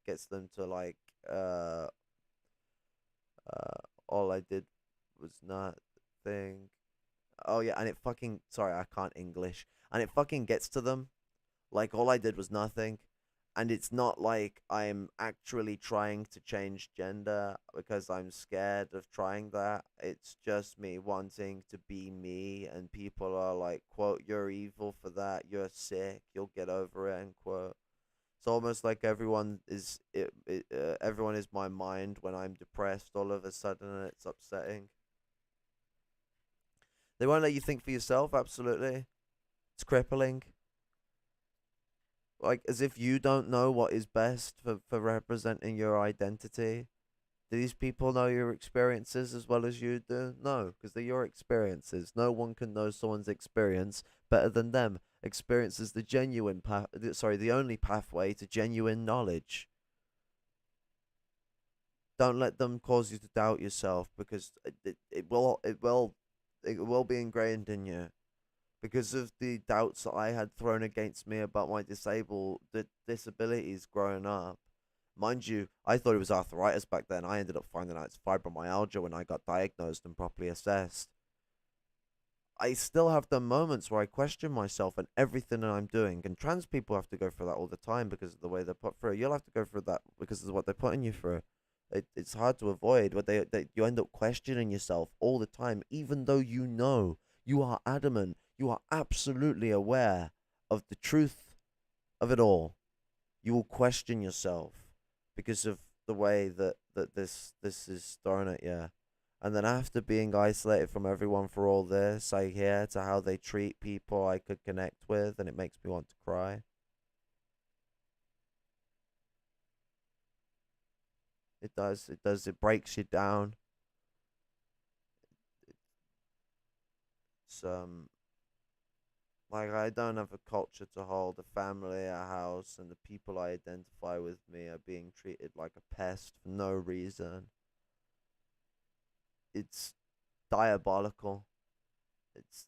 Speaker 1: Gets them to like uh all I did was nothing. Oh yeah, and it fucking sorry, I can't English. And it fucking gets to them. Like all I did was nothing. And it's not like I'm actually trying to change gender because I'm scared of trying that. It's just me wanting to be me, and people are like, quote, "You're evil for that. You're sick. You'll get over it," end quote. It's almost like everyone is my mind when I'm depressed all of a sudden, and it's upsetting. They won't let you think for yourself. Absolutely, it's crippling. Like as if you don't know what is best for representing your identity. Do these people know your experiences as well as you do? No, because they're your experiences. No one can know someone's experience better than them. Experience is the genuine path. Sorry, the only pathway to genuine knowledge. Don't let them cause you to doubt yourself, because it will be ingrained in you because of the doubts that I had thrown against me about my disabilities growing up. Mind you, I thought it was arthritis back then. I ended up finding out it's fibromyalgia when I got diagnosed and properly assessed. I still have the moments where I question myself and everything that I'm doing. And trans people have to go through that all the time because of the way they're put through. You'll have to go through that because of what they're putting you through. It's hard to avoid, but you end up questioning yourself all the time, even though you are adamant, you are absolutely aware of the truth of it all. You will question yourself because of the way that this is thrown at you. And then after being isolated from everyone for all this, I hear to how they treat people I could connect with, and it makes me want to cry. It does. It does. It breaks you down. It's like I don't have a culture to hold, a family, a house, and the people I identify with me are being treated like a pest for no reason. It's diabolical. It's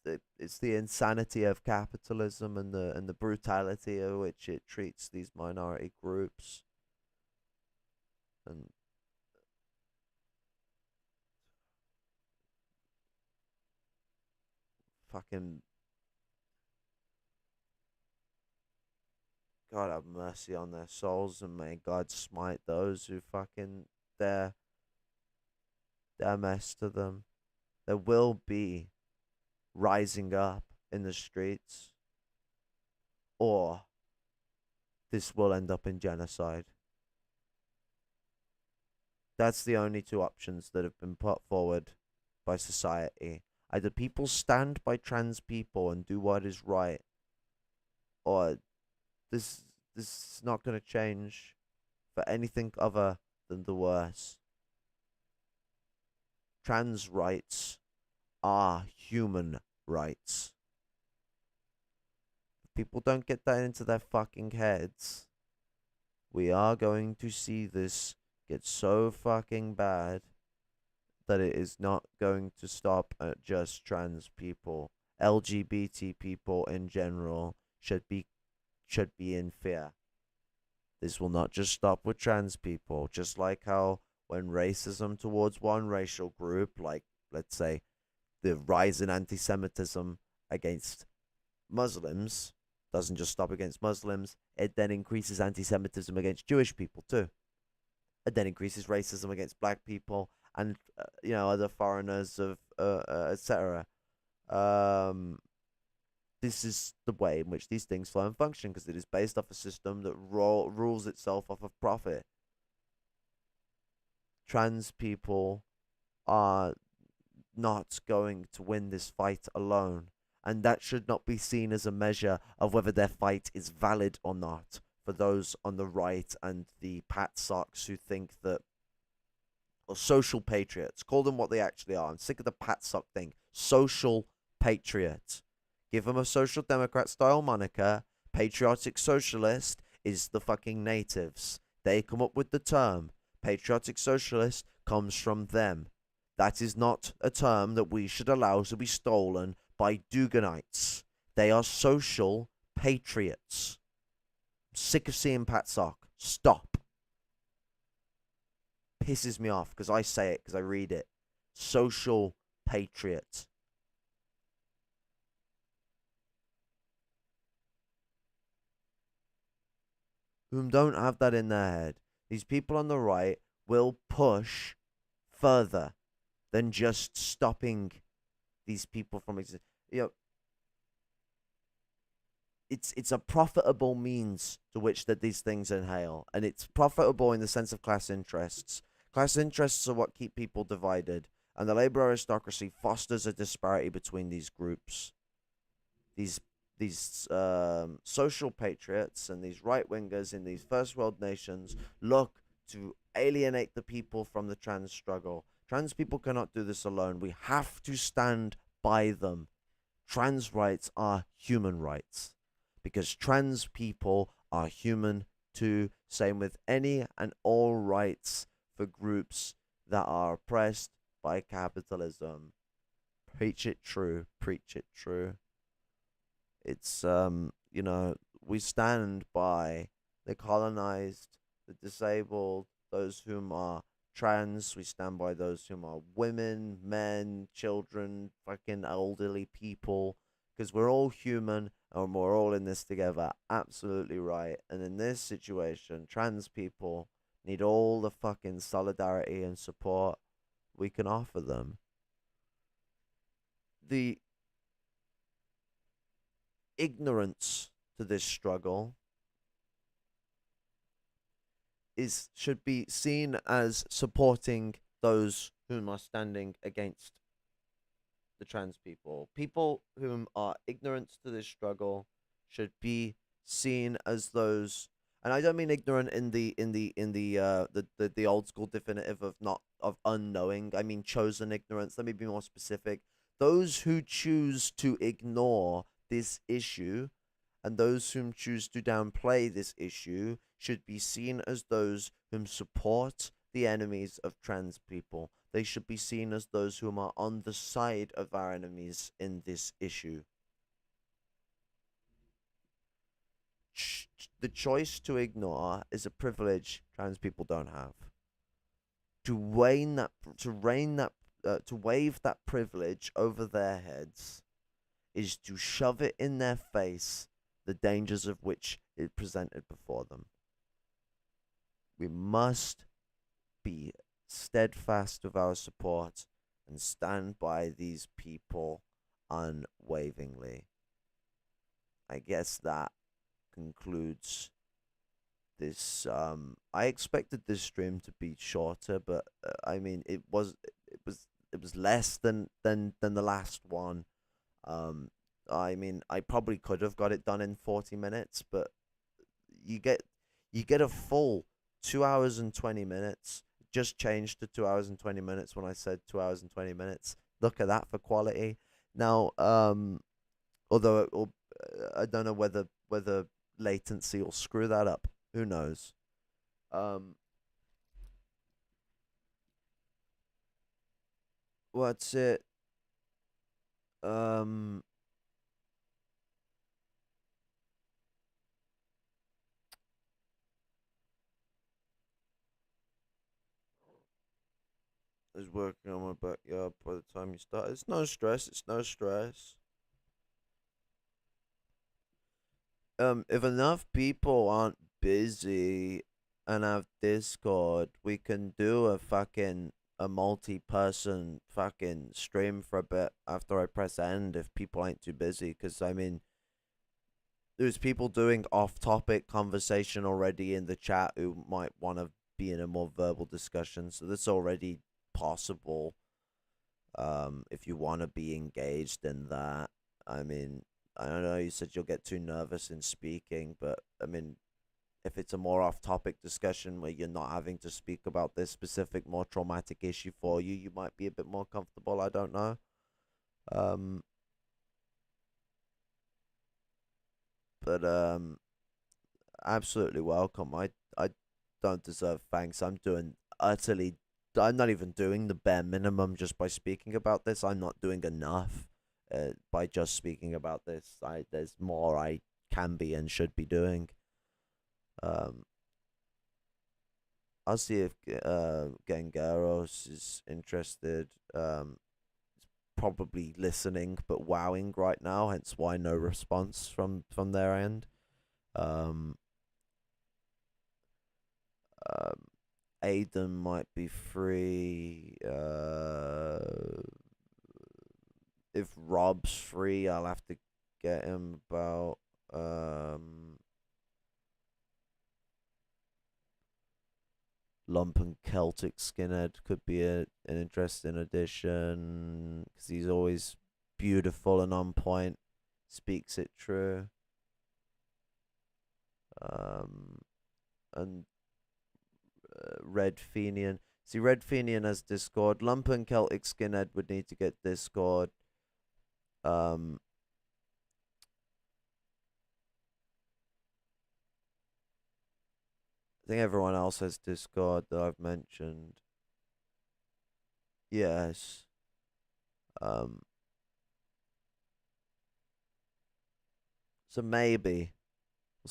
Speaker 1: the insanity of capitalism and the brutality of which it treats these minority groups. And fucking God have mercy on their souls, and may God smite those who fucking dare mess to them. There will be rising up in the streets, or this will end up in genocide. That's the only two options that have been put forward by society. Either people stand by trans people and do what is right, or this this is not going to change for anything other than the worse. Trans rights are human rights. If people don't get that into their fucking heads, we are going to see this get so fucking bad that it is not going to stop at just trans people. LGBT people in general should be in fear. This will not just stop with trans people, just like how when racism towards one racial group, like let's say the rise in anti-Semitism against Muslims, doesn't just stop against Muslims, it then increases anti-Semitism against Jewish people too. It then increases racism against black people and other foreigners of etc. Um, this is the way in which these things flow and function because it is based off a system that rules itself off of profit. Trans people are not going to win this fight alone, and that should not be seen as a measure of whether their fight is valid or not for those on the right and the pat socks who think that, or social patriots, call them what they actually are. I'm sick of the pat sock thing. Social patriots. Give them a social democrat style moniker. Patriotic socialist is the fucking natives. They come up with the term. Patriotic socialist comes from them. That is not a term that we should allow to be stolen by Duganites. They are social patriots. I'm sick of seeing Pat Sock. Stop. Pisses me off because I say it, because I read it. Social patriot. whom don't have that in their head, these people on the right will push further than just stopping these people from existing. You know, it's a profitable means to which that these things inhale, and it's profitable in the sense of class interests. Class interests are what keep people divided, and the labor aristocracy fosters a disparity between these groups. These social patriots and these right wingers in these first world nations look to alienate the people from the trans struggle. Trans people cannot do this alone. We have to stand by them. Trans rights are human rights because trans people are human too. Same with any and all rights for groups that are oppressed by capitalism. Preach it true. Preach it true. It's we stand by the colonized, the disabled, those whom are trans. We stand by those whom are women, men, children, fucking elderly people, because we're all human and we're all in this together. Absolutely right. And in this situation, trans people need all the fucking solidarity and support we can offer them. The ignorance to this struggle should be seen as supporting those whom are standing against the trans people. People whom are ignorant to this struggle should be seen as those, and I don't mean ignorant in the old school definitive of not of unknowing. I mean chosen ignorance. Let me be more specific. Those who choose to ignore this issue and those whom choose to downplay this issue should be seen as those whom support the enemies of trans people. They should be seen as those whom are on the side of our enemies in this issue. The choice to ignore is a privilege trans people don't have. To wane that, to reign that, to wave that privilege over their heads is to shove it in their face, the dangers of which is presented before them. We must be steadfast with our support and stand by these people unwaveringly. I guess that concludes this. I expected this stream to be shorter, but I mean it was less than the last one. I mean, I probably could have got it done in 40 minutes, but you get a full 2 hours and 20 minutes. Just changed to 2 hours and 20 minutes when I said 2 hours and 20 minutes. Look at that for quality. Now, although it will, I don't know whether latency will screw that up. Who knows? What's it? Is working on my backyard by the time you start. It's no stress. It's no stress. If enough people aren't busy and have Discord, we can do a multi-person fucking stream for a bit after I press end if people ain't too busy. Because I mean, there's people doing off-topic conversation already in the chat who might want to be in a more verbal discussion. So that's already possible. If you want to be engaged in that, I mean, I don't know. You said you'll get too nervous in speaking, but I mean, if it's a more off-topic discussion where you're not having to speak about this specific, more traumatic issue for you, you might be a bit more comfortable. I don't know. But absolutely welcome. I don't deserve thanks. I'm not even doing the bare minimum just by speaking about this. I'm not doing enough by just speaking about this. There's more I can be and should be doing. I'll see if Gengaros is interested. Probably listening but wowing right now, hence why no response from their end. Aiden might be free. If Rob's free, I'll have to get him about. Lumpen Celtic Skinhead could be an interesting addition because he's always beautiful and on point, speaks it true. And Red Fenian. See, Red Fenian has Discord. Lumpen Celtic Skinhead would need to get Discord. I think everyone else has Discord that I've mentioned. Yes. So maybe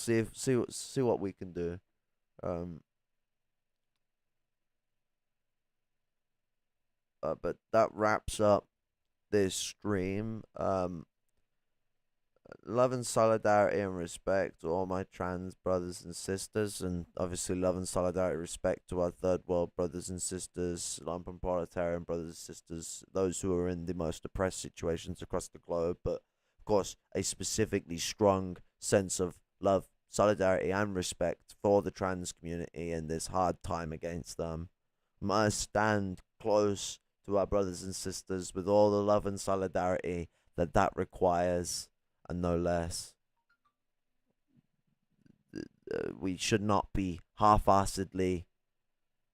Speaker 1: we'll see what we can do. But that wraps up this stream. Love and solidarity and respect to all my trans brothers and sisters, and obviously love and solidarity and respect to our third world brothers and sisters, lumpen proletarian brothers and sisters, those who are in the most oppressed situations across the globe, but of course a specifically strong sense of love, solidarity and respect for the trans community in this hard time against them. Must stand close to our brothers and sisters with all the love and solidarity that requires, and no less. We should not be half-assedly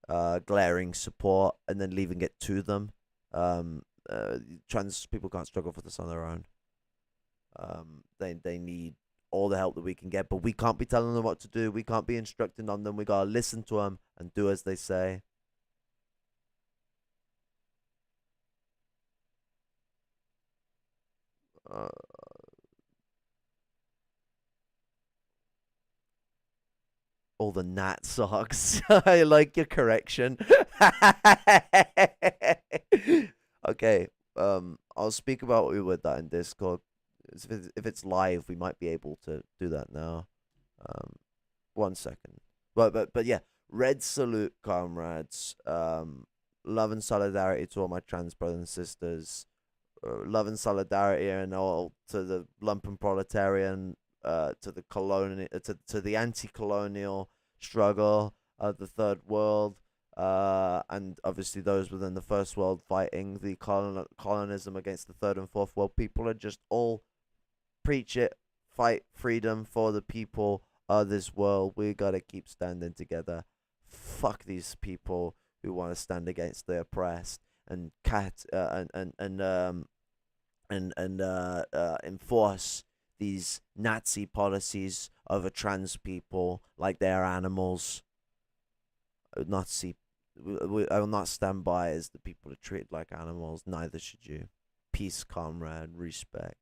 Speaker 1: glaring support and then leaving it to them. Trans people can't struggle for this on their own. They need all the help that we can get, but we can't be telling them what to do. We can't be instructing on them. We gotta listen to them and do as they say. All the Nat socks. I like your correction. Okay. I'll speak about with that in Discord. If it's live, we might be able to do that now. 1 second. But yeah. Red salute, comrades. Love and solidarity to all my trans brothers and sisters. Love and solidarity and all to the lumpen proletarian, to the colonial, to the anti-colonial struggle of the third world, and obviously those within the first world fighting the colonism against the third and fourth world people, and just all preach it, fight freedom for the people of this world. We gotta keep standing together. Fuck these people who want to stand against the oppressed and enforce these Nazi policies over trans people like they are animals. I will not stand by as the people are treated like animals. Neither should you. Peace, comrade. Respect.